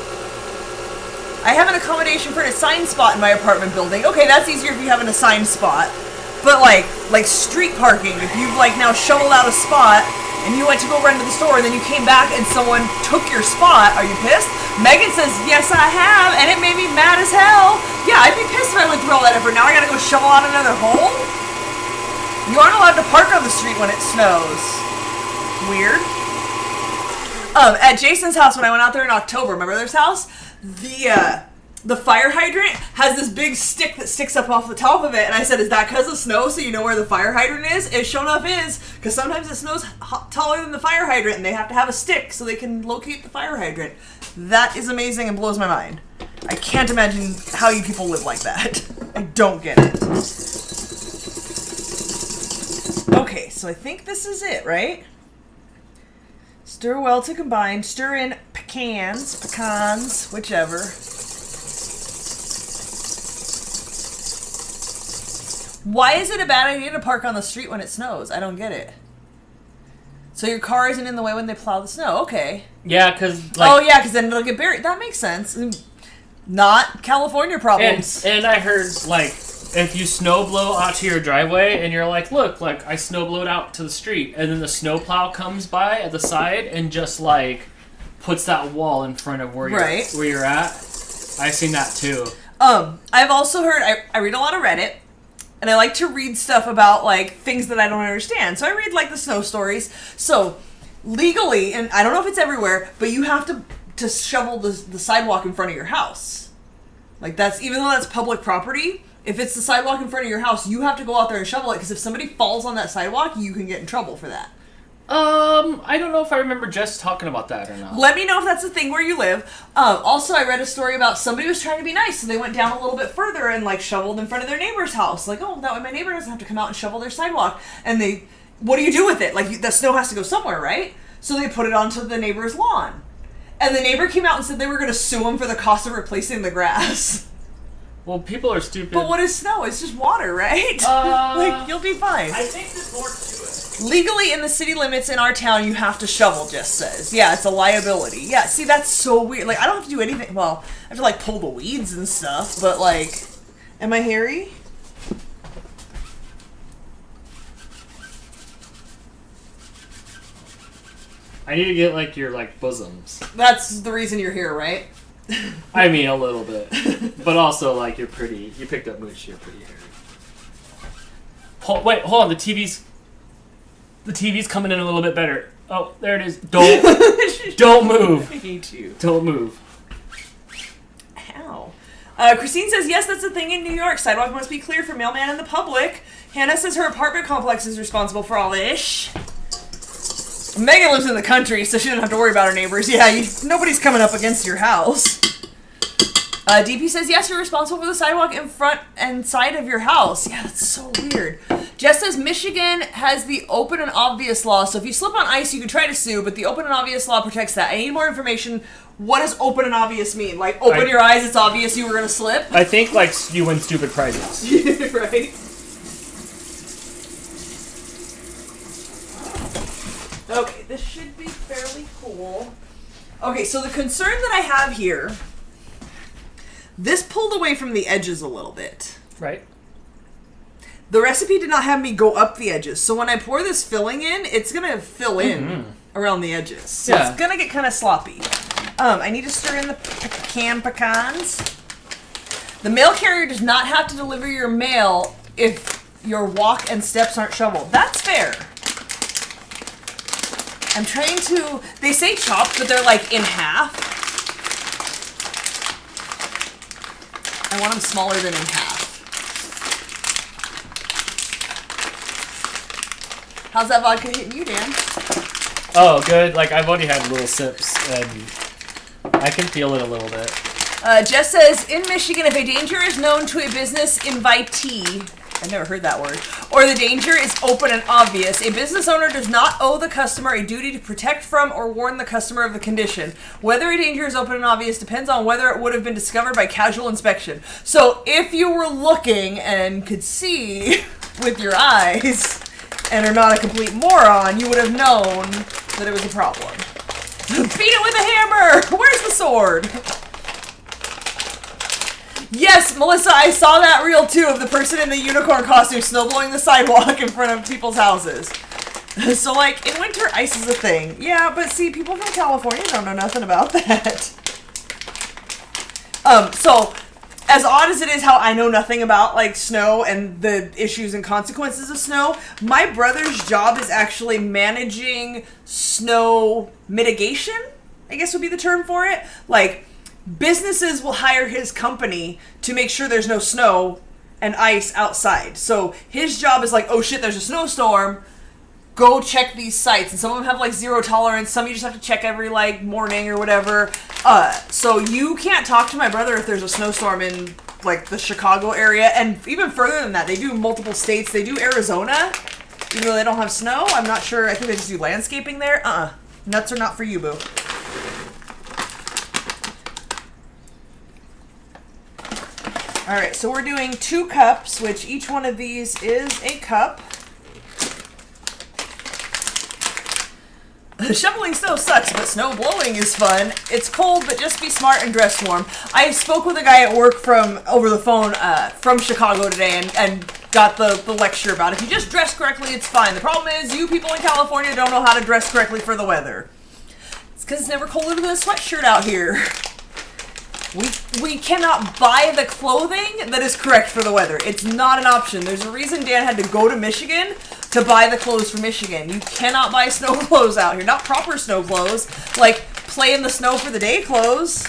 I have an accommodation for an assigned spot in my apartment building. Okay, that's easier if you have an assigned spot. But like street parking, if you've like now shoveled out a spot and you went to go run to the store and then you came back and someone took your spot, are you pissed? Megan says, yes I have, and it made me mad as hell. Yeah, I'd be pissed if I went through all that effort. Now I gotta go shovel out another hole? You aren't allowed to park on the street when it snows. Weird. At Jason's house when I went out there in October, remember their house? The fire hydrant has this big stick that sticks up off the top of it, and I said, is that because of snow so you know where the fire hydrant is? It sure enough is, because sometimes it snows taller than the fire hydrant and they have to have a stick so they can locate the fire hydrant. That is amazing and blows my mind. I can't imagine how you people live like that. I don't get it. Okay, so I think this is it, right? Stir well to combine. Stir in pecans, whichever. Why is it a bad idea to park on the street when it snows? I don't get it. So your car isn't in the way when they plow the snow. Okay. Yeah, because because then it'll get buried. That makes sense. Not California problems. And I heard, like, if you snow blow out to your driveway and you're like, look, like, I snow blowed out to the street, and then the snow plow comes by at the side and just, like, puts that wall in front of where you're at. I've seen that, too. I've also heard, I read a lot of Reddit, and I like to read stuff about, like, things that I don't understand. So I read, like, the snow stories. So, legally, and I don't know if it's everywhere, but you have to shovel the sidewalk in front of your house. Like, that's, even though that's public property, if it's the sidewalk in front of your house, you have to go out there and shovel it, because if somebody falls on that sidewalk, you can get in trouble for that. I don't know if I remember Jess talking about that or not. Let me know if that's a thing where you live. Also, I read a story about somebody was trying to be nice, so they went down a little bit further and, like, shoveled in front of their neighbor's house. Like, oh, that way my neighbor doesn't have to come out and shovel their sidewalk. And what do you do with it? Like, the snow has to go somewhere, right? So they put it onto the neighbor's lawn. And the neighbor came out and said they were going to sue him for the cost of replacing the grass. Well, people are stupid. But what is snow? It's just water, right? Like, you'll be fine. I think there's more to it. Legally, in the city limits in our town, you have to shovel, Jess says. Yeah, it's a liability. Yeah, see, that's so weird. Like, I don't have to do anything. Well, I have to, like, pull the weeds and stuff, but, like, am I hairy? I need to get, like, your, like, bosoms. That's the reason you're here, right? I mean, a little bit. But also, like, you're pretty. You picked up Mooch, you're pretty hairy. Wait, hold on. The TV's coming in a little bit better. Oh, there it is. Don't move. I hate you. Don't move. Ow. Christine says, yes, that's a thing in New York. Sidewalk must be clear for mailman and the public. Hannah says her apartment complex is responsible for all this. Megan lives in the country, so she doesn't have to worry about her neighbors. Yeah, nobody's coming up against your house. DP says, yes, you're responsible for the sidewalk in front and side of your house. Yeah, that's so weird. Jess says, Michigan has the open and obvious law, so if you slip on ice, you can try to sue, but the open and obvious law protects that. I need more information. What does open and obvious mean? Like, open your eyes, it's obvious you were going to slip? I think, like, you win stupid prizes. Right? Okay, this should be fairly cool. Okay, so the concern that I have here, this pulled away from the edges a little bit. Right. The recipe did not have me go up the edges, so when I pour this filling in, it's going to fill in around the edges. So it's going to get kind of sloppy. I need to stir in the pecans. The mail carrier does not have to deliver your mail if your walk and steps aren't shoveled. That's fair. I'm trying to... They say chopped, but they're like in half. I want them smaller than in half. How's that vodka hitting you, Dan? Oh, good. Like, I've already had little sips, and I can feel it a little bit. Jess says, in Michigan, if a danger is known to a business invitee... I've never heard that word. Or the danger is open and obvious. A business owner does not owe the customer a duty to protect from or warn the customer of the condition. Whether a danger is open and obvious depends on whether it would have been discovered by casual inspection. So if you were looking and could see with your eyes and are not a complete moron, you would have known that it was a problem. Beat it with a hammer! Where's the sword? Yes, Melissa, I saw that reel too of the person in the unicorn costume snowblowing the sidewalk in front of people's houses. So, like, in winter, ice is a thing. Yeah, but see, people from California don't know nothing about that. So, as odd as it is how I know nothing about, like, snow and the issues and consequences of snow, my brother's job is actually managing snow mitigation, I guess would be the term for it. Like, businesses will hire his company to make sure there's no snow and ice outside. So his job is like, oh shit, there's a snowstorm. Go check these sites. And some of them have like 0 tolerance. Some you just have to check every like morning or whatever. So you can't talk to my brother if there's a snowstorm in like the Chicago area. And even further than that, they do multiple states. They do Arizona, even though they don't have snow. I'm not sure. I think they just do landscaping there. Nuts are not for you, boo. Alright, so we're doing 2 cups, which each one of these is a cup. Shoveling snow sucks, but snow blowing is fun. It's cold, but just be smart and dress warm. I spoke with a guy at work over the phone from Chicago today and got the lecture about if you just dress correctly, it's fine. The problem is you people in California don't know how to dress correctly for the weather. It's because it's never colder than a sweatshirt out here. We cannot buy the clothing that is correct for the weather. It's not an option. There's a reason Dan had to go to Michigan to buy the clothes for Michigan. You cannot buy snow clothes out here. Not proper snow clothes. Like, play in the snow for the day clothes.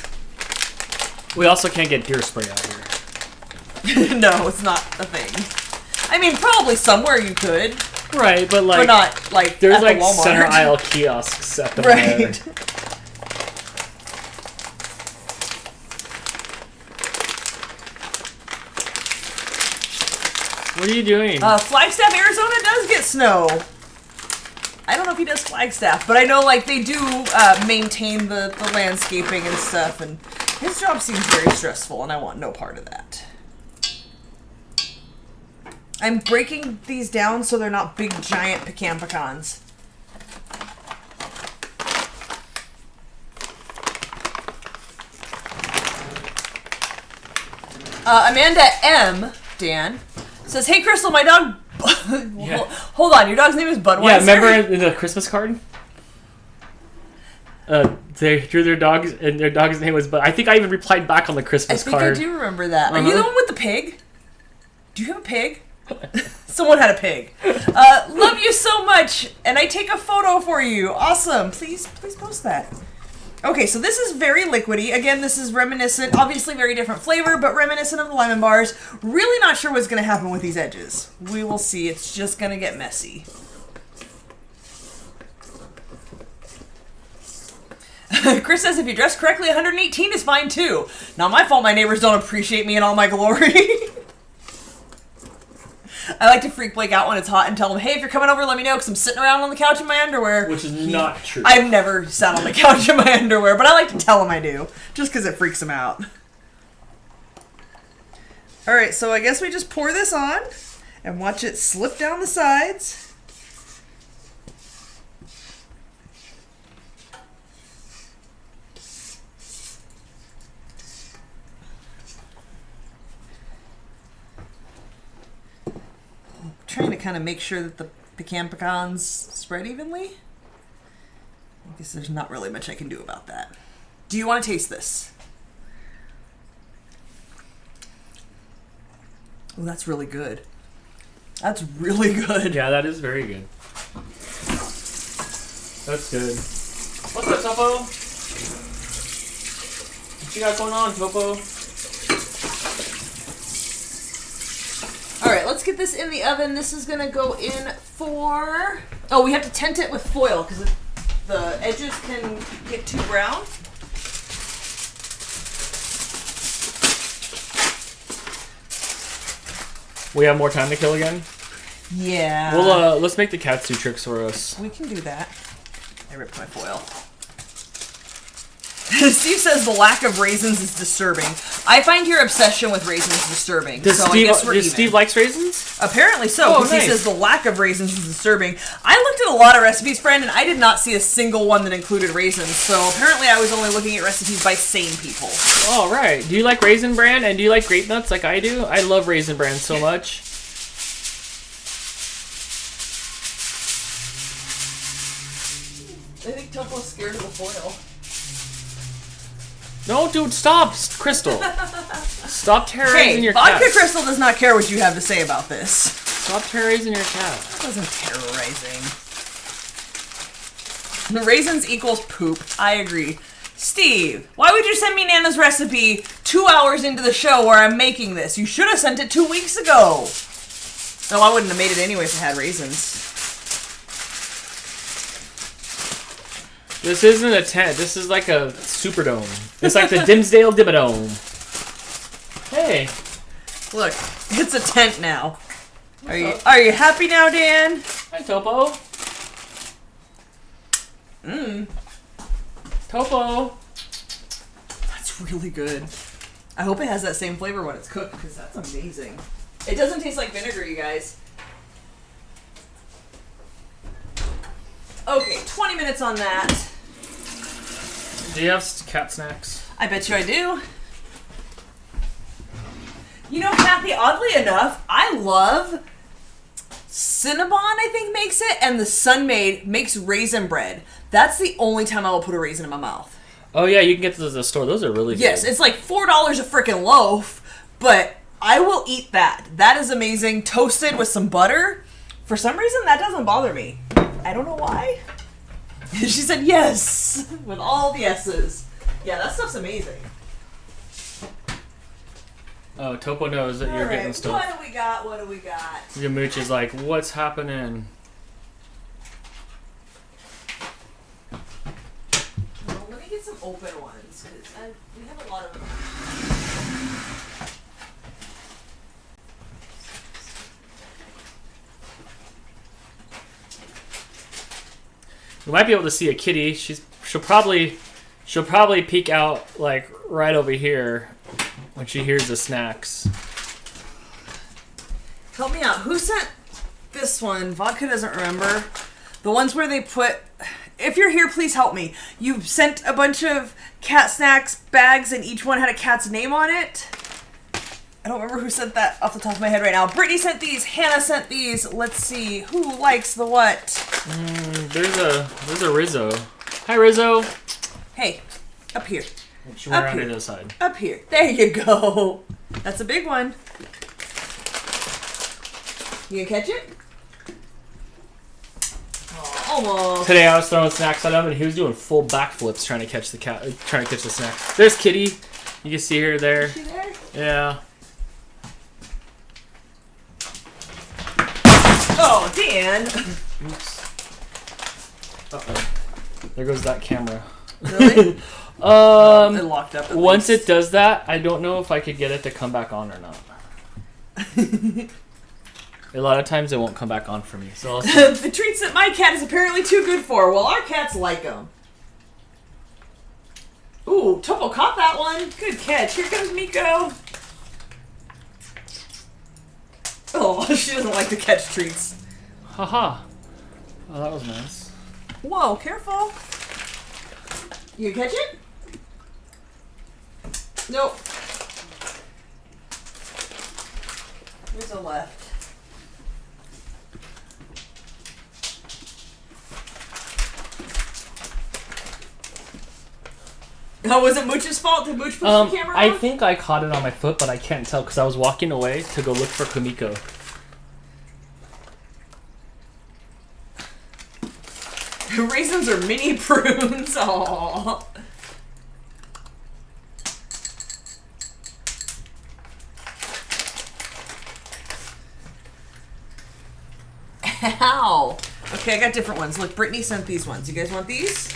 We also can't get deer spray out here. No, it's not a thing. I mean, probably somewhere you could. Right, but like... But not, like, there's at like the Walmart. center aisle kiosks at the Right. What are you doing? Flagstaff, Arizona does get snow. I don't know if he does Flagstaff, but I know like they do maintain the landscaping and stuff, and his job seems very stressful, and I want no part of that. I'm breaking these down so they're not big, giant pecans. Amanda M. Dan says, "Hey Crystal, my dog." Yeah. Hold on, your dog's name is Budweiser. Yeah, remember in the Christmas card? They drew their dogs, and their dog's name was Bud. I think I even replied back on the Christmas I think card. I do remember that. Are you the one with the pig? Do you have a pig? Someone had a pig. Love you so much, and I take a photo for you. Awesome. Please post that. Okay, so this is very liquidy. Again, this is reminiscent, obviously very different flavor, but reminiscent of the lemon bars. Really not sure what's going to happen with these edges. We will see. It's just going to get messy. Chris says, if you dress correctly, 118 is fine too. Not my fault my neighbors don't appreciate me in all my glory. I like to freak Blake out when it's hot and tell him, hey, if you're coming over, let me know, because I'm sitting around on the couch in my underwear. Which is not true. I've never sat on the couch in my underwear, but I like to tell him I do, just because it freaks him out. Alright, so I guess we just pour this on and watch it slip down the sides. Trying to kind of make sure that the pecans spread evenly. I guess there's not really much I can do about that. Do you want to taste this? Oh, that's really good. That's really good. Yeah, that is very good. That's good. What's up, Topo? What you got going on, Topo? Alright, let's get this in the oven. This is going to go in for... Oh, we have to tent it with foil because the edges can get too brown. We have more time to kill again? Yeah. Well, let's make the cats do tricks for us. We can do that. I ripped my foil. Steve says the lack of raisins is disturbing. I find your obsession with raisins disturbing. Does so Steve, I guess we're even. Steve likes raisins? Apparently so, because nice. he says the lack of raisins is disturbing. I looked at a lot of recipes, friend, and I did not see a single one that included raisins. So apparently I was only looking at recipes by sane people. All right. Do you like Raisin Bran and do you like grape nuts like I do? I love Raisin Bran so much. I think Topo's scared of the foil. No, dude, stop, Crystal. Stop terrorizing your cat. Vodka Crystal does not care what you have to say about this. Stop terrorizing your cat. That wasn't terrorizing. The raisins equals poop. I agree. Steve, why would you send me Nana's recipe 2 hours into the show where I'm making this? You should have sent it 2 weeks ago. No, I wouldn't have made it anyway if it had raisins. This isn't a tent. This is like a Superdome. It's like the Dimsdale Dimmadome. Hey. Look, it's a tent now. Are you happy now, Dan? Hi, Topo. Topo. That's really good. I hope it has that same flavor when it's cooked, because that's amazing. It doesn't taste like vinegar, you guys. Okay, 20 minutes on that. Do you have cat snacks? I bet you I do. You know, Kathy, oddly enough, I love Cinnabon, I think, makes it, and the Sunmaid makes raisin bread. That's the only time I will put a raisin in my mouth. Oh yeah, you can get those at the store. Those are really good. Yes, it's like $4 a freaking loaf, but I will eat that. That is amazing. Toasted with some butter. For some reason, that doesn't bother me. I don't know why. She said yes with all the S's. Yeah, that stuff's amazing. Oh, Topo knows that you're getting stuff. What do we got? What do we got? Your mooch is like, what's happening? Well, let me get some open ones because we have a lot of them. You might be able to see a kitty. She'll probably peek out like right over here when she hears the snacks. Help me out. Who sent this one? Vodka doesn't remember. The ones where they put... If you're here, please help me. You sent a bunch of cat snacks bags and each one had a cat's name on it. I don't remember who sent that off the top of my head right now. Brittany sent these. Hannah sent these. Let's see. Who likes the what? There's a Rizzo. Hi, Rizzo. Hey, up here. She went Up around here. to the side. Up here. There you go. That's a big one. You gonna catch it? Oh, almost. Today I was throwing snacks at him and he was doing full backflips trying to catch the snack. There's Kitty. You can see her there. Is she there? Yeah. Oh, Dan. Oops. Uh-oh. There goes that camera. Really? It locked up. at Once least. it does that, I don't know if I could get it to come back on or not. A lot of times it won't come back on for me. So I'll see. The treats that my cat is apparently too good for. Well, our cats like them. Ooh, Topo caught that one. Good catch. Here comes Miko. Oh, she doesn't like to catch treats. Haha. Oh, that was nice. Whoa, careful. You catch it? Nope. There's a left. Oh, was it Mooch's fault? Did Mooch push the camera I off? think I caught it on my foot, but I can't tell because I was walking away to go look for Kumiko. Raisins are mini prunes. Aww. Ow. Okay, I got different ones. Look, Brittany sent these ones. You guys want these?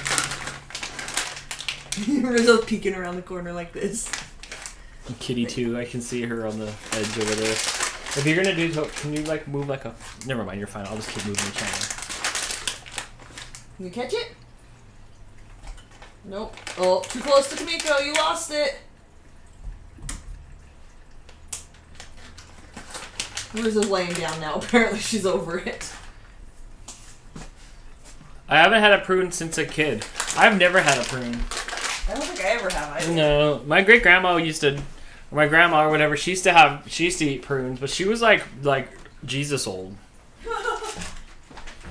Rizzo's peeking around the corner like this. And Kitty too. I can see her on the edge over there. If you're gonna do, can you like move like a? Never mind. You're fine. I'll just keep moving the camera. Can you catch it? Nope. Oh, too close to Kamiko. You lost it. Rizzo's laying down now. Apparently she's over it. I haven't had a prune since a kid. I've never had a prune. I don't think I ever have either. No, my great grandma used to, or my grandma or whatever. She used to eat prunes, but she was like Jesus old.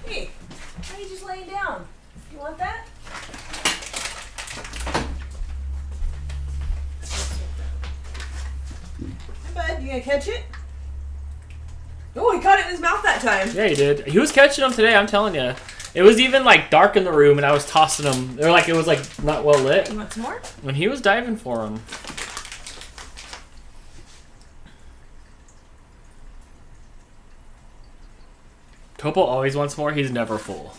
Hey, why are you just laying down? You want that? Hey, bud, you gonna catch it? Oh, he caught it in his mouth that time. Yeah, he did. He was catching them today. I'm telling you. It was even like dark in the room, and I was tossing them. They're like it was like not well lit. You want some more? When he was diving for them. Topo always wants more. He's never full.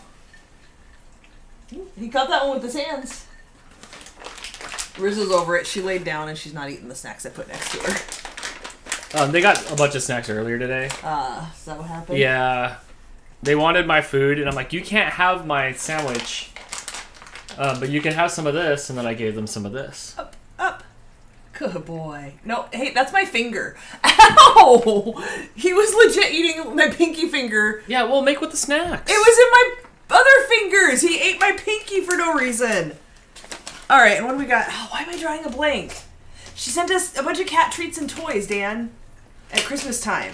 He caught that one with his hands. Rizzo's over it. She laid down and she's not eating the snacks I put next to her. They got a bunch of snacks earlier today. Is that what happened? Yeah. They wanted my food, and I'm like, you can't have my sandwich, but you can have some of this, and then I gave them some of this. Up, up. Good boy. No, hey, that's my finger. Ow! He was legit eating my pinky finger. Yeah, well, make with the snacks. It was in my other fingers. He ate my pinky for no reason. All right, and what do we got? Oh, why am I drawing a blank? She sent us a bunch of cat treats and toys, Dan, at Christmas time.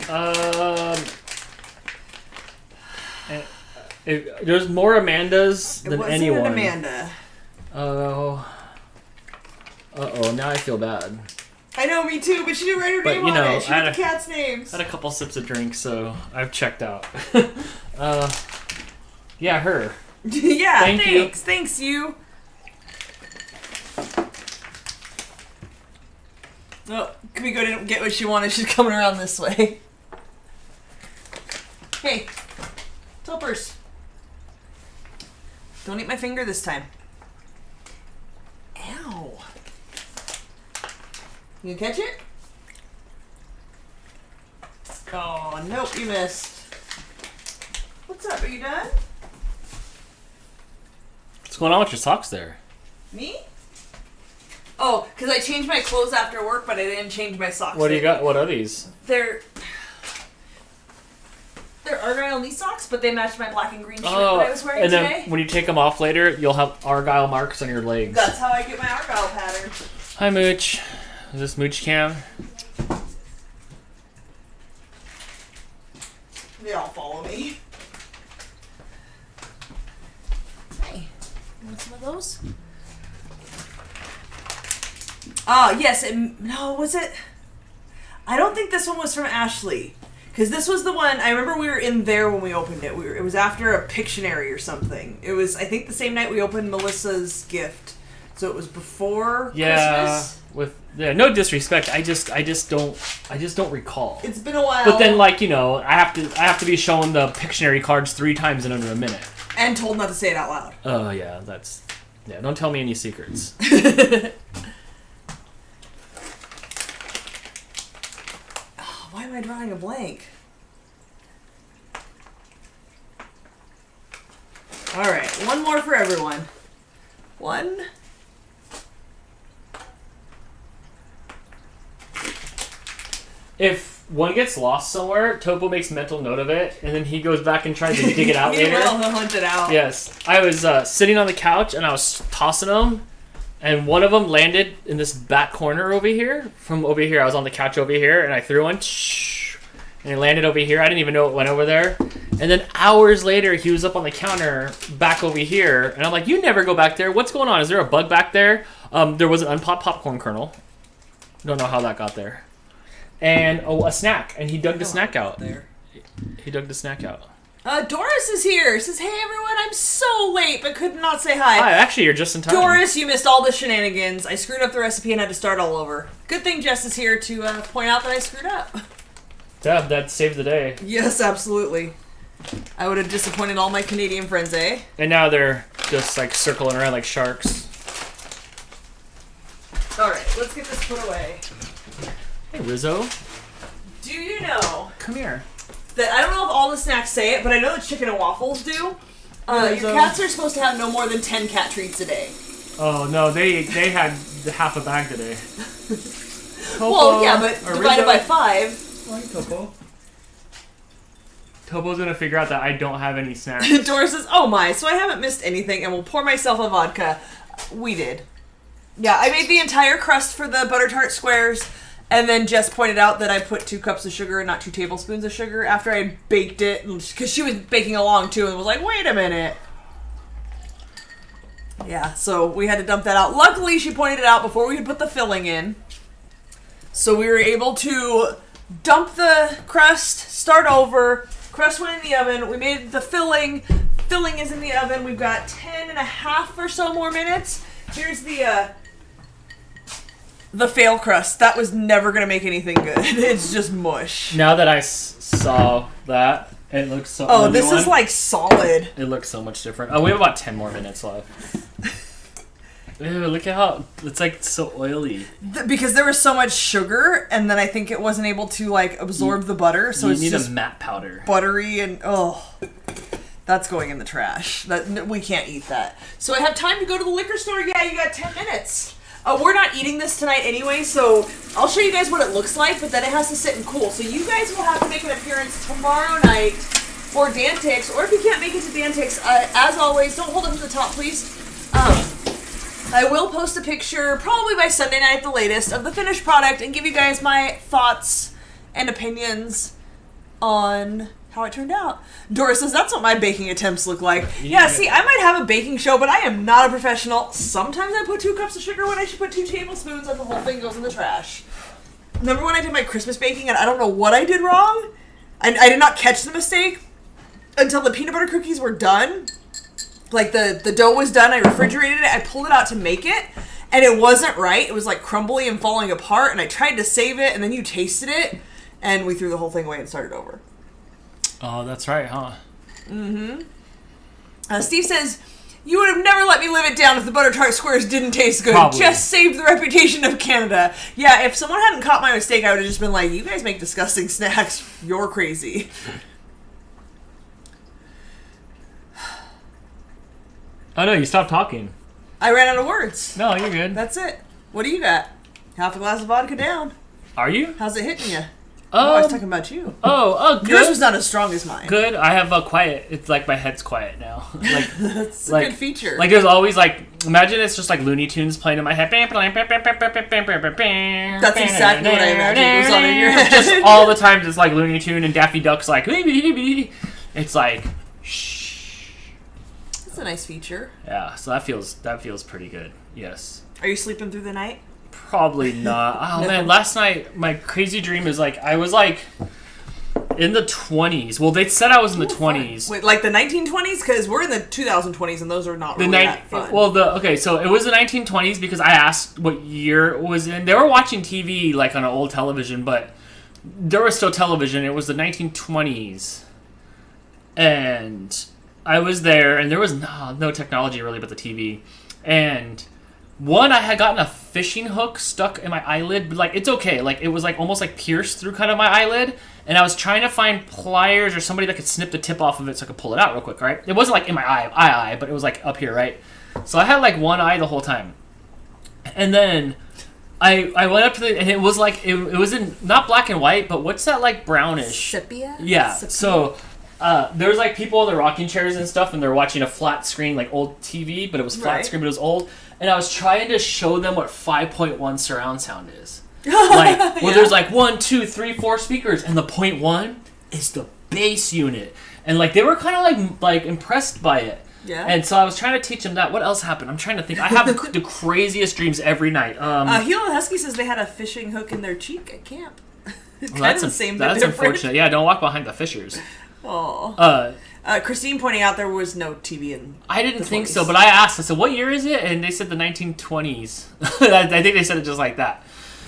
There's more Amandas It than wasn't anyone. an Amanda. Oh. Uh-oh, now I feel bad. I know, me too, but she didn't write her name on it. She put the cat's names. I had a couple sips of drink, so I've checked out. Yeah, her. Yeah, Thank you. Thanks, you. Oh, can we go to get what she wanted? She's coming around this way. Hey, Toppers. Don't eat my finger this time. Ow. You gonna catch it? Oh, nope, you missed. What's up? Are you done? What's going on with your socks there? Me? Oh, because I changed my clothes after work, but I didn't change my socks. What do you got? What are these? They're Argyle knee socks, but they match my black and green shirt that I was wearing today. And then when you take them off later, you'll have Argyle marks on your legs. That's how I get my Argyle pattern. Hi, Mooch. Is this Mooch Cam? They all follow me. Hey, you want some of those? Yes. No, was it? I don't think this one was from Ashley. Because this was the one, I remember we were in there when we opened it. It was after a Pictionary or something. It was, I think, the same night we opened Melissa's gift. So it was before Christmas. No disrespect. I just don't recall. It's been a while. But then, like, you know, I have to be shown the Pictionary cards 3 times in under a minute. And told not to say it out loud. Oh yeah, don't tell me any secrets. Why am I drawing a blank? Alright, one more for everyone. One. If one gets lost somewhere, Topo makes mental note of it, and then he goes back and tries to dig it out He later. will, he'll hunt it out. Yes. I was sitting on the couch, and I was tossing them, and one of them landed in this back corner over here. From over here, I was on the couch over here, and I threw one, and it landed over here. I didn't even know it went over there. And then hours later, he was up on the counter back over here, and I'm like, you never go back there. What's going on? Is there a bug back there? There was an unpopped popcorn kernel. Don't know how that got there. And a snack, and he dug the snack out. He dug the snack out. Doris is here. Says, hey everyone, I'm so late, but could not say hi. Hi, actually, you're just in time. Doris, you missed all the shenanigans. I screwed up the recipe and had to start all over. Good thing Jess is here to point out that I screwed up. Deb, that saved the day. Yes, absolutely. I would have disappointed all my Canadian friends, eh? And now they're just like circling around like sharks. Alright, let's get this put away. Hey, Rizzo. Do you know Come here. that I don't know if all the snacks say it, but I know the chicken and waffles do? Your cats are supposed to have no more than 10 cat treats a day. Oh, no, they had half a bag today. Well, yeah, but divided by 5. Hi, Topo. Topo's gonna figure out that I don't have any snacks. Doris says, oh my, so I haven't missed anything and will pour myself a vodka. We did. Yeah, I made the entire crust for the butter tart squares, and then Jess pointed out that I put 2 cups of sugar and not 2 tablespoons of sugar after I baked it, because she was baking along too and was like, wait a minute. Yeah, so we had to dump that out. Luckily, she pointed it out before we could put the filling in. So we were able to dump the crust, start over. Crust went in the oven. We made the filling. Filling is in the oven. We've got 10 and a half or so more minutes. Here's the fail crust. That was never going to make anything good. It's just mush. Now that I saw that, it looks so... Oh, this is like solid. It looks so much different. Oh, we have about 10 more minutes left. Ew, look at how... It's like so oily. Because there was so much sugar, and then I think it wasn't able to like absorb the butter, so it's just a matte powder. Buttery and... Oh... That's going in the trash. We can't eat that. So I have time to go to the liquor store? Yeah, you got 10 minutes. We're not eating this tonight anyway, so I'll show you guys what it looks like, but then it has to sit and cool. So you guys will have to make an appearance tomorrow night for Dantix, or if you can't make it to Dantix, as always, don't hold up to the top, please. I will post a picture, probably by Sunday night at the latest, of the finished product and give you guys my thoughts and opinions on how it turned out. Dora says, that's what my baking attempts look like. Yeah, see, I might have a baking show, but I am not a professional. Sometimes I put 2 cups of sugar when I should put 2 tablespoons, and the whole thing goes in the trash. Remember when I did my Christmas baking, and I don't know what I did wrong? I did not catch the mistake until the peanut butter cookies were done. Like, the dough was done, I refrigerated it, I pulled it out to make it, and it wasn't right. It was, like, crumbly and falling apart, and I tried to save it, and then you tasted it, and we threw the whole thing away and started over. Oh, that's right, huh? Mm-hmm. Steve says, you would have never let me live it down if the Butter Tart Squares didn't taste good. Probably. Just saved the reputation of Canada. Yeah, if someone hadn't caught my mistake, I would have just been like, you guys make disgusting snacks. You're crazy. Oh, no, you stopped talking. I ran out of words. No, you're good. That's it. What do you got? Half a glass of vodka down. Are you? How's it hitting you? I was talking about you. Oh, good. Yours was not as strong as mine. Good. I have a quiet. It's like my head's quiet now. Like That's a like, good feature. Like there's always like, imagine it's just like Looney Tunes playing in my head. That's exactly what I imagined goes on in your head. Just all the time, it's like Looney Tune and Daffy Duck's like, it's like, shh. That's a nice feature. Yeah. So that feels pretty good. Yes. Are you sleeping through the night? Probably not. Oh man, last night my crazy dream is like I was like in the 20s. Well, they said I was in the 20s. Wait, like the 1920s? Because we're in the 2020s and those are not really that fun. Well, okay, so it was the 1920s because I asked what year it was in. They were watching TV like on an old television, but there was still television. It was the 1920s, and I was there, and there was no technology really but the TV, and. One, I had gotten a fishing hook stuck in my eyelid, but, like, it's okay. Like, it was, like, almost, like, pierced through kind of my eyelid, and I was trying to find pliers or somebody that could snip the tip off of it so I could pull it out real quick, right? It wasn't, like, in my eye, but it was, like, up here, right? So I had, like, one eye the whole time. And then I went up to and it was, like, it was in, not black and white, but what's that, like, brownish? Sepia? Yeah, Sepia. so... there was like people in the rocking chairs and stuff, and they're watching a flat screen, like old TV, but it was flat screen, but it was old. And I was trying to show them what 5.1 surround sound is. Like, where there's like 1, 2, 3, 4 speakers, and the 0.1 is the bass unit. And like they were kind of like impressed by it. Yeah. And so I was trying to teach them that. What else happened? I'm trying to think. I have the craziest dreams every night. Heel and Husky says they had a fishing hook in their cheek at camp. It's well, kind of the same, but that's different. unfortunate. Yeah, don't walk behind the fishers. Oh. Christine pointing out there was no TV in I didn't the think 20s. so, but I asked. I said, "What year is it?" And they said the 1920s. I think they said it just like that.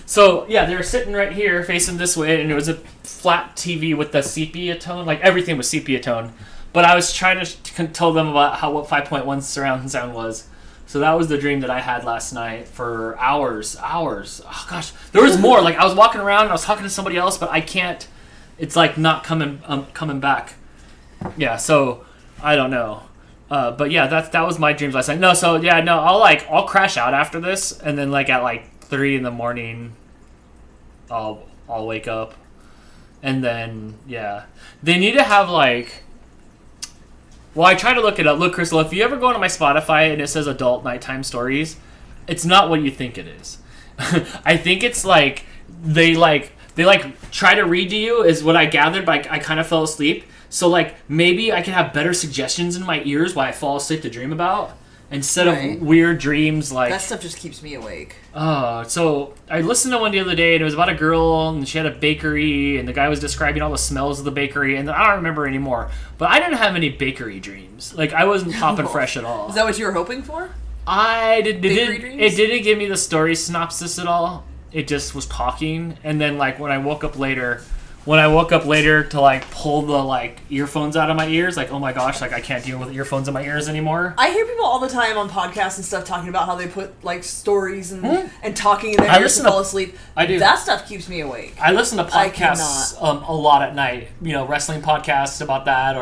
So yeah, they were sitting right here, facing this way, and it was a flat TV with the sepia tone. Like everything was sepia tone. But I was trying to tell them about what 5.1 surround sound was. So that was the dream that I had last night for hours. Oh gosh, there was more. Like I was walking around, and I was talking to somebody else, but I can't. It's like not coming back. Yeah, so I don't know. But yeah, that was my dreams last night. No, so yeah, no, I'll crash out after this, and then like at like 3 a.m, I'll wake up, and then yeah, they need to have like. Well, I try to look it up. Look, Crystal, if you ever go onto my Spotify and it says adult nighttime stories, it's not what you think it is. I think it's like they try to read to you is what I gathered, but I kind of fell asleep. So like maybe I can have better suggestions in my ears while I fall asleep to dream about instead of weird dreams like that stuff just keeps me awake. So I listened to one the other day and it was about a girl and she had a bakery and the guy was describing all the smells of the bakery and I don't remember anymore. But I didn't have any bakery dreams. Like I wasn't popping fresh at all. Is that what you were hoping for? It didn't give me the story synopsis at all. It just was talking, and then like when I woke up later to like pull the like earphones out of my ears, like oh my gosh, like I can't deal with earphones in my ears anymore. I hear people all the time on podcasts and stuff talking about how they put like stories and talking in their ears to fall asleep. I do. That stuff keeps me awake. I listen to podcasts a lot at night. You know, wrestling podcasts about that,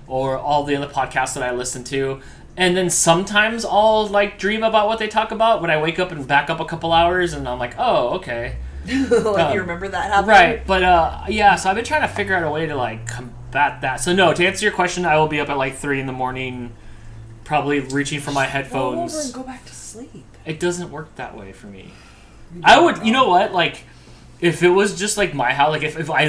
or all the other podcasts that I listen to. And then sometimes I'll like dream about what they talk about when I wake up and back up a couple hours, and I'm like, oh, okay. Like you remember that happening? Right, but yeah, so I've been trying to figure out a way to like combat that. So no, to answer your question, I will be up at like 3 a.m, probably reaching for my headphones. Roll over and go back to sleep. It doesn't work that way for me. I would, you know what, like if it was just like my house, like if I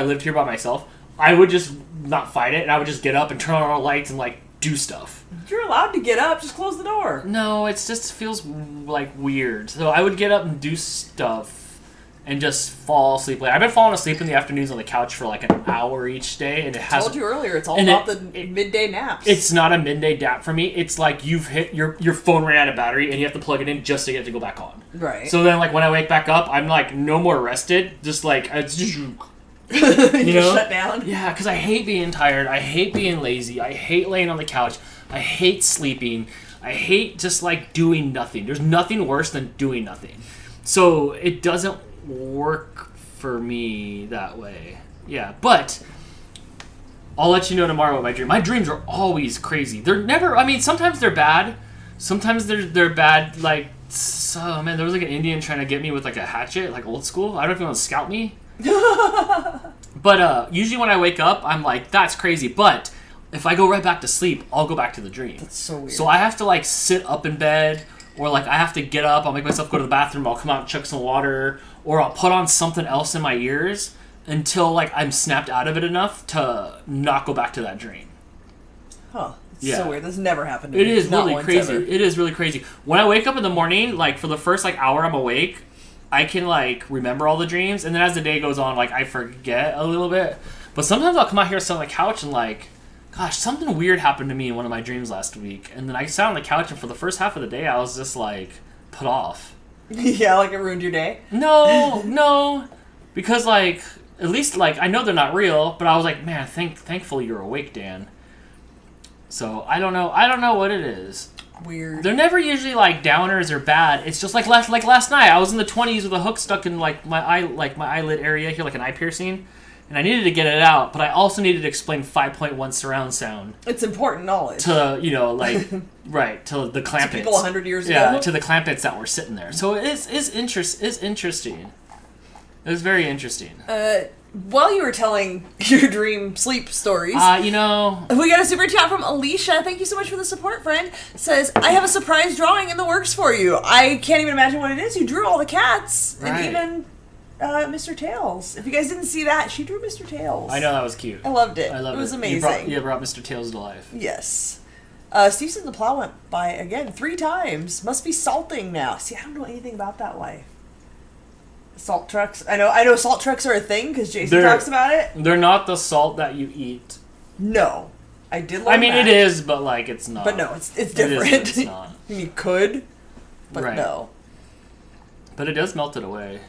lived here by myself, I would just not fight it, and I would just get up and turn on all the lights and like do stuff. You're allowed to get up. Just close the door. No, it just feels like weird. So I would get up and do stuff and just fall asleep. Like, I've been falling asleep in the afternoons on the couch for like an hour each day, and it has. I told you earlier, it's all about the midday naps. It's not a midday nap for me. It's like you've hit your phone ran out of battery, and you have to plug it in just to get it to go back on. Right. So then, like when I wake back up, I'm like no more rested. Just like it's just. You know? Shut down? Yeah, because I hate being tired. I hate being lazy. I hate laying on the couch. I hate sleeping. I hate just like doing nothing. There's nothing worse than doing nothing. So it doesn't work for me that way. Yeah, but I'll let you know tomorrow about my dream. My dreams are always crazy. They're never, I mean, sometimes they're bad. Sometimes they're bad, like, so, man, there was like an Indian trying to get me with like a hatchet, like old school. I don't know if you want to scout me. But usually when I wake up, I'm like, that's crazy. But if I go right back to sleep, I'll go back to the dream. That's so weird. So I have to like sit up in bed, or like I have to get up, I'll make myself go to the bathroom, I'll come out and chug some water, or I'll put on something else in my ears until like I'm snapped out of it enough to not go back to that dream. Huh. It's Yeah. so weird. This never happened to me. It is Not really once crazy. ever. It is really crazy. When I wake up in the morning, like for the first like hour I'm awake, I can like remember all the dreams, and then as the day goes on, like I forget a little bit. But sometimes I'll come out here, sit on the couch, and like, gosh, something weird happened to me in one of my dreams last week. And then I sat on the couch, and for the first half of the day, I was just like put off. Yeah, like it ruined your day? No, because like at least like I know they're not real, but I was like, man, thankfully you're awake, Dan. So I don't know what it is. Weird. They're never usually like downers or bad. It's just like last night I was in the 20s with a hook stuck in like my eyelid area here, like an eye piercing, and I needed to get it out, but I also needed to explain 5.1 surround sound It's important knowledge. to right, to the clampets. To people 100 years Yeah, ago? to the clampets that were sitting there. So it is interesting. It was very interesting. While you were telling your dream sleep stories, You know, we got a super chat from Alicia. Thank you so much for the support, friend. Says, I have a surprise drawing in the works for you. I can't even imagine what it is. You drew all the cats. Right. And even Mr. Tails. If you guys didn't see that, she drew Mr. Tails. I know that was cute. I loved it. I loved it. It was You amazing. brought Mr. Tails to life. Yes. Steve said the plow went by again 3 times. Must be salting now. See, I don't know anything about that life. Salt trucks. I know salt trucks are a thing because Jason talks about it. They're not the salt that you eat. No. I did learn I mean, that. it is, but like it's not. But no, it's It different. is, but it's not. You could, but Right. no. But it does melt it away.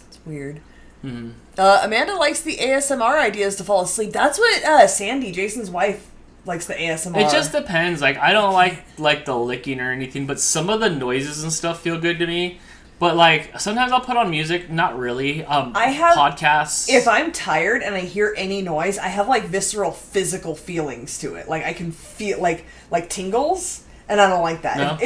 It's weird. Mm-hmm. Amanda likes the ASMR ideas to fall asleep. That's what Sandy, Jason's wife, likes the ASMR. It just depends. Like I don't like the licking or anything, but some of the noises and stuff feel good to me. But like sometimes I'll put on music. Not really. I have podcasts. If I'm tired and I hear any noise, I have like visceral physical feelings to it. Like I can feel like tingles, and I don't like that. No,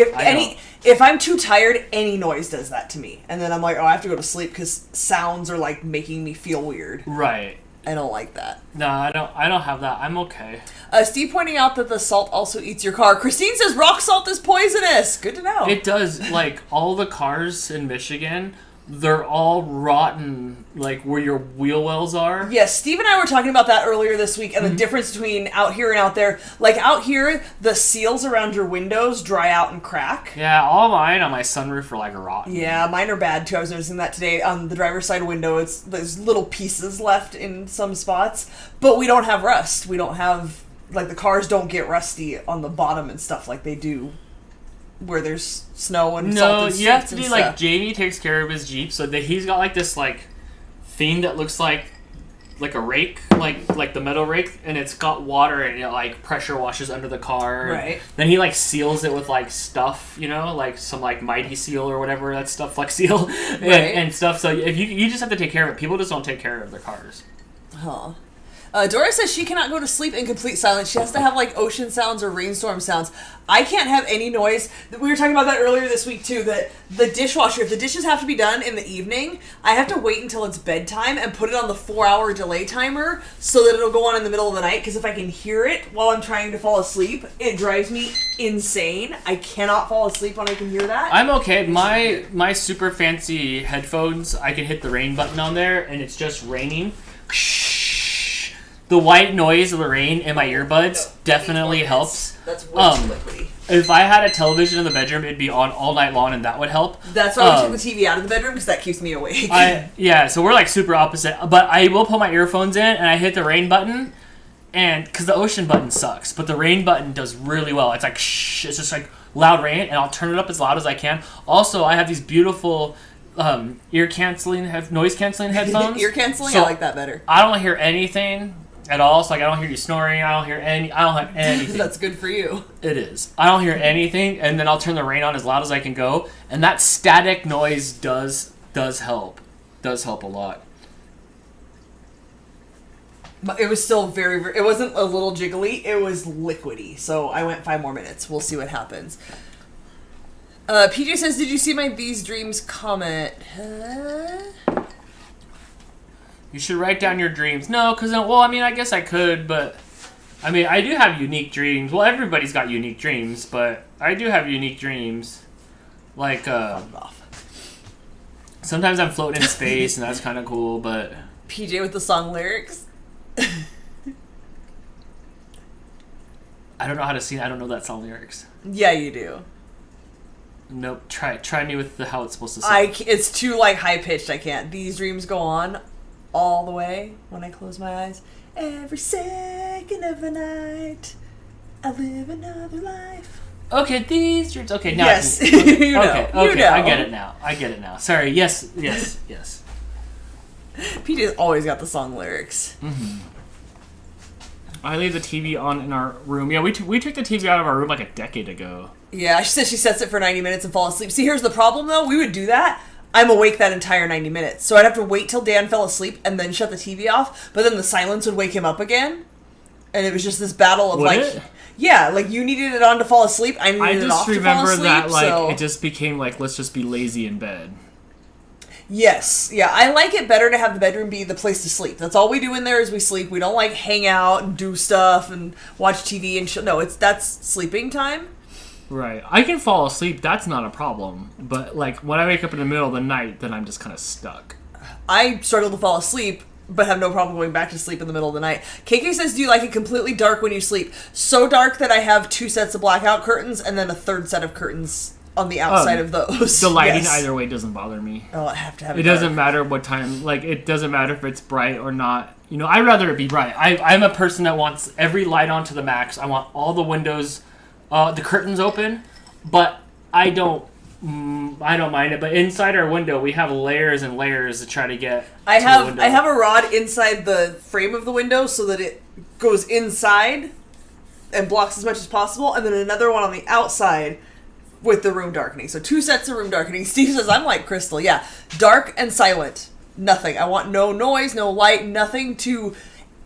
If I'm too tired, any noise does that to me, and then I'm like, oh, I have to go to sleep because sounds are like making me feel weird. Right. I don't like that. No, I don't have that. I'm okay. Steve pointing out that the salt also eats your car. Christine says rock salt is poisonous. Good to know. It does. Like all the cars in Michigan, they're all rotten. Like where your wheel wells are. Yes, Steve and I were talking about that earlier this week, and the difference between out here and out there. Like out here, the seals around your windows dry out and crack. Yeah, all mine on my sunroof are like rotten. Yeah, mine are bad too. I was noticing that today on the driver's side window. There's little pieces left in some spots, but we don't have rust. We don't have like the cars don't get rusty on the bottom and stuff like they do where there's snow and salt and you have to streets be and like stuff. Jamie takes care of his Jeep, so that he's got like this like thing that looks like a rake, like the metal rake, and it's got water and it like pressure washes under the car. Right. Then he like seals it with like stuff, you know, like some like Mighty Seal or whatever that stuff, Flex Seal, and stuff. So if you just have to take care of it. People just don't take care of their cars. Huh. Dora says she cannot go to sleep in complete silence. She has to have like ocean sounds or rainstorm sounds. I can't have any noise. We were talking about that earlier this week too, that the dishwasher, if the dishes have to be done in the evening, I have to wait until it's bedtime and put it on the 4-hour delay timer so that it'll go on in the middle of the night, because if I can hear it while I'm trying to fall asleep, it drives me insane. I cannot fall asleep when I can hear that. I'm okay. My super fancy headphones, I can hit the rain button on there and it's just raining. the white noise of the rain in my earbuds definitely helps. That's way too liquidy. If I had a television in the bedroom, it'd be on all night long, and that would help. That's why we took the TV out of the bedroom, because that keeps me awake. So we're like super opposite. But I will put my earphones in, and I hit the rain button, and because the ocean button sucks, but the rain button does really well. It's like shh, it's just like loud rain, and I'll turn it up as loud as I can. Also, I have these beautiful noise canceling headphones. Ear canceling, so I like that better. I don't hear anything at all. So like I don't hear you snoring. I don't have anything. That's good for you. It is. I don't hear anything, and then I'll turn the rain on as loud as I can go, and that static noise does help. Does help a lot. But it was still very, it wasn't a little jiggly, it was liquidy. So I went 5 more minutes. We'll see what happens. PJ says, did you see my These Dreams comment? You should write down your dreams. No, because, well, I mean, I guess I could, but... I mean, I do have unique dreams. Well, everybody's got unique dreams, but I do have unique dreams. Like, sometimes I'm floating in space, and that's kind of cool, but... PJ with the song lyrics? I don't know how to sing. I don't know that song lyrics. Yeah, you do. Nope. Try me with how it's supposed to sound. It's too, like, high-pitched. I can't. These dreams go on all the way when I close my eyes. Every second of the night, I live another life. Okay, these dreams. Okay, now. Yes, okay, you know. Okay, You know. I get it now. Sorry. Yes. PJ's always got the song lyrics. Mm-hmm. I leave the TV on in our room. Yeah, we took the TV out of our room like a decade ago. Yeah, she says she sets it for 90 minutes and falls asleep. See, here's the problem, though. We would do that. I'm awake that entire 90 minutes. So I'd have to wait till Dan fell asleep and then shut the TV off. But then the silence would wake him up again. And it was just this battle of, yeah, like, you needed it on to fall asleep. I needed it off to fall asleep. I just remember that, like, it just became, like, let's just be lazy in bed. Yes. Yeah, I like it better to have the bedroom be the place to sleep. That's all we do in there is we sleep. We don't, like, hang out and do stuff and watch TV and no, that's sleeping time. Right. I can fall asleep. That's not a problem. But, like, when I wake up in the middle of the night, then I'm just kind of stuck. I struggle to fall asleep, but have no problem going back to sleep in the middle of the night. KK says, do you like it completely dark when you sleep? So dark that I have 2 sets of blackout curtains and then a 3rd set of curtains on the outside of those. The lighting either way doesn't bother me. Oh, I have to have it. It doesn't matter what time. Like, it doesn't matter if it's bright or not. You know, I'd rather it be bright. I'm a person that wants every light on to the max. I want all the windows, the curtains open, but I don't mind it. But inside our window, we have layers and layers to try to get. I have a rod inside the frame of the window so that it goes inside and blocks as much as possible, and then another one on the outside with the room darkening. So 2 sets of room darkening. Steve says, I'm like Crystal. Yeah, dark and silent. Nothing. I want no noise, no light, nothing to...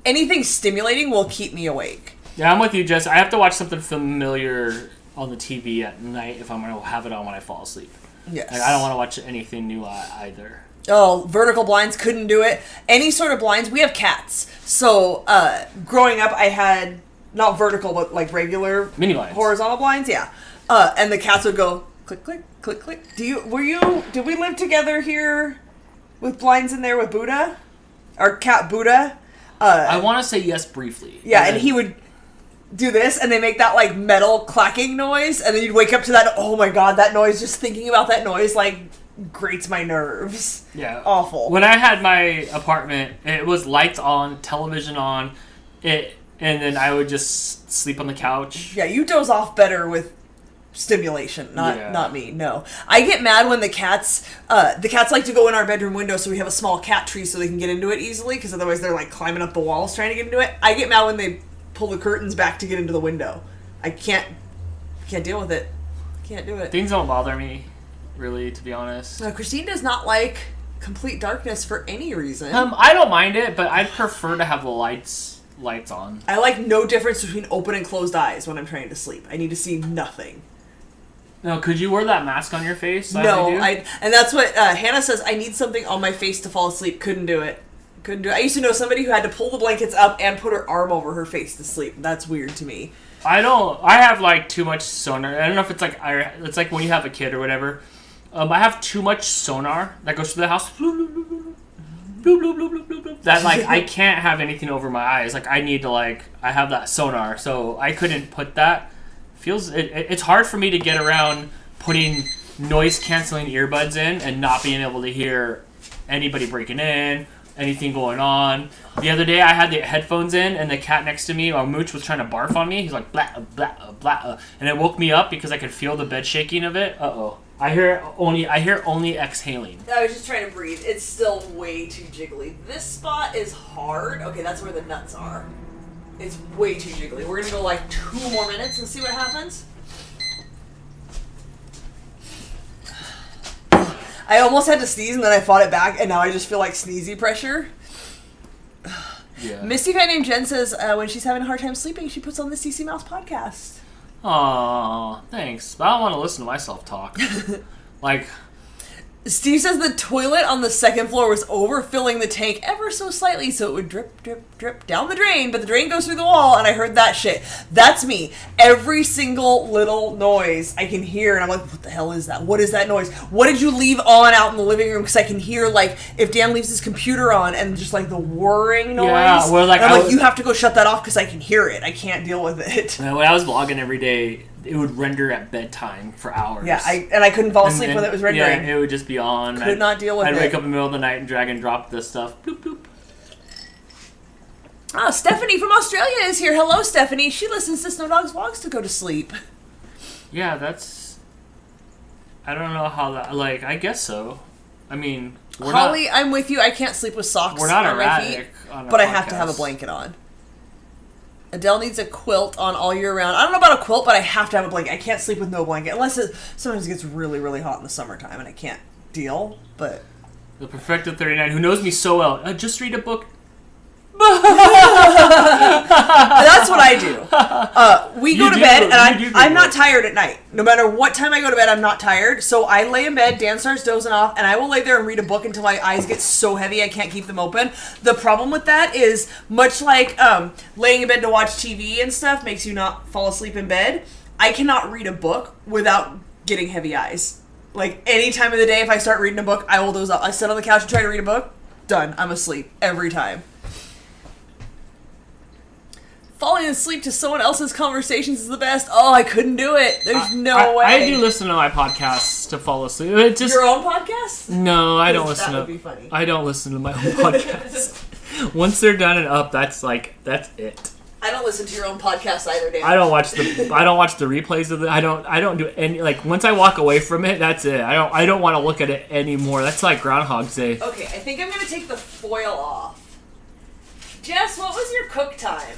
Anything stimulating will keep me awake. Yeah, I'm with you, Jess. I have to watch something familiar on the TV at night if I'm going to have it on when I fall asleep. Yes. Like, I don't want to watch anything new either. Oh, vertical blinds, couldn't do it. Any sort of blinds. We have cats. So, growing up, I had, not vertical, but like regular... Mini blinds. Horizontal blinds, yeah. And the cats would go, click, click, click, click. Did we live together here with blinds in there with Buddha? Our cat Buddha? I want to say yes briefly. Yeah, and he would do this, and they make that, like, metal clacking noise, and then you'd wake up to that, oh my god, that noise, just thinking about that noise, like, grates my nerves. Yeah. Awful. When I had my apartment, it was lights on, television on, and then I would just sleep on the couch. Yeah, you doze off better with stimulation, not me. No, I get mad when the cats like to go in our bedroom window, so we have a small cat tree so they can get into it easily, because otherwise they're like climbing up the walls trying to get into it. I get mad when they pull the curtains back to get into the window. I can't deal with it. Can't do it. Things don't bother me, really, to be honest. Christine does not like complete darkness for any reason. I don't mind it, but I'd prefer to have the lights on. I like no difference between open and closed eyes when I'm trying to sleep. I need to see nothing. No, could you wear that mask on your face? No, and that's what Hannah says. I need something on my face to fall asleep. Couldn't do it. I used to know somebody who had to pull the blankets up and put her arm over her face to sleep. That's weird to me. I have like too much sonar. I don't know if it's like when you have a kid or whatever. I have too much sonar that goes through the house. bloop, bloop, bloop, bloop, bloop, bloop, that like I can't have anything over my eyes. Like I need to I have that sonar, so I couldn't put that. It's hard for me to get around putting noise canceling earbuds in and not being able to hear anybody breaking in, anything going on. The other day I had the headphones in and the cat next to me, Mooch, was trying to barf on me. He's like blah blah blah, and it woke me up because I could feel the bed shaking of it. I hear only exhaling. I was just trying to breathe. It's still way too jiggly. This spot is hard. Okay, that's where the nuts are. It's way too jiggly. We're gonna go like 2 more minutes and see what happens. I almost had to sneeze and then I fought it back, and now I just feel like sneezy pressure. Yeah. Misty fan named Jen says when she's having a hard time sleeping, she puts on the CC Mouse podcast. Aw, thanks. But I don't want to listen to myself talk. Like, Steve says the toilet on the 2nd floor was overfilling the tank ever so slightly, so it would drip, drip, drip down the drain, but the drain goes through the wall, and I heard that shit. That's me. Every single little noise I can hear, and I'm like, what the hell is that? What is that noise? What did you leave on out in the living room? Because I can hear, like, if Dan leaves his computer on, and just, like, the whirring noise. Yeah, well, like, and I'm like, you have to go shut that off because I can hear it. I can't deal with it. when I was vlogging every day, it would render at bedtime for hours. Yeah, I couldn't fall asleep when it was rendering. Yeah, it would just be on. Could not deal with it. I'd wake up in the middle of the night and drag and drop this stuff. Bloop, bloop. Oh, Stephanie from Australia is here. Hello, Stephanie. She listens to Snow Dog's vlogs to go to sleep. Yeah, that's... I don't know how that... Like, I guess so. I mean, Holly, I'm with you. I can't sleep with socks we're not on my feet, erratic on a but I podcast. have to have a blanket on. Adele needs a quilt on all year round. I don't know about a quilt, but I have to have a blanket. I can't sleep with no blanket unless it sometimes gets really, really hot in the summertime and I can't deal, but... The Perfected 39, who knows me so well, just read a book. That's what I do. We go to bed, and I'm not tired at night. No matter what time I go to bed, I'm not tired. So I lay in bed, Dan starts dozing off, and I will lay there and read a book until my eyes get so heavy I can't keep them open. The problem with that is, much like laying in bed to watch TV and stuff makes you not fall asleep in bed, I cannot read a book without getting heavy eyes. Like, any time of the day, if I start reading a book, I will doze off. I sit on the couch and try to read a book, done. I'm asleep every time. Falling asleep to someone else's conversations is the best. Oh, I couldn't do it. There's no way. I do listen to my podcasts to fall asleep. It just, your own podcast? No, I don't listen that to. Would be funny. I don't listen to my own podcasts. Once they're done and up, that's it. I don't listen to your own podcast either, Dan. I don't watch the replays of it. I don't do any, like, once I walk away from it, that's it. I don't want to look at it anymore. That's like Groundhog Day. Okay, I think I'm gonna take the foil off. Jess, what was your cook time?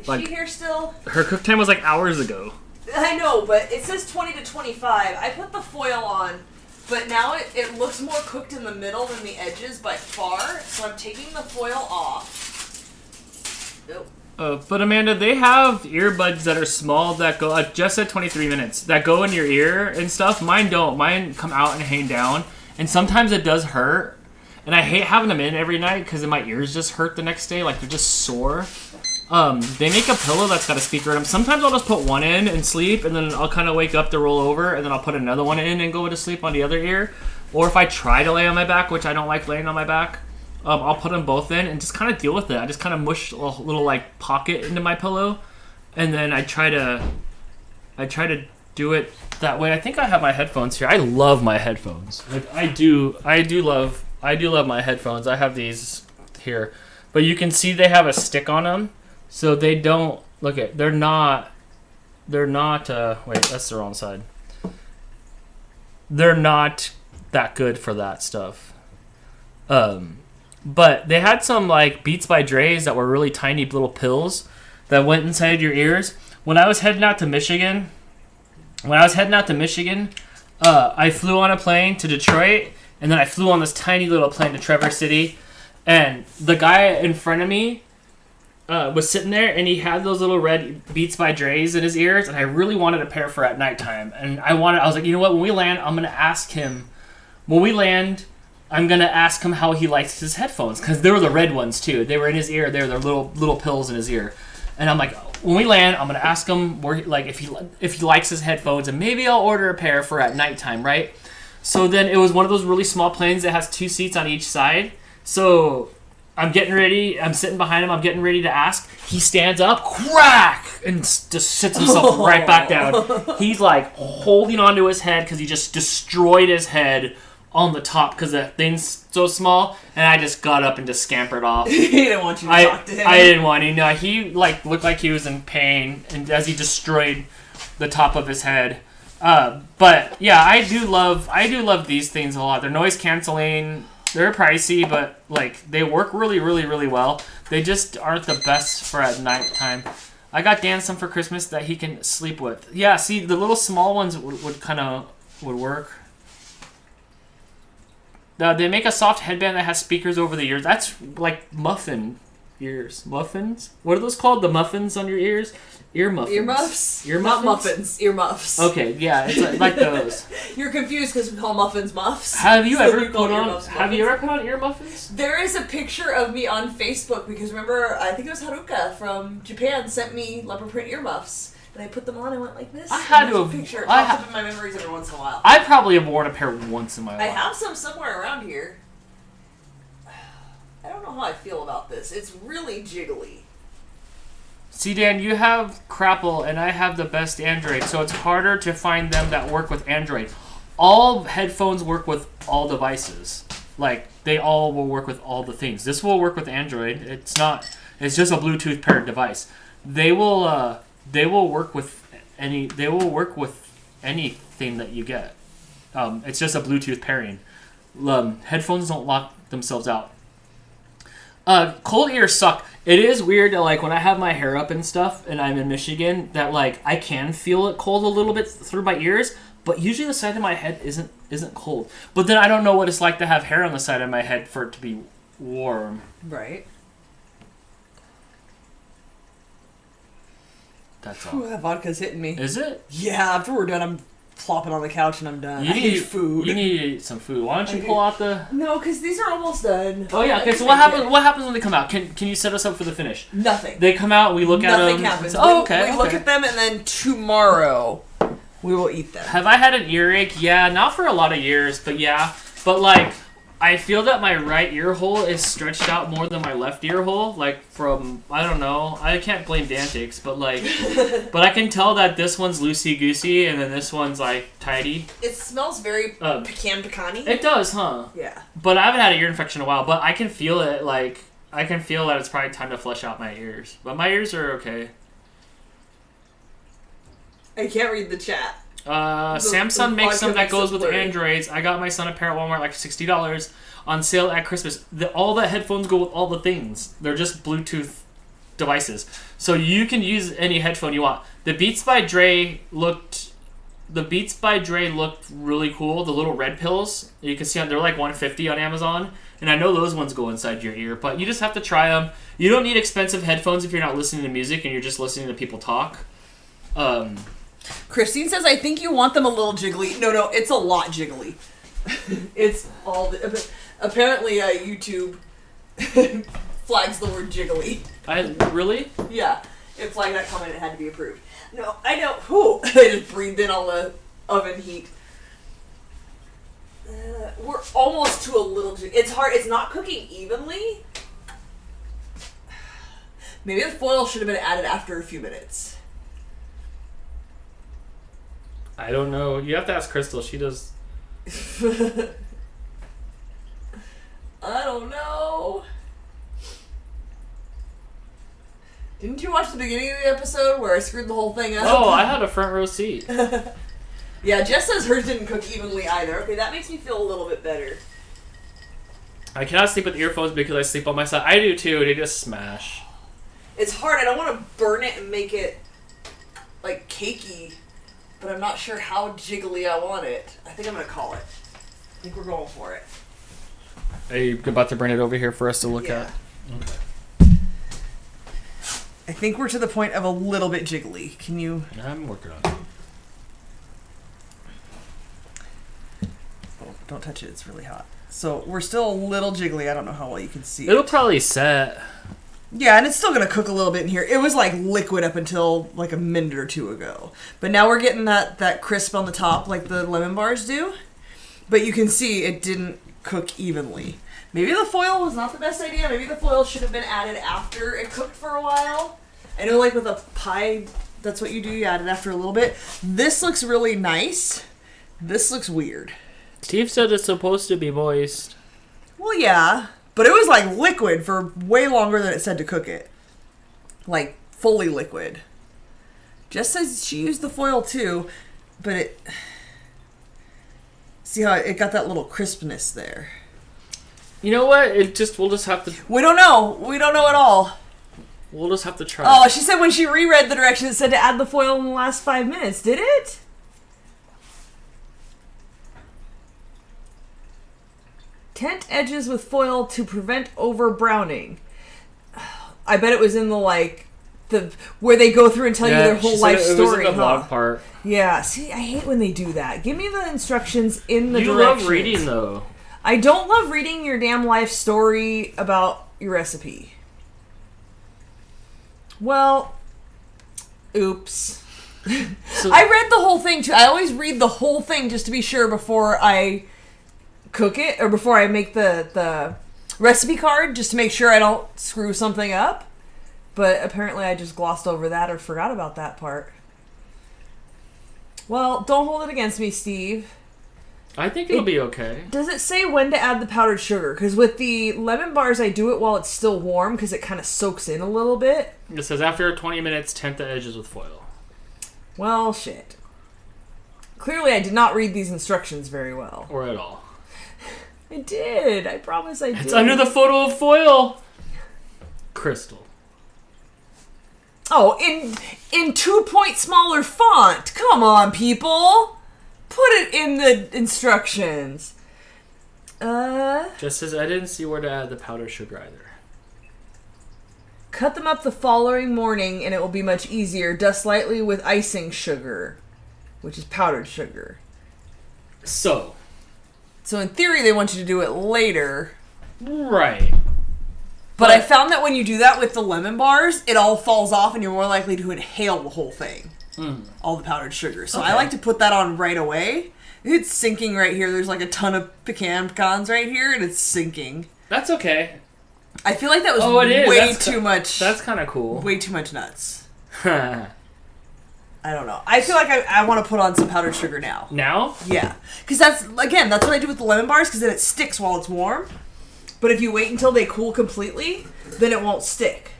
Is Like, she here still? Her cook time was like hours ago. I know, but it says 20 to 25. I put the foil on, but now it looks more cooked in the middle than the edges by far, so I'm taking the foil off. Nope. But Amanda, they have earbuds that are small that go, Jess said 23 minutes, that go in your ear and stuff. Mine don't. Mine come out and hang down, and sometimes it does hurt. And I hate having them in every night because my ears just hurt the next day, like they're just sore. They make a pillow that's got a speaker in them. Sometimes I'll just put one in and sleep, and then I'll kind of wake up to roll over, and then I'll put another one in and go to sleep on the other ear. Or if I try to lay on my back, which I don't like laying on my back, I'll put them both in and just kind of deal with it. I just kind of mush a little like pocket into my pillow, and then I try to do it that way. I think I have my headphones here. I love my headphones. Like, I do love my headphones. I have these here, but you can see they have a stick on them. So they don't, look at, they're not, wait, that's the wrong side. They're not that good for that stuff. But they had some like Beats by Dre's that were really tiny little pills that went inside your ears. When I was heading out to Michigan, I flew on a plane to Detroit, and then I flew on this tiny little plane to Traverse City, and the guy in front of me was sitting there, and he had those little red Beats by Dre's in his ears, and I really wanted a pair for at nighttime. And I was like, you know what? When we land, I'm gonna ask him how he likes his headphones, because they were the red ones too. They were in his ear. They were the little pills in his ear. And I'm like, when we land, I'm gonna ask him if he likes his headphones, and maybe I'll order a pair for at nighttime, right? So then it was one of those really small planes that has 2 seats on each side. So I'm getting ready. I'm sitting behind him. I'm getting ready to ask. He stands up, crack, and just sits himself right back down. He's like holding onto his head because he just destroyed his head on the top because the thing's so small. And I just got up and just scampered off. He didn't want you to talk to him. I didn't want to. No, he like looked like he was in pain, and as he destroyed the top of his head. But yeah, I do love these things a lot. They're noise canceling. They're pricey, but like they work really, really, really well. They just aren't the best for at nighttime. I got Dan some for Christmas that he can sleep with. Yeah, see, the little small ones would work. They make a soft headband that has speakers over the ears. That's like muffin ears. Muffins? What are those called? The muffins on your ears? Ear muffins. Earmuffs? Ear Not muffins? muffins. Earmuffs. Okay, yeah, it's like those. You're confused because we call muffins muffs. Have you So ever we call put on? earmuffs Have you muffins. ever put on ear muffins? There is a picture of me on Facebook because remember, I think it was Haruka from Japan sent me leopard print earmuffs. And I put them on and went like this. I had and to there's a have- picture. It I pops up in my memories every once in a while. I probably have worn a pair once in my life. I have some somewhere around here. I don't know how I feel about this. It's really jiggly. See, Dan, you have Crapple, and I have the best Android, so it's harder to find them that work with Android. All headphones work with all devices. Like, they all will work with all the things. This will work with Android. It's just a Bluetooth paired device. They will work with anything that you get. It's just a Bluetooth pairing. Headphones don't lock themselves out. Cold ears suck. It is weird that, like, when I have my hair up and stuff and I'm in Michigan, that, like, I can feel it cold a little bit through my ears, but usually the side of my head isn't cold. But then I don't know what it's like to have hair on the side of my head for it to be warm. Right. That's all. Ooh, that vodka's hitting me. Is it? Yeah, after we're done, I'm flopping on the couch and I'm done. I need food. You need to eat some food. Why don't you I pull do. out the... No, because these are almost done. Oh, yeah. Okay, so what happens when they come out? Can you set us up for the finish? Nothing. They come out, we look at them. Nothing happens. Oh, okay. We look at them and then tomorrow we will eat them. Have I had an earache? Yeah, not for a lot of years, but yeah. But, like, I feel that my right ear hole is stretched out more than my left ear hole. Like, from, I don't know. I can't blame Dantix, but, like, but I can tell that this one's loosey-goosey and then this one's, like, tidy. It smells very pecan-y. It does, huh? Yeah. But I haven't had an ear infection in a while, but I can feel it, like, I can feel that it's probably time to flush out my ears. But my ears are okay. I can't read the chat. Samsung the makes some vodka that goes makes it with blurry. Androids. I got my son a pair at Walmart like $60 on sale at Christmas. All the headphones go with all the things. They're just Bluetooth devices. So you can use any headphone you want. The Beats by Dre looked really cool. The little red pills. You can see they're like $150 on Amazon. And I know those ones go inside your ear, but you just have to try them. You don't need expensive headphones if you're not listening to music and you're just listening to people talk. Christine says, I think you want them a little jiggly. No, it's a lot jiggly. It's all... Apparently, YouTube flags the word jiggly. Really? Yeah. It flagged that comment. It had to be approved. No, I know. Whew. I just breathed in all the oven heat. We're almost to a little... It's hard. It's not cooking evenly. Maybe the foil should have been added after a few minutes. I don't know. You have to ask Crystal. She does... I don't know. Didn't you watch the beginning of the episode where I screwed the whole thing up? Oh, I had a front row seat. Yeah, Jess says hers didn't cook evenly either. Okay, that makes me feel a little bit better. I cannot sleep with earphones because I sleep on my side. I do too. They just smash. It's hard. I don't want to burn it and make it, like, cakey, but I'm not sure how jiggly I want it. I think I'm going to call it. I think we're going for it. Are you about to bring it over here for us to look Yeah. at? Okay. I think we're to the point of a little bit jiggly. Can you... I'm working on it. Oh, don't touch it. It's really hot. So we're still a little jiggly. I don't know how well you can see It'll it. probably set. Yeah, and it's still going to cook a little bit in here. It was like liquid up until like a minute or two ago. But now we're getting that crisp on the top like the lemon bars do. But you can see it didn't cook evenly. Maybe the foil was not the best idea. Maybe the foil should have been added after it cooked for a while. I know, like with a pie, that's what you do. You add it after a little bit. This looks really nice. This looks weird. Steve said it's supposed to be moist. Well, yeah. But it was like liquid for way longer than it said to cook it. Like fully liquid. Jess says she used the foil too, but it... See how it got that little crispness there. You know what? We'll just have to... We don't know. We don't know at all. We'll just have to try. Oh, she said when she reread the directions, it said to add the foil in the last 5 minutes. Did it? Tent edges with foil to prevent over browning. I bet it was in the where they go through and tell you their whole life story. It was in the blog part. Yeah. See, I hate when they do that. Give me the instructions in the directions. You love reading though. I don't love reading your damn life story about your recipe. Well, oops. So, I read the whole thing too. I always read the whole thing just to be sure before I cook it, or before I make the recipe card, just to make sure I don't screw something up. But apparently I just glossed over that or forgot about that part. Well, don't hold it against me, Steve. I think it'll be okay. Does it say when to add the powdered sugar? Because with the lemon bars, I do it while it's still warm because it kind of soaks in a little bit. It says after 20 minutes, tent the edges with foil. Well, shit. Clearly, I did not read these instructions very well. Or at all. I did. I promise I did. It's under the photo of foil. Crystal. Oh, in 2-point smaller font. Come on, people. Put it in the instructions. Just says I didn't see where to add the powdered sugar either. Cut them up the following morning and it will be much easier. Dust lightly with icing sugar, which is powdered sugar. So in theory, they want you to do it later. Right. But I found that when you do that with the lemon bars, it all falls off and you're more likely to inhale the whole thing. All the powdered sugar. So I like to put that on right away. It's sinking right here. There's like a ton of pecans right here, and it's sinking. That's okay. I feel like that was way too much. That's kind of cool. Way too much nuts. I don't know. I feel like I want to put on some powdered sugar now. Now? Yeah. Because that's what I do with the lemon bars, because then it sticks while it's warm. But if you wait until they cool completely, then it won't stick.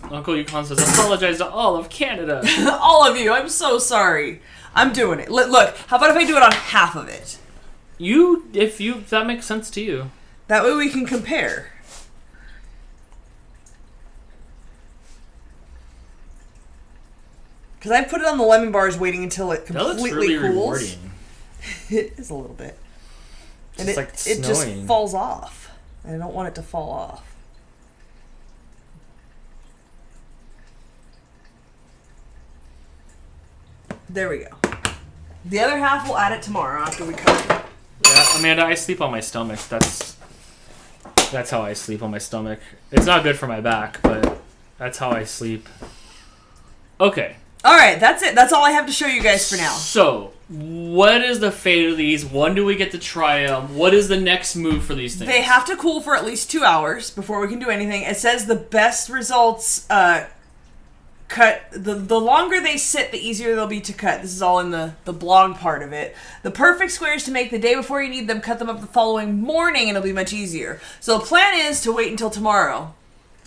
Uncle Yukon says, apologize to all of Canada. All of you. I'm so sorry. I'm doing it. Look, how about if I do it on half of it? If that makes sense to you. That way we can compare. Because I put it on the lemon bars waiting until it completely that looks really cools. Rewarding. It is a little bit. And it's it just falls off. And I don't want it to fall off. There we go. The other half, we'll add it tomorrow after we cook it. Yeah, Amanda, I sleep on my stomach. That's how I sleep on my stomach. It's not good for my back, but that's how I sleep. Okay. All right, that's it. That's all I have to show you guys for now. So, what is the fate of these? When do we get to try them? What is the next move for these things? They have to cool for at least 2 hours before we can do anything. It says the best results cut. The longer they sit, the easier they'll be to cut. This is all in the blog part of it. The perfect squares to make the day before you need them, cut them up the following morning, and it'll be much easier. So the plan is to wait until tomorrow.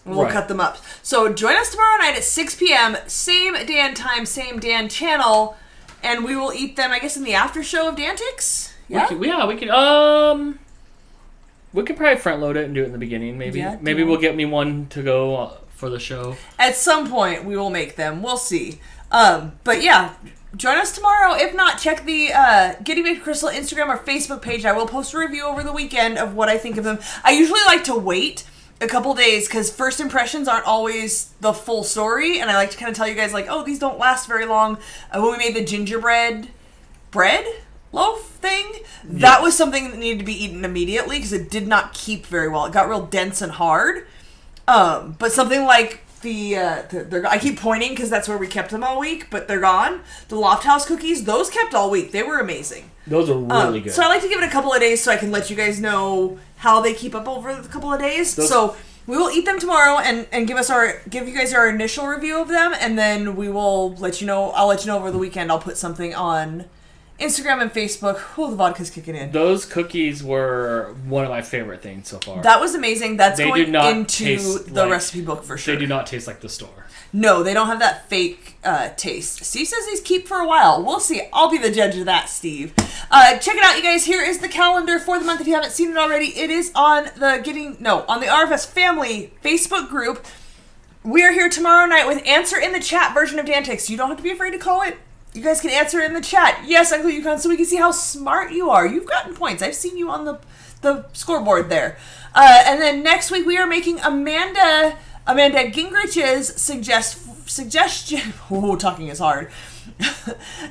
We'll cut them up. So join us tomorrow night at 6 p.m. Same Dan time, same Dan channel. And we will eat them, I guess, in the after show of Dantix? Yeah? We could probably front load it and do it in the beginning. Maybe we'll get me one to go for the show. At some point, we will make them. We'll see. But yeah, join us tomorrow. If not, check the Getting Baked Crystal Instagram or Facebook page. I will post a review over the weekend of what I think of them. I usually like to wait a couple days because first impressions aren't always the full story, and I like to kind of tell you guys like, oh, these don't last very long. When we made the gingerbread bread loaf thing, that was something that needed to be eaten immediately because it did not keep very well. It got real dense and hard. But something like I keep pointing because that's where we kept them all week, but they're gone. The Loft House cookies, those kept all week. They were amazing. Those are really good. So I like to give it a couple of days so I can let you guys know how they keep up over the couple of days. So we will eat them tomorrow and give you guys our initial review of them, and then we will let you know. I'll let you know over the weekend. I'll put something on Instagram and Facebook. Oh, the vodka's kicking in. Those cookies were one of my favorite things so far. That was amazing. That's They going do not into taste the like- recipe book for sure. They do not taste like the store. No, they don't have that fake taste. Steve says these keep for a while. We'll see. I'll be the judge of that, Steve. Check it out, you guys. Here is the calendar for the month. If you haven't seen it already, it is on the RFS Family Facebook group. We are here tomorrow night with Answer in the Chat version of Dantix. You don't have to be afraid to call it. You guys can answer in the chat. Yes, Uncle Yukon, so we can see how smart you are. You've gotten points. I've seen you on the scoreboard there. And then next week we are making Amanda Gingrich's suggestion. Oh, talking is hard.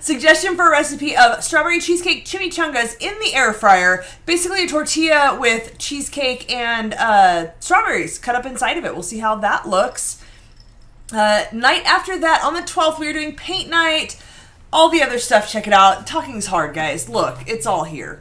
Suggestion for a recipe of strawberry cheesecake chimichangas in the air fryer. Basically a tortilla with cheesecake and strawberries cut up inside of it. We'll see how that looks. Night after that, on the 12th, we are doing paint night. All the other stuff, check it out. Talking's hard, guys. Look, it's all here.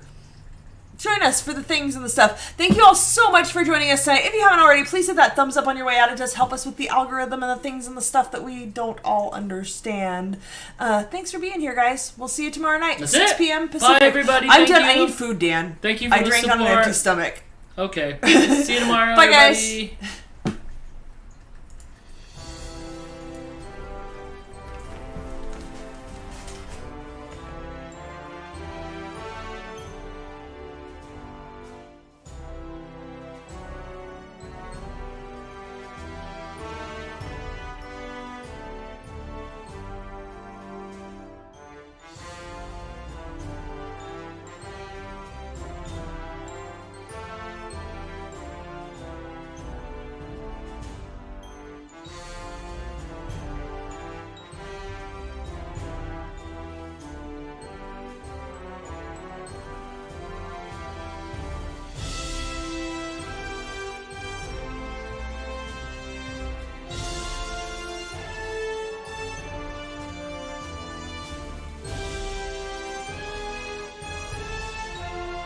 Join us for the things and the stuff. Thank you all so much for joining us tonight. If you haven't already, please hit that thumbs up on your way out. It does help us with the algorithm and the things and the stuff that we don't all understand. Thanks for being here, guys. We'll see you tomorrow night, That's 6 it. p.m. Pacific. Bye, everybody. I'm Thank done. you. I need food, Dan. Thank you for I the drank support. on an empty stomach. Okay. See you tomorrow, Bye, everybody. guys.